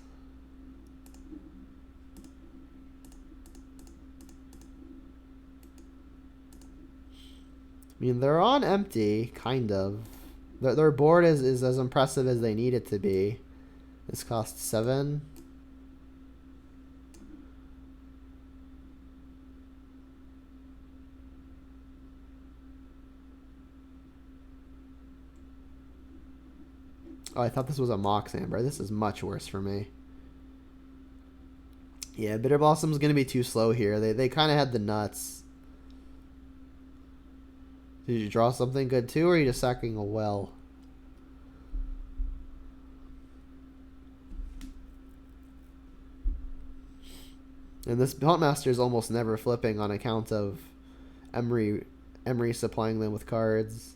I mean, they're on empty, kind of. Their board is as impressive as they need it to be. This costs 7. Oh, I thought this was a Mox Amber. This is much worse for me. Yeah, Bitter Blossom's going to be too slow here. They kind of had the nuts. Did you draw something good too, or are you just sacking a well? And this Huntmaster is almost never flipping on account of Emery supplying them with cards.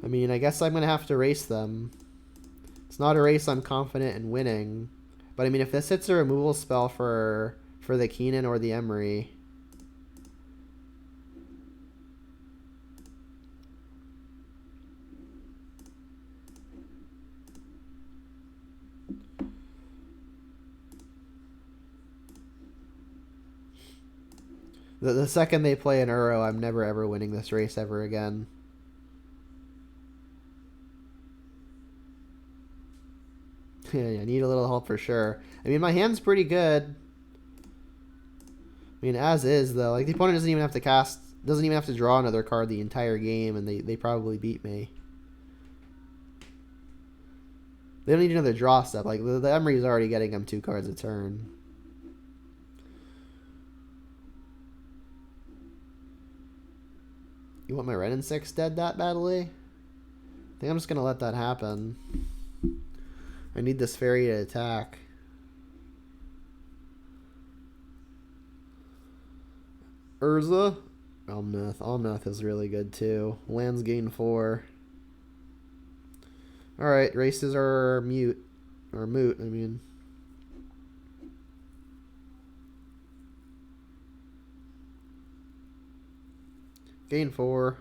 I mean, I guess I'm going to have to race them. It's not a race I'm confident in winning. But I mean, if this hits a removal spell for the Kinnan or the Emery. The second they play an Uro, I'm never ever winning this race ever again. Yeah, I need a little help for sure. I mean, my hand's pretty good. I mean, as is, though. Like, the opponent doesn't even have to draw another card the entire game, and they probably beat me. They don't need another draw step. Like, the Emery's already getting them 2 cards a turn. You want my Ren and 6 dead that badly? I think I'm just going to let that happen. I need this fairy to attack. Urza. Omnath. Omnath is really good too. Lands gain 4. Alright, races are mute. Or moot, I mean. Gain 4.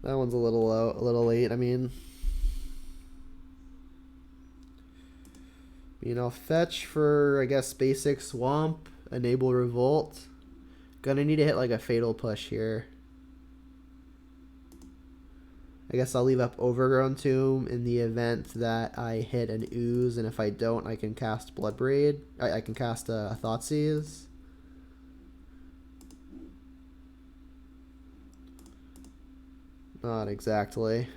That one's a little low, a little late. I mean, fetch for, I guess, basic swamp, enable revolt. Gonna need to hit like a fatal push here. I guess I'll leave up Overgrown Tomb in the event that I hit an ooze, and if I don't, I can cast Bloodbraid. I can cast a Thoughtseize. Not exactly.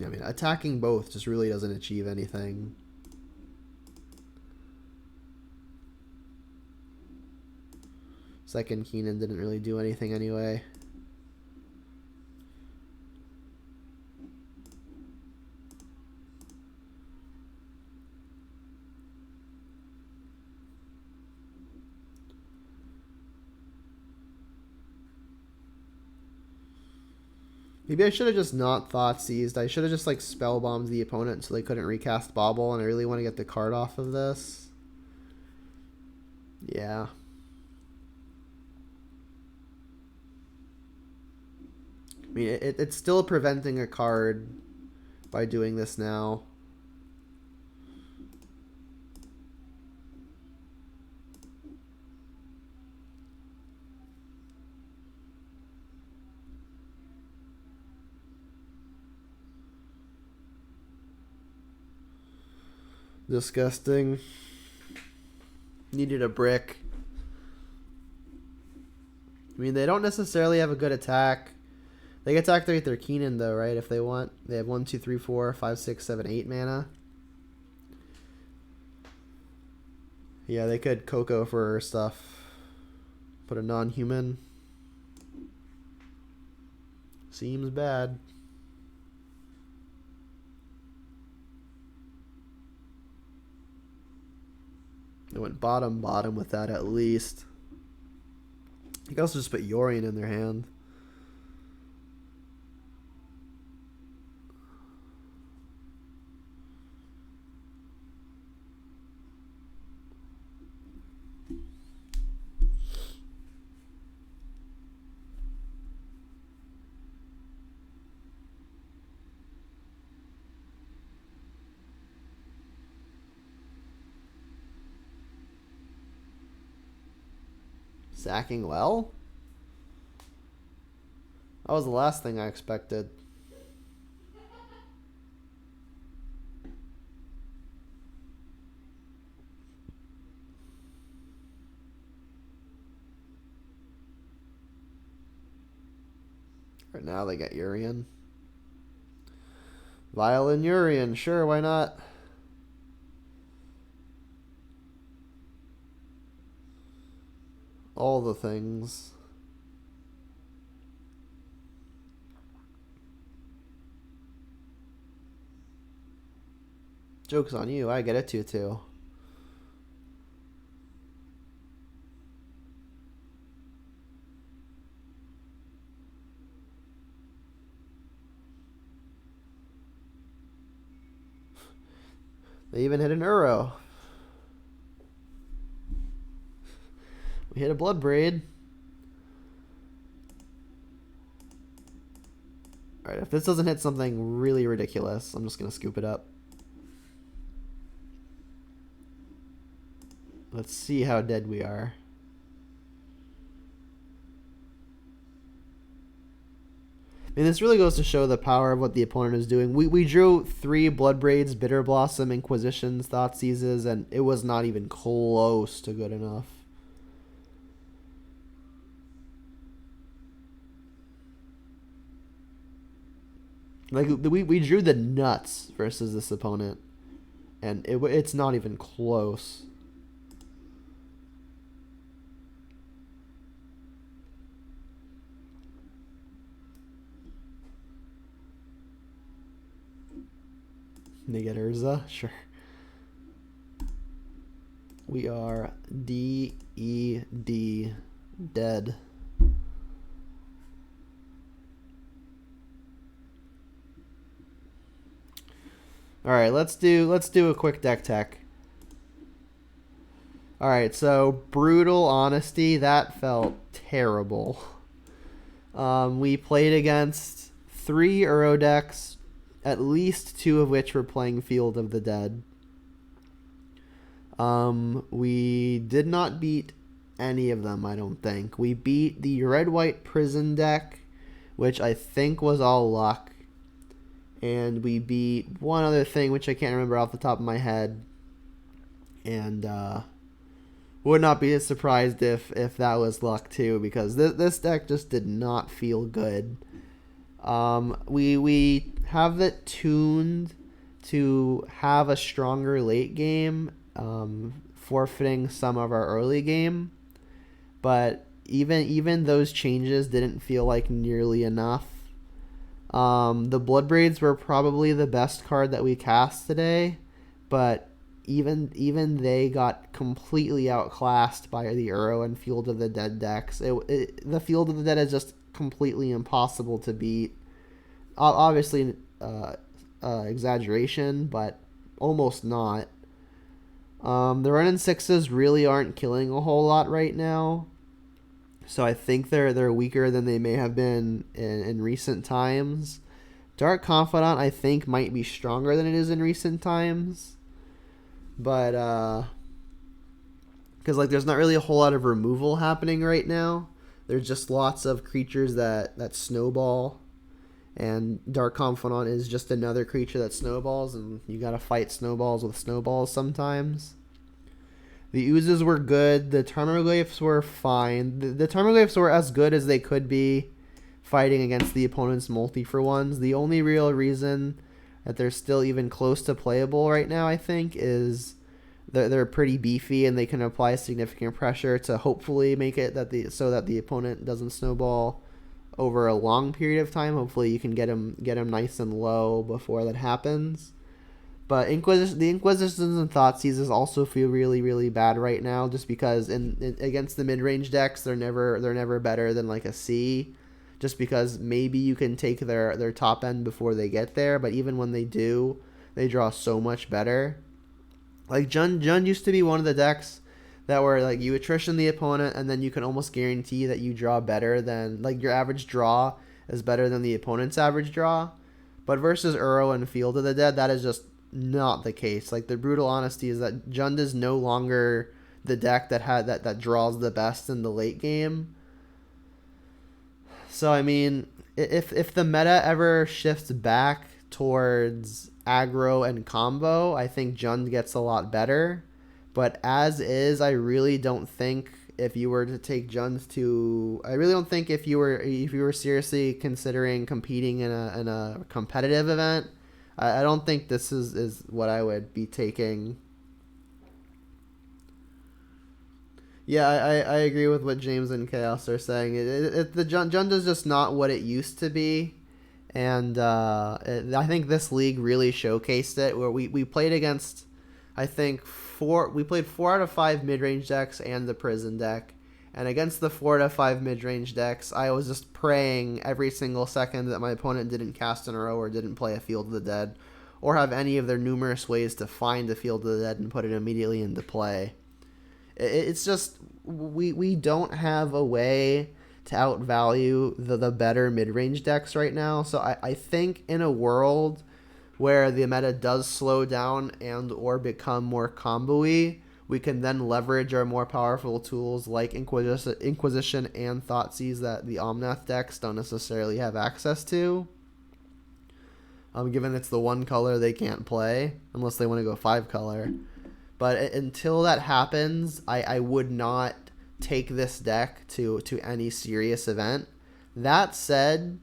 I mean, attacking both just really doesn't achieve anything. Second Kinnan didn't really do anything anyway. Maybe I should have just not thought seized. I should have just like spell bombed the opponent so they couldn't recast Bauble, and I really want to get the card off of this. Yeah. I mean, it's still preventing a card by doing this now. Disgusting. Needed a brick. I mean, they don't necessarily have a good attack. They can attack their Kinnan though, right? If they want. They have 1, 2, 3, 4, 5, 6, 7, 8 mana. Yeah, they could Coco for stuff. Put a non-human. Seems bad. They went bottom with that at least. You can also just put Yorion in their hand. Sacking well? That was the last thing I expected. Right now they got Yorion. Violin Yorion, sure, why not? All the things. Joke's on you, I get it too. They even hit an Uro. We hit a Blood Braid. Alright, if this doesn't hit something really ridiculous, I'm just going to scoop it up. Let's see how dead we are. I mean, this really goes to show the power of what the opponent is doing. We drew 3 Blood Braids, Bitter Blossom, Inquisitions, Thoughtseizes, and it was not even close to good enough. Like, we drew the nuts versus this opponent, and it's not even close. They get Urza? Sure. We are D-E-D dead. Alright, let's do a quick deck tech. Alright, so Brutal Honesty, that felt terrible. We played against 3 Uro decks, at least 2 of which were playing Field of the Dead. We did not beat any of them, I don't think. We beat the Red-White Prison deck, which I think was all luck. And we beat one other thing, which I can't remember off the top of my head. And would not be surprised if that was luck too, because this deck just did not feel good. We have it tuned to have a stronger late game, forfeiting some of our early game, but even those changes didn't feel like nearly enough. The Blood Braids were probably the best card that we cast today, but even they got completely outclassed by the Uro and Field of the Dead decks. The Field of the Dead is just completely impossible to beat. obviously exaggeration, but almost not. The run and sixes really aren't killing a whole lot right now, so I think they're weaker than they may have been in recent times. Dark Confidant, I think, might be stronger than it is in recent times, but because like there's not really a whole lot of removal happening right now. There's just lots of creatures that snowball, and Dark Confidant is just another creature that snowballs, and you gotta fight snowballs with snowballs sometimes. The oozes were good. The Tarmogoyfs were fine. The Tarmogoyfs were as good as they could be fighting against the opponent's multi-for-ones. The only real reason that they're still even close to playable right now, I think, is they're pretty beefy and they can apply significant pressure to hopefully make it so that the opponent doesn't snowball over a long period of time. Hopefully you can get him nice and low before that happens. But the Inquisitions and Thoughtseizes also feel really, really bad right now, just because against the mid-range decks they're never better than like a C, just because maybe you can take their top end before they get there, but even when they do, they draw so much better. Like Jund used to be one of the decks that were like you attrition the opponent and then you can almost guarantee that you draw better than, like, your average draw is better than the opponent's average draw. But versus Uro and Field of the Dead, that is just not the case. Like, the brutal honesty is that Jund is no longer the deck that draws the best in the late game. So I mean, if the meta ever shifts back towards aggro and combo, I think Jund gets a lot better. But as is, I really don't think if you were to take Jund to, I really don't think if you were seriously considering competing in a competitive event, I don't think this is what I would be taking. Yeah, I agree with what James and Chaos are saying. The Jund is just not what it used to be. And I think this league really showcased it, where we played against, I think, we played 4 out of 5 mid-range decks and the prison deck. And against the 4 out of 5 mid-range decks, I was just praying every single second that my opponent didn't cast in a row or didn't play a Field of the Dead, or have any of their numerous ways to find a Field of the Dead and put it immediately into play. It's just, we don't have a way to outvalue the better mid-range decks right now. So I think in a world where the meta does slow down and or become more combo-y, we can then leverage our more powerful tools like Inquisition and Thoughtseize that the Omnath decks don't necessarily have access to. Given it's the one color they can't play, unless they want to go 5 color. But until that happens, I would not take this deck to any serious event. That said,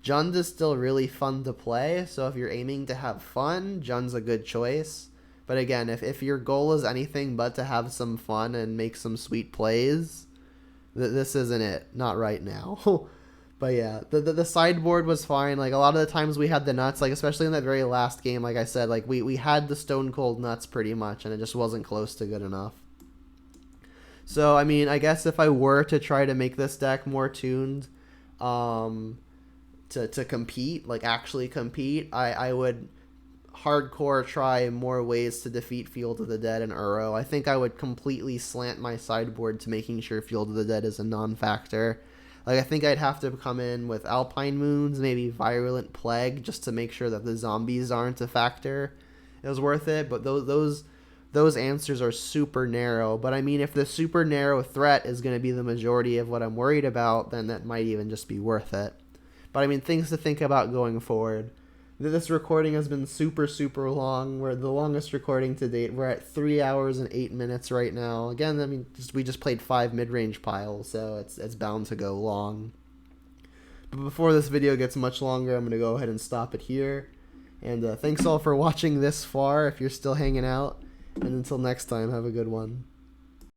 Jund is still really fun to play, so if you're aiming to have fun, Jund's a good choice. But again, if your goal is anything but to have some fun and make some sweet plays, this isn't it. Not right now. But yeah, the sideboard was fine. Like, a lot of the times we had the nuts, like especially in that very last game, like I said, like we had the stone cold nuts pretty much, and it just wasn't close to good enough. So I mean, I guess if I were to try to make this deck more tuned to compete, like actually compete, I would hardcore try more ways to defeat Field of the Dead and Uro. I think I would completely slant my sideboard to making sure Field of the Dead is a non-factor. Like, I think I'd have to come in with Alpine Moons, maybe Virulent Plague, just to make sure that the zombies aren't a factor. It was worth it, but those answers are super narrow. But I mean, if the super narrow threat is going to be the majority of what I'm worried about, then that might even just be worth it. But I mean, things to think about going forward. This recording has been super, super long. We're the longest recording to date. We're at 3 hours and 8 minutes right now. Again, I mean, we just played 5 mid-range piles, so it's bound to go long. But before this video gets much longer, I'm going to go ahead and stop it here. And thanks all for watching this far, if you're still hanging out. And until next time, have a good one.